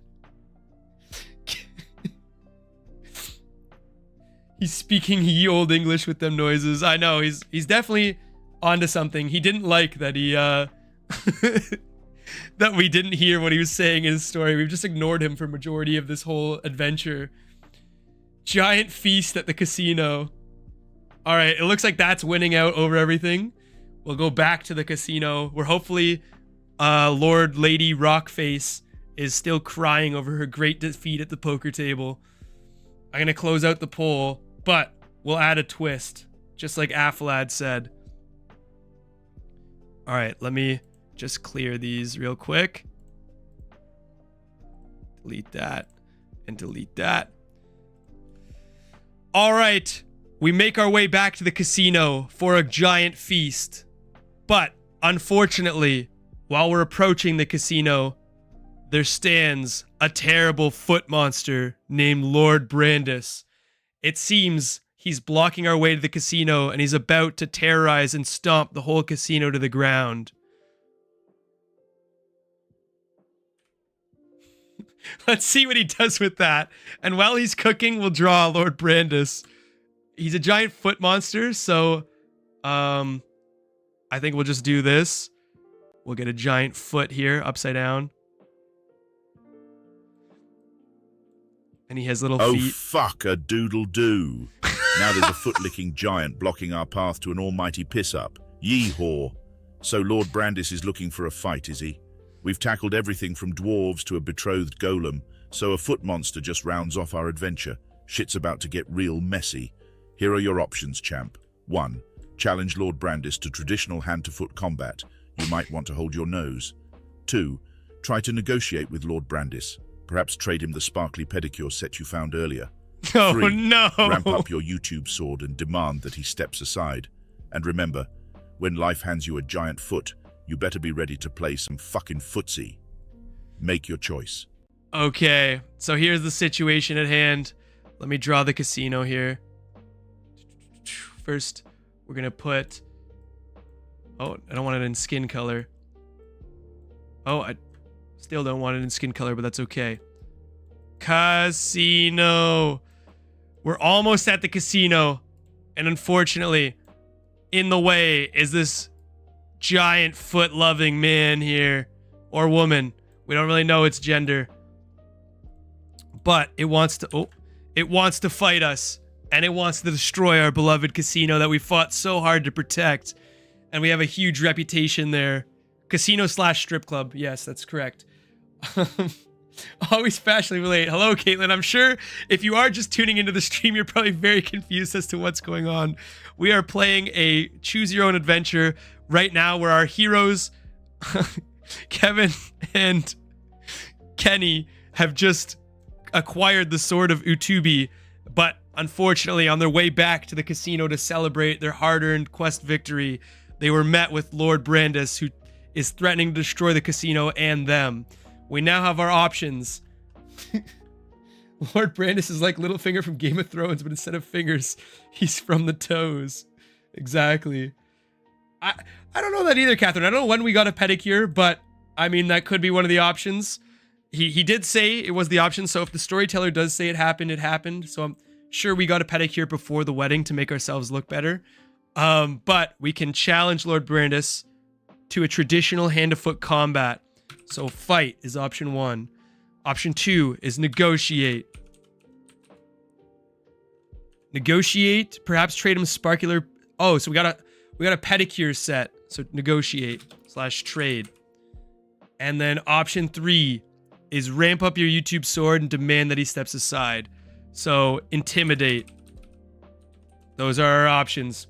He's speaking ye old English with them noises. I know, he's definitely onto something. He didn't like that he that we didn't hear what he was saying in his story. We've just ignored him for majority of this whole adventure. Giant feast at the casino. All right, it looks like that's winning out over everything. We'll go back to the casino where hopefully Lord Lady Rockface is still crying over her great defeat at the poker table. I'm going to close out the poll, but we'll add a twist, just like Aflad said. All right, let me just clear these real quick. Delete that and delete that. All right, we make our way back to the casino for a giant feast. But unfortunately, while we're approaching the casino, there stands a terrible foot monster named Lord Brandis. It seems he's blocking our way to the casino and he's about to terrorize and stomp the whole casino to the ground. Let's see what he does with that. And while he's cooking, we'll draw Lord Brandis. He's a giant foot monster, so I think we'll just do this. We'll get a giant foot here, upside down. And he has little feet. Oh, fuck a doodle-doo. Now there's a foot-licking giant blocking our path to an almighty piss-up. Yee-haw. So Lord Brandis is looking for a fight, is he? We've tackled everything from dwarves to a betrothed golem, so a foot monster just rounds off our adventure. Shit's about to get real messy. Here are your options, champ. 1. Challenge Lord Brandis to traditional hand-to-foot combat. You might want to hold your nose. 2. Try to negotiate with Lord Brandis. Perhaps trade him the sparkly pedicure set you found earlier. Oh, 3. no. Ramp up your YouTube sword and demand that he steps aside. And remember, when life hands you a giant foot, you better be ready to play some fucking footsie. Make your choice. Okay, so here's the situation at hand. Let me draw the casino here. First, we're going to put... Oh, I don't want it in skin color. Oh, I still don't want it in skin color, but that's okay. Casino. We're almost at the casino. And unfortunately, in the way is this giant foot-loving man here. Or woman. We don't really know its gender. But it wants to... Oh, it wants to fight us. And it wants to destroy our beloved casino that we fought so hard to protect. And we have a huge reputation there. Casino/strip club. Yes, that's correct. Always fashionably late. Hello, Caitlin. I'm sure if you are just tuning into the stream, you're probably very confused as to what's going on. We are playing a choose your own adventure right now where our heroes, Kevin and Kenny, have just acquired the sword of Utubi, but unfortunately on their way back to the casino to celebrate their hard-earned quest victory, they were met with Lord Brandis, who is threatening to destroy the casino and them. We now have our options. Lord Brandis is like Littlefinger from Game of Thrones, but instead of fingers, he's from the toes. Exactly. I don't know that either, Catherine. I don't know when we got a pedicure, but I mean, that could be one of the options. He did say it was the option, so if the storyteller does say it happened, it happened. So I'm sure we got a pedicure before the wedding to make ourselves look better. But we can challenge Lord Brandis to a traditional hand-to-foot combat. So fight is option 1. Option 2 is negotiate. Negotiate, perhaps trade him sparkular. Oh, so we got a pedicure set. So negotiate/trade. And then option 3 is ramp up your YouTube sword and demand that he steps aside. So intimidate. Those are our options.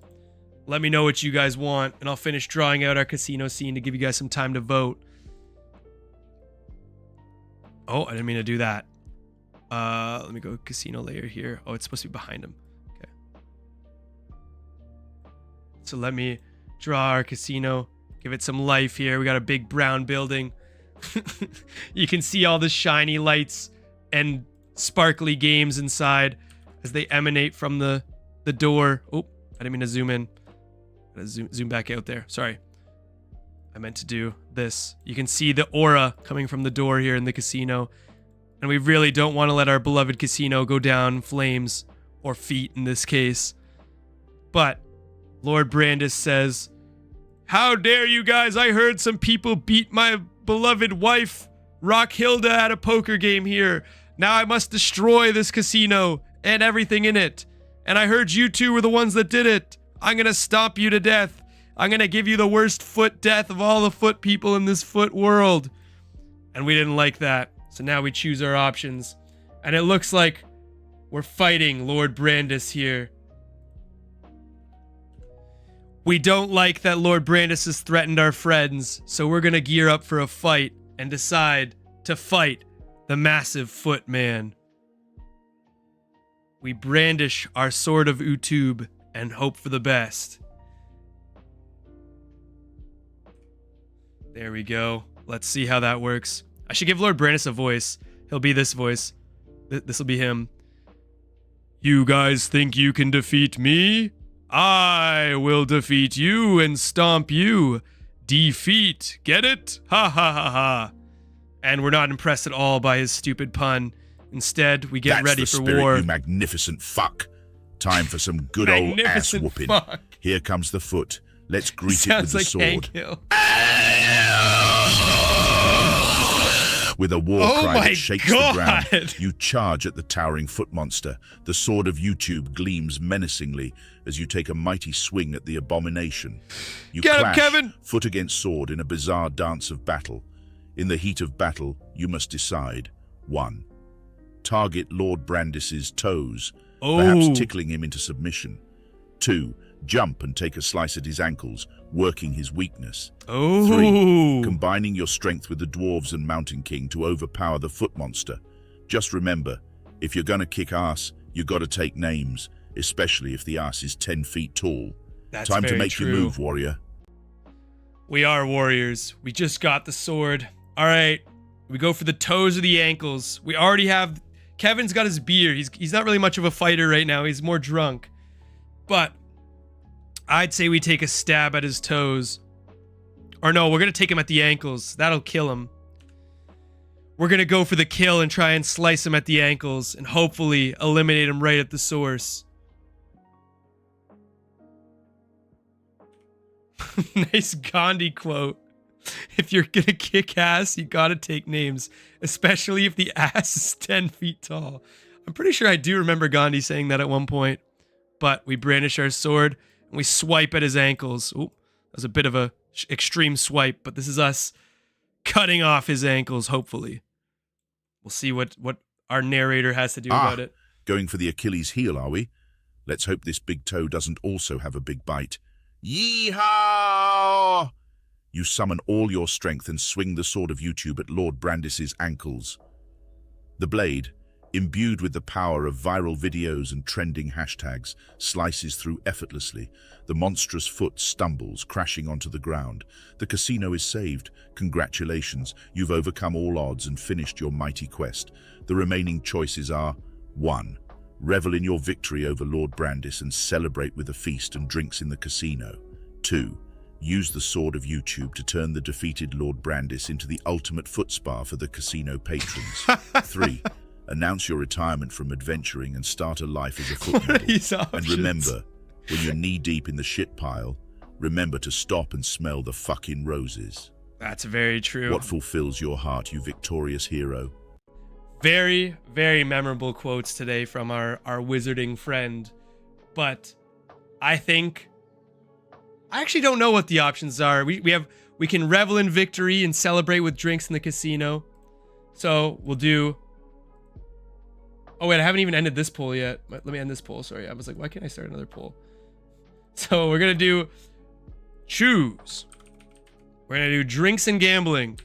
Let me know what you guys want, and I'll finish drawing out our casino scene to give you guys some time to vote. Oh, I didn't mean to do that. Let me go casino layer here. Oh, it's supposed to be behind him. Okay. So let me draw our casino. Give it some life here. We got a big brown building. You can see all the shiny lights and sparkly games inside as they emanate from the door. Oh, I didn't mean to zoom in. Gotta zoom back out there. Sorry. I meant to do this. You can see the aura coming from the door here in the casino. And we really don't want to let our beloved casino go down in flames or feet in this case. But Lord Brandis says, "How dare you guys? I heard some people beat my beloved wife, Rockhilda, at a poker game here. Now I must destroy this casino and everything in it. And I heard you two were the ones that did it. I'm gonna stomp you to death. I'm gonna give you the worst foot death of all the foot people in this foot world." And we didn't like that. So now we choose our options. And it looks like we're fighting Lord Brandis here. We don't like that Lord Brandis has threatened our friends, so we're gonna gear up for a fight and decide to fight the massive foot man. We brandish our sword of Utube and hope for the best. There we go. Let's see how that works. I should give Lord Brandis a voice. He'll be this voice. This will be him. "You guys think you can defeat me? I will defeat you and stomp you. Defeat. Get it? Ha ha ha ha." And we're not impressed at all by his stupid pun. Instead, we get ready for war. You magnificent fuck. Time for some good old ass whooping. Fuck. Here comes the foot. Let's greet it with the sword. Hank Hill. With a war cry that shakes the ground, you charge at the towering foot monster. The sword of YouTube gleams menacingly as you take a mighty swing at the abomination. You clash, Kevin! Foot against sword in a bizarre dance of battle. In the heat of battle, you must decide. 1. Target Lord Brandis's toes, perhaps tickling him into submission. 2. Jump and take a slice at his ankles, working his weakness. 3. Combining your strength with the dwarves and Mountain King to overpower the foot monster. Just remember, if you're gonna kick ass, you gotta take names, especially if the ass is 10 feet tall. That's Time to very make true. your move, warrior. We are warriors. We just got the sword. All right, we go for the toes or the ankles. We already have... Kevin's got his beer. He's not really much of a fighter right now. He's more drunk. But I'd say we take a stab at his toes. Or no, we're going to take him at the ankles. That'll kill him. We're going to go for the kill and try and slice him at the ankles and hopefully eliminate him right at the source. Nice Gandhi quote. If you're gonna kick ass, you gotta take names, especially if the ass is 10 feet tall. I'm pretty sure I do remember Gandhi saying that at one point. But we brandish our sword and we swipe at his ankles. Ooh, that was a bit of a extreme swipe, but this is us cutting off his ankles, hopefully. We'll see what our narrator has to do about it. Going for the Achilles heel, are we? Let's hope this big toe doesn't also have a big bite. Yeehaw! You summon all your strength and swing the sword of YouTube at Lord Brandis's ankles. The blade, imbued with the power of viral videos and trending hashtags, slices through effortlessly. The monstrous foot stumbles, crashing onto the ground. The casino is saved. Congratulations, you've overcome all odds and finished your mighty quest. The remaining choices are: 1. Revel in your victory over Lord Brandis and celebrate with a feast and drinks in the casino. 2. Use the sword of YouTube to turn the defeated Lord Brandis into the ultimate foot spa for the casino patrons. 3. Announce your retirement from adventuring and start a life as a foot model. And remember, when you're knee-deep in the shit pile, remember to stop and smell the fucking roses. That's very true. What fulfills your heart, you victorious hero? Very, very memorable quotes today from our wizarding friend. But I think... I actually don't know what the options are. We can revel in victory and celebrate with drinks in the casino. So we'll do... Oh wait, I haven't even ended this poll yet. Let me end this poll. Sorry, I was like, why can't I start another poll? So we're gonna do choose. We're gonna do drinks and gambling.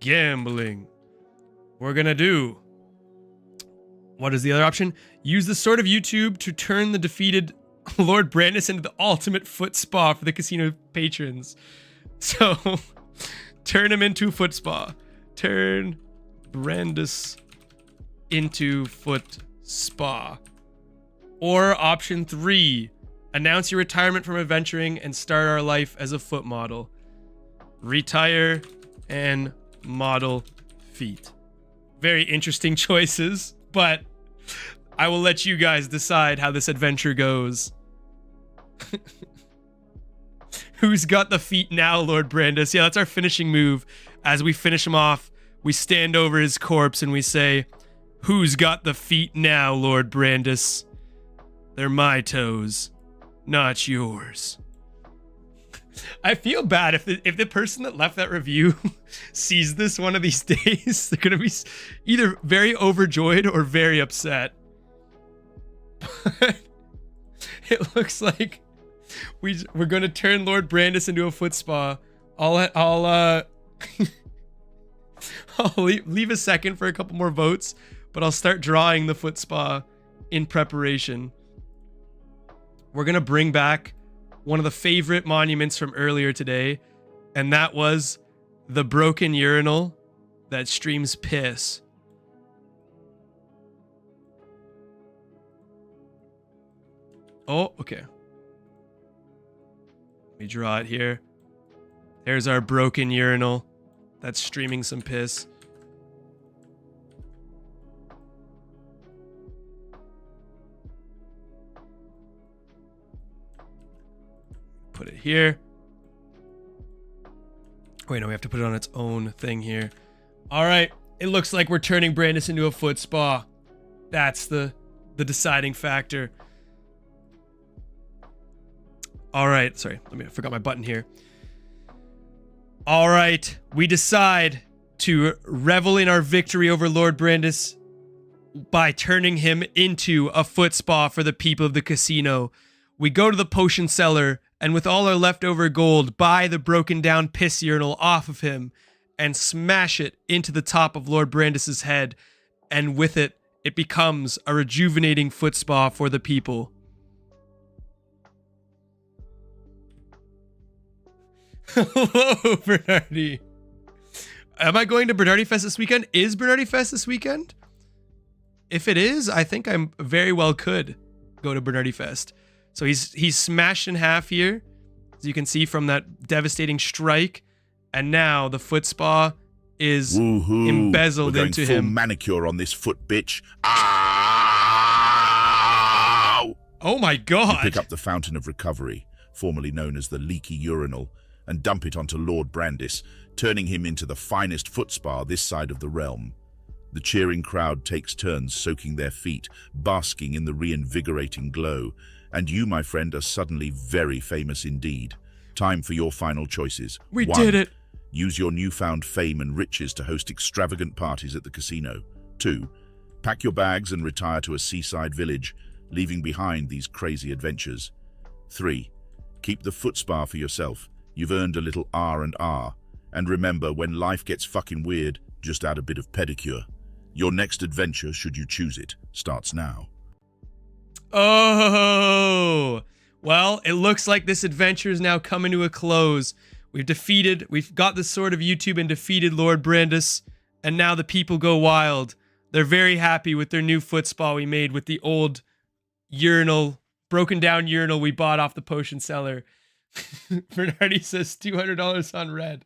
Gambling. We're gonna do... What is the other option? Use the sword of YouTube to turn the defeated Lord Brandis into the ultimate foot spa for the casino patrons. So, turn him into foot spa. Turn Brandis into foot spa. Or option 3, announce your retirement from adventuring and start our life as a foot model. Retire and model feet. Very interesting choices, but I will let you guys decide how this adventure goes. Who's got the feet now, Lord Brandis? Yeah, that's our finishing move. As we finish him off, we stand over his corpse and we say, "Who's got the feet now, Lord Brandis? They're my toes, not yours." I feel bad if the person that left that review sees this one of these days. They're going to be either very overjoyed or very upset. But it looks like we're going to turn Lord Brandis into a foot spa. I'll leave a second for a couple more votes, but I'll start drawing the foot spa in preparation. We're going to bring back one of the favorite monuments from earlier today, and that was the broken urinal that streams piss. Oh, okay. Let me draw it here. There's our broken urinal that's streaming some piss. Put it here. Wait, no, we have to put it on its own thing here. All right. It looks like we're turning Brandis into a foot spa. That's the deciding factor. All right. Sorry. I forgot my button here. All right. We decide to revel in our victory over Lord Brandis by turning him into a foot spa for the people of the casino. We go to the potion cellar and with all our leftover gold, buy the broken down piss urinal off of him and smash it into the top of Lord Brandis's head. And with it, it becomes a rejuvenating foot spa for the people. Hello, Bernardi. Am I going to Bernardi Fest this weekend? Is Bernardi Fest this weekend? If it is, I think I very well could go to Bernardi Fest. So he's smashed in half here, as you can see from that devastating strike. And now the foot spa is embezzled into him. Full manicure on this foot, bitch. Ow! Oh my God. You pick up the Fountain of Recovery, formerly known as the Leaky Urinal, and dump it onto Lord Brandis, turning him into the finest foot spa this side of the realm. The cheering crowd takes turns soaking their feet, basking in the reinvigorating glow. And you, my friend, are suddenly very famous indeed. Time for your final choices. We did it. Use your newfound fame and riches to host extravagant parties at the casino. 2. Pack your bags and retire to a seaside village, leaving behind these crazy adventures. 3. Keep the foot spa for yourself. You've earned a little R&R. And remember, when life gets fucking weird, just add a bit of pedicure. Your next adventure, should you choose it, starts now. Oh, well, it looks like this adventure is now coming to a close. We've got the sword of YouTube and defeated Lord Brandis, and now the people go wild. They're very happy with their new foot spa we made with the old urinal, broken down urinal we bought off the potion cellar. Bernardi says $200 on red.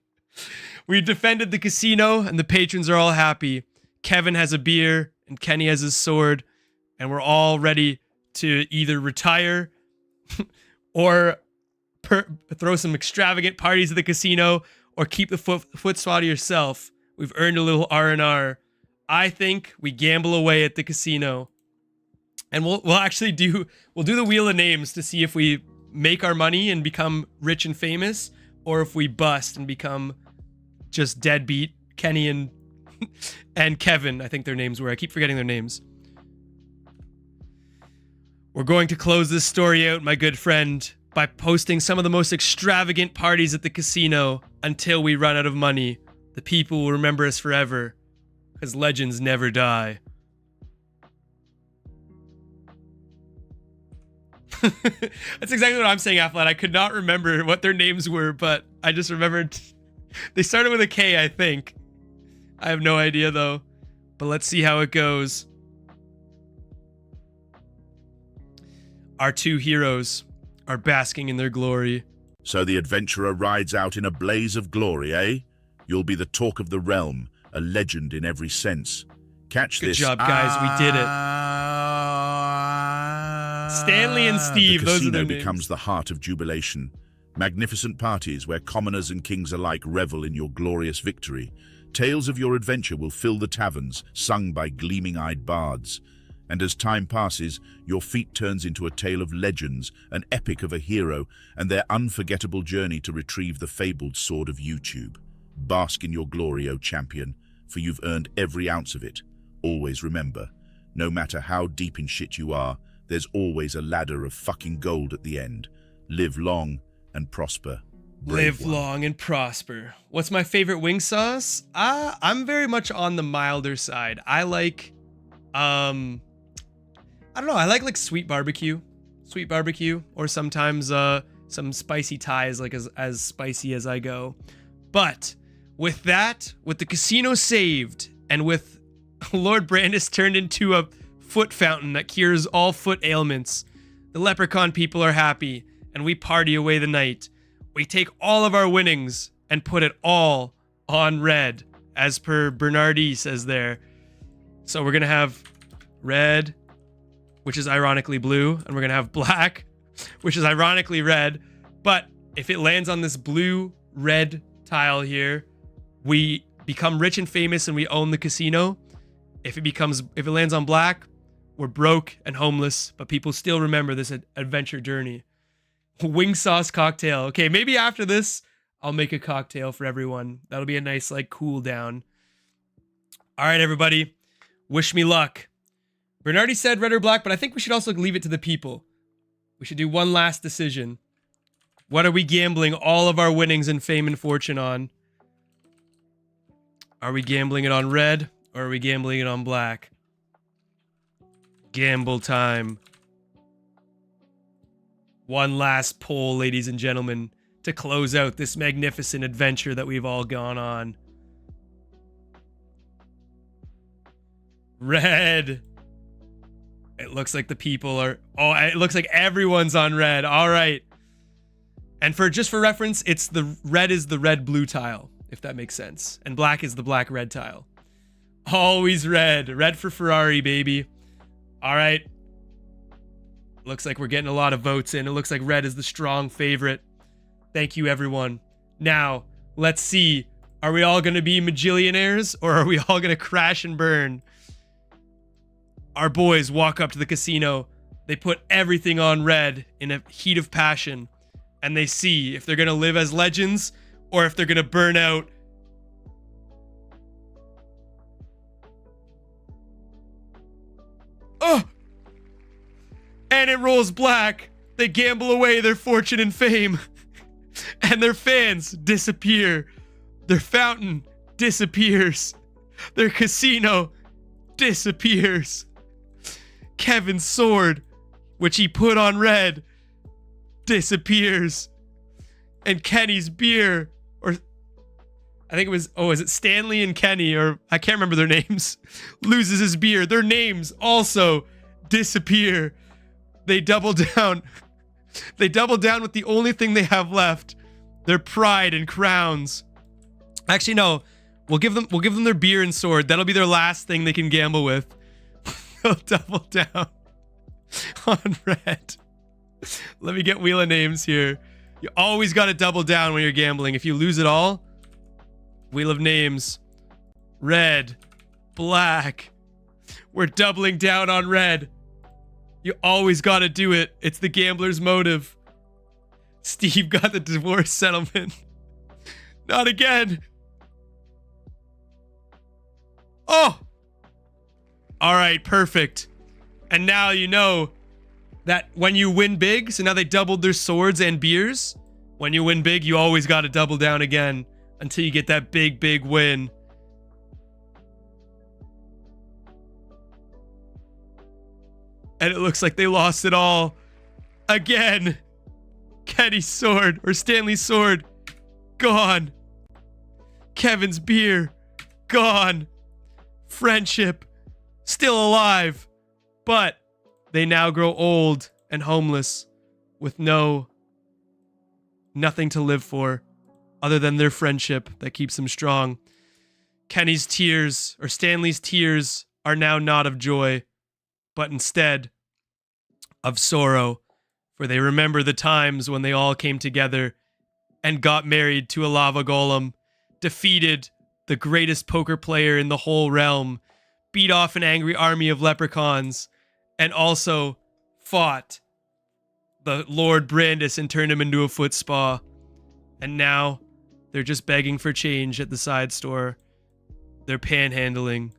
We defended the casino, and the patrons are all happy. Kevin has a beer, and Kenny has his sword, and we're all ready to either retire or throw some extravagant parties at the casino or keep the foot spa to yourself. We've earned a little R&R. I think we gamble away at the casino. And we'll do the wheel of names to see if we make our money and become rich and famous, or if we bust and become just deadbeat Kenny and Kevin, I think their names were. I keep forgetting their names. We're going to close this story out, my good friend, by posting some of the most extravagant parties at the casino until we run out of money. The people will remember us forever, because legends never die. That's exactly what I'm saying, Afflet. I could not remember what their names were, but I just remembered they started with a K, I think. I have no idea, though. But let's see how it goes. Our two heroes are basking in their glory. So the adventurer rides out in a blaze of glory, eh? You'll be the talk of the realm, a legend in every sense. Catch Good this. job, guys. We did it. Stanley and The Steve, those are their casino names. becomes the heart of jubilation. Magnificent parties where commoners and kings alike revel in your glorious victory. Tales of your adventure will fill the taverns, sung by gleaming-eyed bards. And as time passes, your feat turns into a tale of legends, an epic of a hero, and their unforgettable journey to retrieve the fabled sword of YouTube. Bask in your glory, O champion, for you've earned every ounce of it. Always remember, no matter how deep in shit you are, there's always a ladder of fucking gold at the end. Live long and prosper. Live Brave one. long and prosper. What's my favorite wing sauce? I'm very much on the milder side. I like, I don't know. I like sweet barbecue, or sometimes some spicy Thai is like as spicy as I go. But with that, with the casino saved, and with Lord Brandis turned into a foot fountain that cures all foot ailments, the leprechaun people are happy, and we party away the night. We take all of our winnings and put it all on red, as per Bernardi says there. So we're gonna have red, which is ironically blue, and we're gonna have black, which is ironically red. But if it lands on this blue-red tile here, we become rich and famous and we own the casino. If it lands on black, we're broke and homeless, but people still remember this adventure journey. Wing sauce cocktail. Okay, maybe after this, I'll make a cocktail for everyone. That'll be a nice, like, cool down. All right, everybody. Wish me luck. Bernardi said red or black, but I think we should also leave it to the people. We should do one last decision. What are we gambling all of our winnings and fame and fortune on? Are we gambling it on red, or are we gambling it on black? Gamble time. One last poll, ladies and gentlemen, to close out this magnificent adventure that we've all gone on. Red. It looks like the people are... Oh, it looks like everyone's on red. All right. And just for reference, it's the red is the red-blue tile, if that makes sense. And black is the black-red tile. Always red. Red for Ferrari, baby. All right. Looks like we're getting a lot of votes in. It looks like red is the strong favorite. Thank you, everyone. Now, let's see. Are we all going to be magillionaires, or are we all going to crash and burn? Our boys walk up to the casino. They put everything on red in a heat of passion, and they see if they're going to live as legends or if they're going to burn out. Oh! And it rolls black. They gamble away their fortune and fame. And their fans disappear. Their fountain disappears. Their casino disappears. Kevin's sword, which he put on red, disappears. And Kenny's beer, or I think it was, is it Stanley and Kenny, or I can't remember their names, loses his beer. Their names also disappear. They double down. They double down with the only thing they have left, their pride and crowns. Actually, no. We'll give them their beer and sword. That'll be their last thing they can gamble with. They'll double down on red. Let me get Wheel of Names here. You always got to double down when you're gambling. If you lose it all, Wheel of Names. Red. Black. We're doubling down on red. You always got to do it. It's the gambler's motive. Steve got the divorce settlement. Not again. Oh! All right, perfect. And now you know that when you win big, so now they doubled their swords and beers. When you win big, you always got to double down again until you get that big, big win. And it looks like they lost it all. Again. Kenny's sword, or Stanley's sword, gone. Kevin's beer, gone. Friendship, still alive. But they now grow old and homeless with nothing to live for other than their friendship that keeps them strong. Kenny's tears, or Stanley's tears, are now not of joy, but instead of sorrow, for they remember the times when they all came together and got married to a lava golem, defeated the greatest poker player in the whole realm, beat off an angry army of leprechauns, and also fought the Lord Brandis and turned him into a foot spa. And now they're just begging for change at the side store. They're panhandling,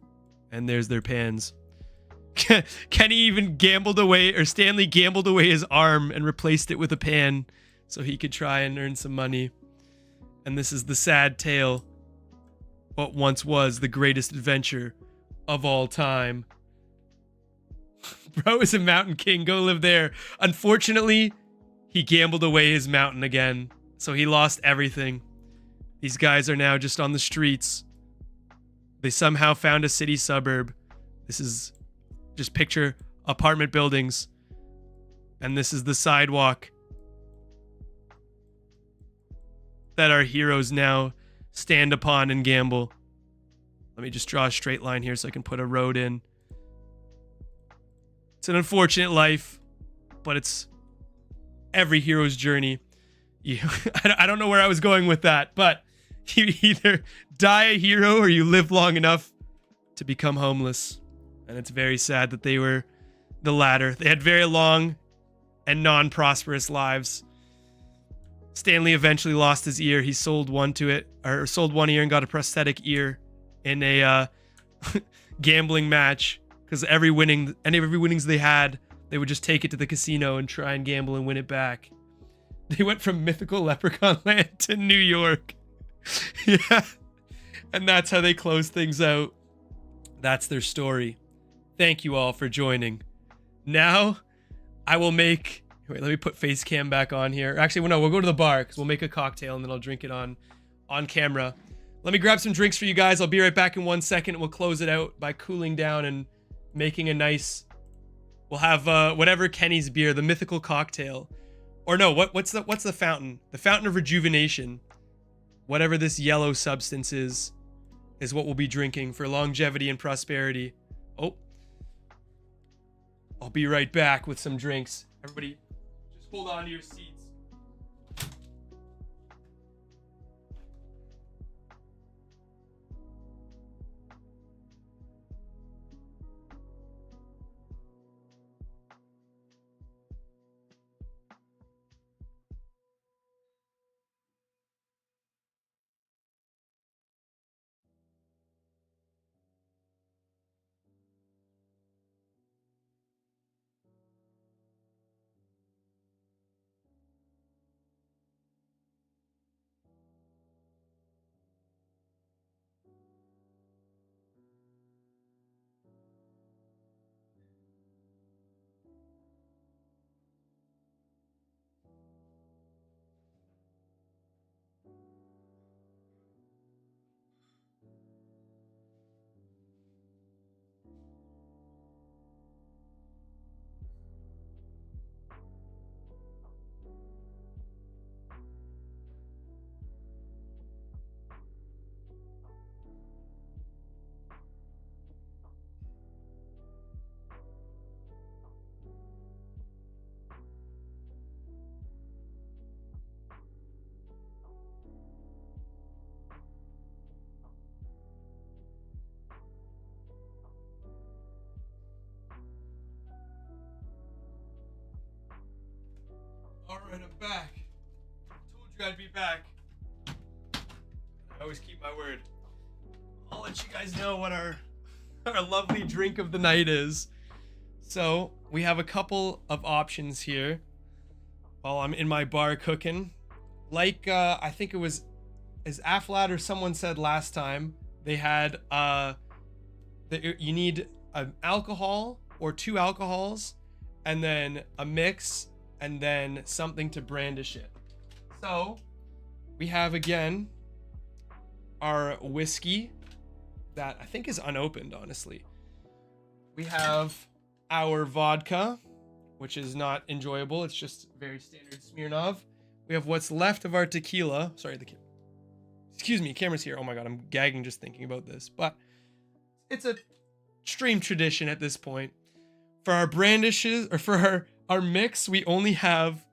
and there's their pans. Kenny even gambled away, or Stanley gambled away his arm and replaced it with a pan so he could try and earn some money. And this is the sad tale. What once was the greatest adventure of all time. Bro is a mountain king. Go live there. Unfortunately, he gambled away his mountain again, so he lost everything. These guys are now just on the streets. They somehow found a city suburb. This is just picture apartment buildings. And this is the sidewalk that our heroes now stand upon and gamble. Let me just draw a straight line here so I can put a road in. It's an unfortunate life, but it's every hero's journey. I don't know where I was going with that, but you either die a hero or you live long enough to become homeless. And it's very sad that they were the latter. They had very long and non-prosperous lives. Stanley eventually lost his ear. He sold one ear and got a prosthetic ear in a gambling match. Because every winnings they had, they would just take it to the casino and try and gamble and win it back. They went from mythical leprechaun land to New York. Yeah. And that's how they close things out. That's their story. Thank you all for joining. Now, I will make... Wait, let me put face cam back on here. Actually, well, no, we'll go to the bar because we'll make a cocktail and then I'll drink it on camera. Let me grab some drinks for you guys. I'll be right back in 1 second. We'll close it out by cooling down and making a nice... We'll have whatever Kenny's beer, the mythical cocktail. Or no, what's the fountain? The fountain of rejuvenation. Whatever this yellow substance is what we'll be drinking for longevity and prosperity. Oh. I'll be right back with some drinks. Everybody, just hold on to your seats. Alright, I'm back. Told you I'd be back. I always keep my word. I'll let you guys know what our lovely drink of the night is. So, we have a couple of options here while I'm in my bar cooking. Like, I think it was, as Aflad or someone said last time, they had, you need an alcohol or 2 alcohols and then a mix and then something to brandish it. So we have again our whiskey that I think is unopened, honestly. We have our vodka, which is not enjoyable. It's just very standard Smirnoff. We have what's left of our tequila. Sorry, excuse me, camera's here. Oh my god, I'm gagging just thinking about this. But it's a stream tradition at this point. For our brandishes, or for our Our mix, we have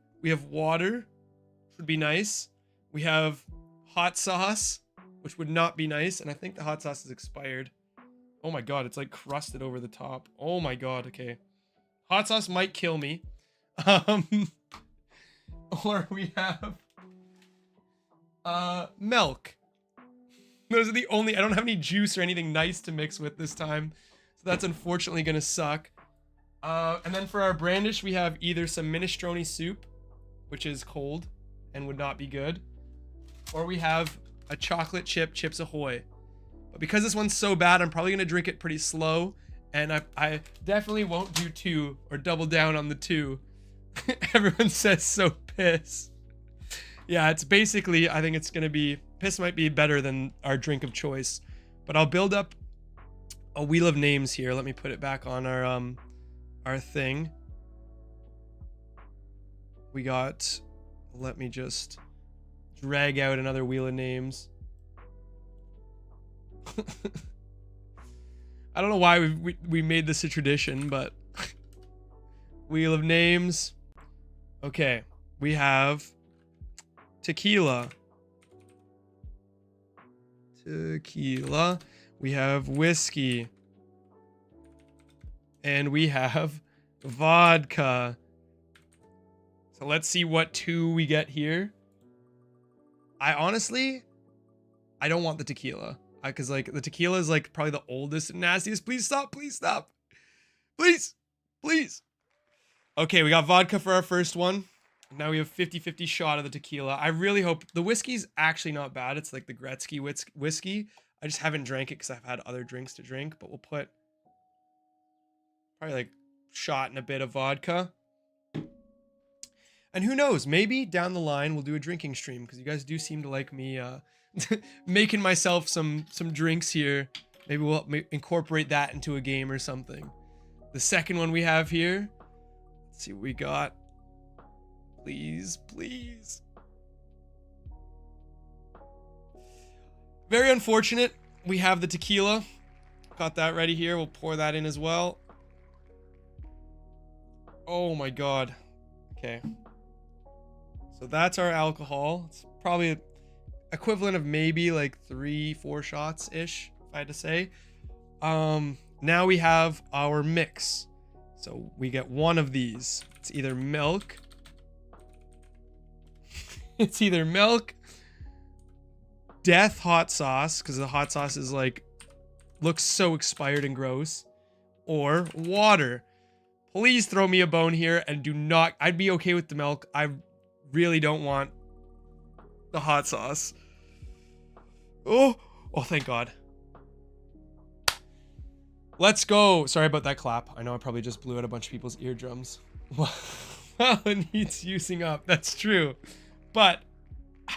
water, which would be nice. We have hot sauce, which would not be nice. And I think the hot sauce is expired. Oh my god, it's like crusted over the top. Oh my god, okay. Hot sauce might kill me. Um, or we have milk. Those are the only, I don't have any juice or anything nice to mix with this time. So that's unfortunately gonna suck. And then for our brandish, we have either some minestrone soup, which is cold and would not be good, or we have a chocolate chip Chips Ahoy. But because this one's so bad, I'm probably gonna drink it pretty slow, and I definitely won't do 2 or double down on the 2. Everyone says so piss. Yeah, it's basically, I think it's gonna be, piss might be better than our drink of choice, but I'll build up a wheel of names here. Let me put it back on our thing. We got, let me just drag out another wheel of names. I don't know why we made this a tradition, but wheel of names. Okay, we have tequila. Tequila. We have whiskey. And we have vodka. So let's see what 2 we get here. I honestly, I don't want the tequila. Because like the tequila is like probably the oldest and nastiest. Please stop, please stop. Please, please. Okay, we got vodka for our first one. Now we have 50-50 shot of the tequila. I really hope, the whiskey's actually not bad. It's like the Gretzky whiskey. I just haven't drank it because I've had other drinks to drink, but we'll put probably like shot and a bit of vodka. And who knows, maybe down the line we'll do a drinking stream because you guys do seem to like me making myself some drinks here. Maybe we'll incorporate that into a game or something. The second one we have here, let's see what we got. Please, please. Very unfortunate. We have the tequila. Got that ready here. We'll pour that in as well. Oh my god. Okay. So that's our alcohol. It's probably equivalent of maybe like 3-4 shots-ish, if I had to say. Now we have our mix. So we get one of these. It's either milk. It's either milk, death hot sauce, because the hot sauce is like, looks so expired and gross, or water. Please throw me a bone here and do not, I'd be okay with the milk. I really don't want the hot sauce. Oh, thank God. Let's go. Sorry about that clap. I know I probably just blew out a bunch of people's eardrums. Well, it needs using up. That's true. But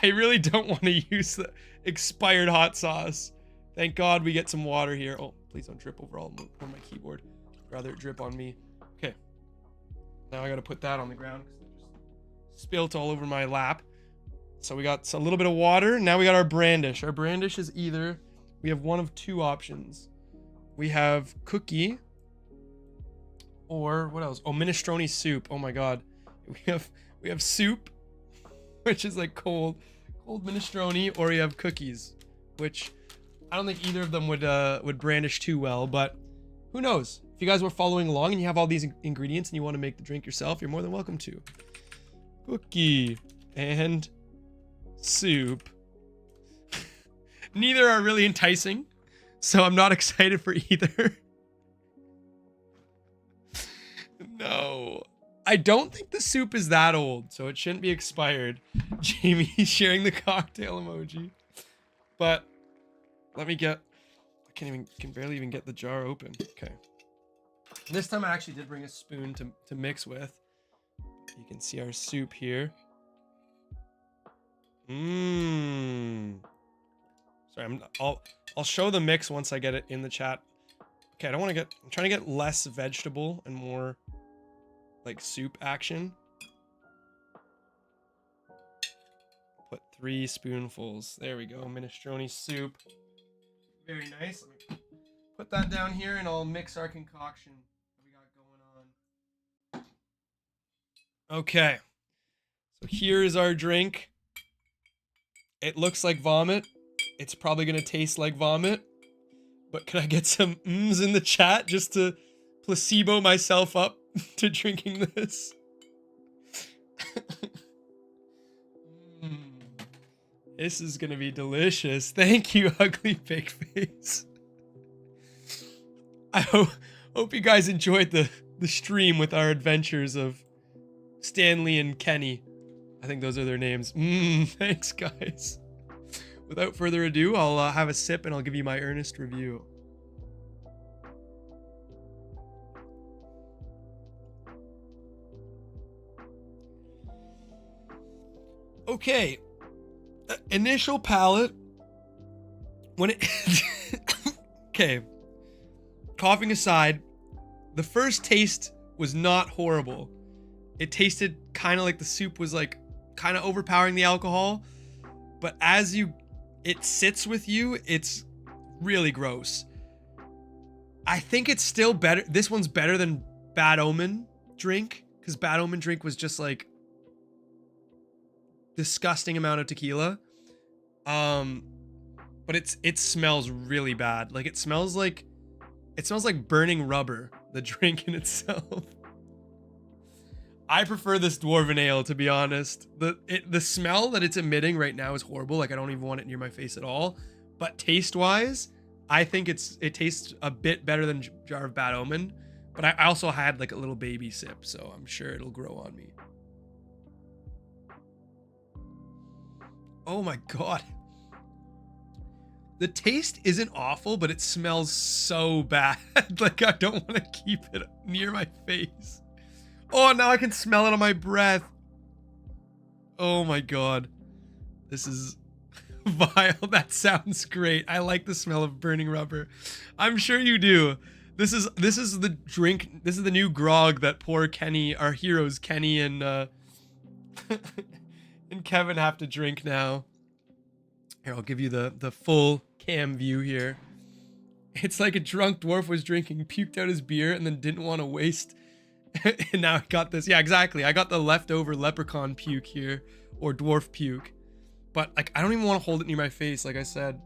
I really don't want to use the expired hot sauce. Thank God we get some water here. Oh, please don't drip over on my keyboard. I'd rather it drip on me. Okay. Now I got to put that on the ground because it just spilt all over my lap. So we got a little bit of water. Now we got our brandish. Our brandish is either, we have one of 2 options. We have cookie or what else? Oh, minestrone soup. Oh my God. We have soup, which is like cold minestrone, or you have cookies, which I don't think either of them would brandish too well, but who knows? If you guys were following along and you have all these ingredients and you want to make the drink yourself, you're more than welcome to. Cookie and soup. Neither are really enticing, so I'm not excited for either. No. I don't think the soup is that old, so it shouldn't be expired. Jamie's sharing the cocktail emoji. But let me get, can barely even get the jar open. Okay. This time I actually did bring a spoon to mix with. You can see our soup here. Sorry, I'll show the mix once I get it in the chat. Okay, I'm trying to get less vegetable and more like soup action. Put 3 spoonfuls. There we go. Minestrone soup. Very nice. Let me put that down here and I'll mix our concoction that we got going on. Okay. So here is our drink. It looks like vomit. It's probably going to taste like vomit. But can I get some mms in the chat just to placebo myself up to drinking this? This is going to be delicious. Thank you, ugly pig face. I hope you guys enjoyed the stream with our adventures of Stanley and Kenny. I think those are their names. Thanks, guys. Without further ado, I'll have a sip and I'll give you my earnest review. Okay. Initial palate. When it... Okay. Coughing aside, the first taste was not horrible. It tasted kind of like the soup was like kind of overpowering the alcohol, but as it sits with you, it's really gross. I think it's still better. This one's better than Bad Omen drink, because Bad Omen drink was just like disgusting amount of tequila. But it smells really bad. Like it smells like burning rubber, the drink in itself. I prefer this dwarven ale, to be honest. The smell that it's emitting right now is horrible. Like I don't even want it near my face at all. But taste wise, I think it tastes a bit better than Jar of Bad Omen. But I also had like a little baby sip, so I'm sure it'll grow on me. Oh my god. The taste isn't awful, but it smells so bad. Like I don't want to keep it near my face. Oh, now I can smell it on my breath. Oh my god. This is vile. That sounds great. I like the smell of burning rubber. I'm sure you do. This is the drink. This is the new grog that poor Kenny, our heroes, Kenny and and Kevin have to drink now. Here, I'll give you the full cam view here. It's like a drunk dwarf was drinking, puked out his beer, and then didn't want to waste. And now I got this. Yeah, exactly. I got the leftover leprechaun puke here, or dwarf puke. But like, I don't even want to hold it near my face, like I said.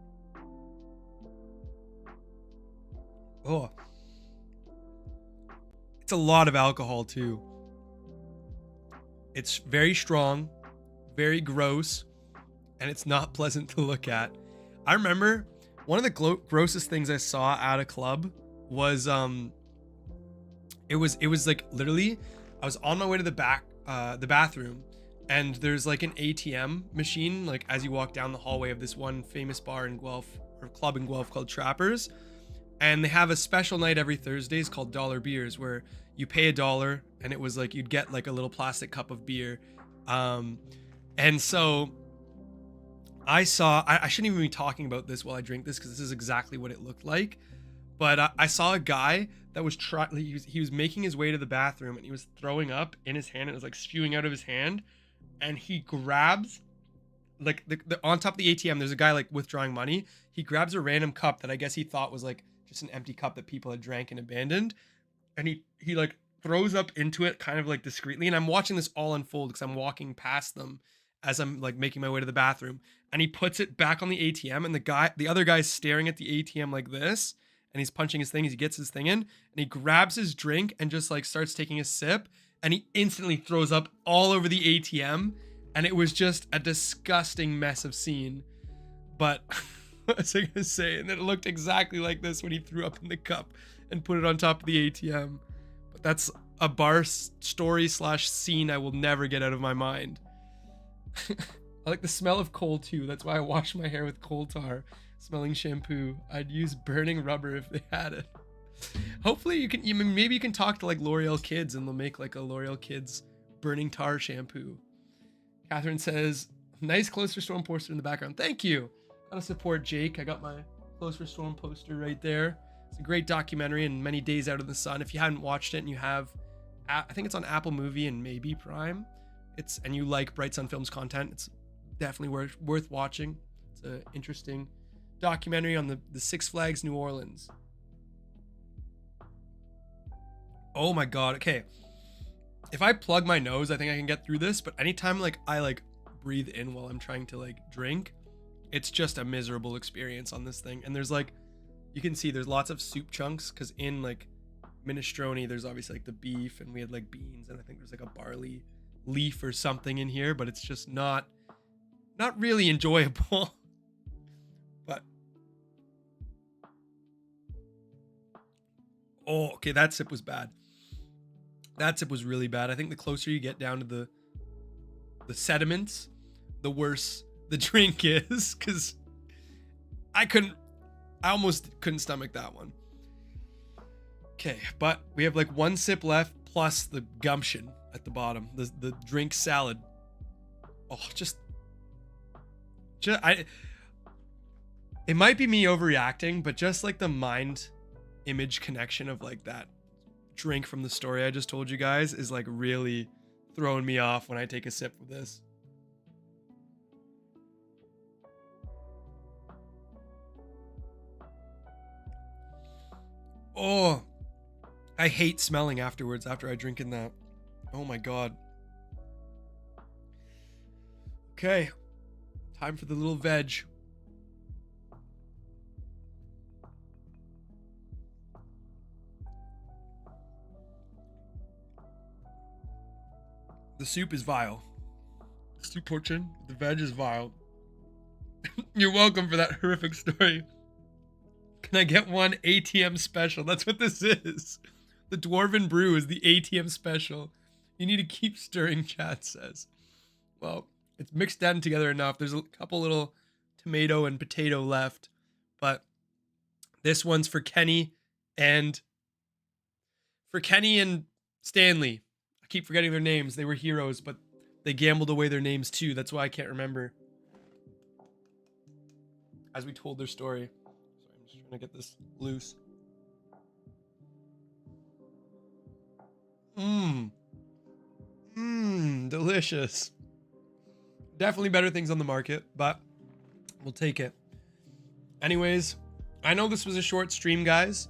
Oh. It's a lot of alcohol too. It's very strong, very gross, and it's not pleasant to look at. I remember one of the grossest things I saw at a club was it was like literally I was on my way to the bathroom, and there's like an ATM machine like as you walk down the hallway of this one famous bar in Guelph, or club in Guelph, called Trappers. And they have a special night every Thursdays called Dollar Beers, where you pay $1 and it was like you'd get like a little plastic cup of beer. And so I shouldn't even be talking about this while I drink this, because this is exactly what it looked like. But I saw a guy that was he was making his way to the bathroom, and he was throwing up in his hand. It was like spewing out of his hand, and he grabs like the on top of the ATM. There's a guy like withdrawing money. He grabs a random cup that I guess he thought was like just an empty cup that people had drank and abandoned, and he like throws up into it kind of like discreetly. And I'm watching this all unfold because I'm walking past them as I'm like making my way to the bathroom, and he puts it back on the ATM, and the other guy's staring at the ATM like this, and he's punching his thing as he gets his thing in, and he grabs his drink and just like starts taking a sip, and he instantly throws up all over the ATM, and it was just a disgusting mess of scene. But what was I gonna say? And then it looked exactly like this when he threw up in the cup and put it on top of the ATM. But that's a bar story / scene I will never get out of my mind. I like the smell of coal too. That's why I wash my hair with coal tar smelling shampoo. I'd use burning rubber if they had it. Hopefully maybe you can talk to like L'Oreal Kids and they'll make like a L'Oreal Kids burning tar shampoo. Catherine says, nice Close for Storm poster in the background. Thank you. Gotta support Jake. I got my Close for Storm poster right there. It's a great documentary and Many Days Out of the Sun. If you haven't watched it and you have, I think it's on Apple Movie and maybe Prime. And you like Bright Sun Films content, it's definitely worth watching. It's an interesting documentary on the Six Flags New Orleans. Oh my god. Okay. If I plug my nose, I think I can get through this, but anytime like I like breathe in while I'm trying to like drink, it's just a miserable experience on this thing. And there's like, you can see there's lots of soup chunks because in like minestrone, there's obviously like the beef and we had like beans and I think there's like a barley leaf or something in here, but it's just not really enjoyable. But oh, okay, that sip was bad. That sip was really bad. I think the closer you get down to the sediments, the worse the drink is, because I almost couldn't stomach that one. Okay, but we have like one sip left plus the gumption at the bottom, the drink salad. Oh, it might be me overreacting, but just like the mind image connection of like that drink from the story I just told you guys is like really throwing me off when I take a sip of this. Oh, I hate smelling afterwards after I drink in that. Oh my God. Okay, time for the little veg. The soup is vile. Soup portion, the veg is vile. You're welcome for that horrific story. Can I get one ATM special? That's what this is. The Dwarven Brew is the ATM special. You need to keep stirring, chat says. Well, it's mixed down together enough. There's a couple little tomato and potato left, but this one's for Kenny and Stanley. I keep forgetting their names. They were heroes, but they gambled away their names too. That's why I can't remember. As we told their story. Sorry, I'm just trying to get this loose. Delicious. Definitely better things on the market, but we'll take it. Anyways, I know this was a short stream, guys,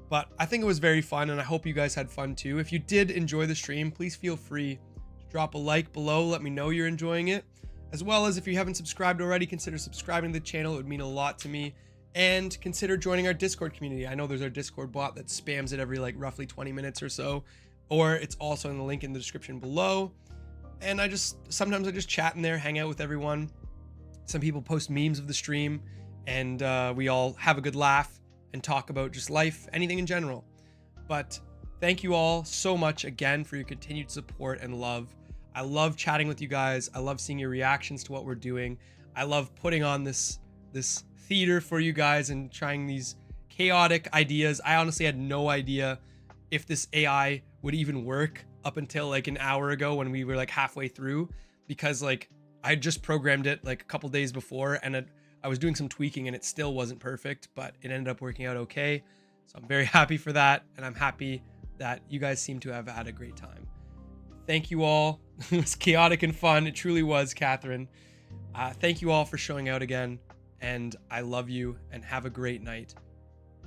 but I think it was very fun, and I hope you guys had fun too. If you did enjoy the stream, please feel free to drop a like below. Let me know you're enjoying it. As well as if you haven't subscribed already, consider subscribing to the channel. It would mean a lot to me. And consider joining our Discord community. I know there's our Discord bot that spams it every like roughly 20 minutes or so. Or it's also in the link in the description below. And sometimes I just chat in there, hang out with everyone. Some people post memes of the stream, and we all have a good laugh and talk about just life, anything in general. But thank you all so much again for your continued support and love. I love chatting with you guys. I love seeing your reactions to what we're doing. I love putting on this theater for you guys and trying these chaotic ideas. I honestly had no idea if this AI would even work up until like an hour ago when we were like halfway through, because like I just programmed it like a couple days before, and I was doing some tweaking and it still wasn't perfect, but it ended up working out okay. So I'm very happy for that, and I'm happy that you guys seem to have had a great time. Thank you all. It was chaotic and fun. It truly was, Catherine. Thank you all for showing out again, and I love you, and have a great night,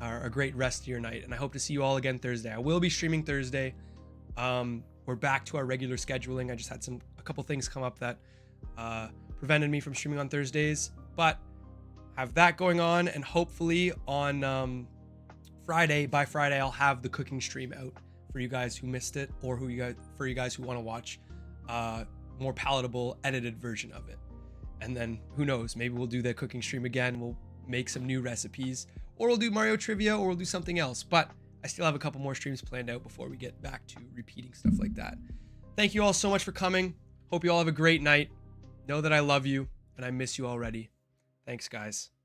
or a great rest of your night, and I hope to see you all again Thursday. I will be streaming Thursday. We're back to our regular scheduling. I just had a couple things come up that prevented me from streaming on Thursdays, but have that going on, and hopefully on by Friday I'll have the cooking stream out for you guys who missed it, or for you guys who want to watch more palatable edited version of it. And then who knows, maybe we'll do the cooking stream again. We'll make some new recipes, or we'll do Mario trivia, or we'll do something else. But I still have a couple more streams planned out before we get back to repeating stuff like that. Thank you all so much for coming. Hope you all have a great night. Know that I love you, and I miss you already. Thanks, guys.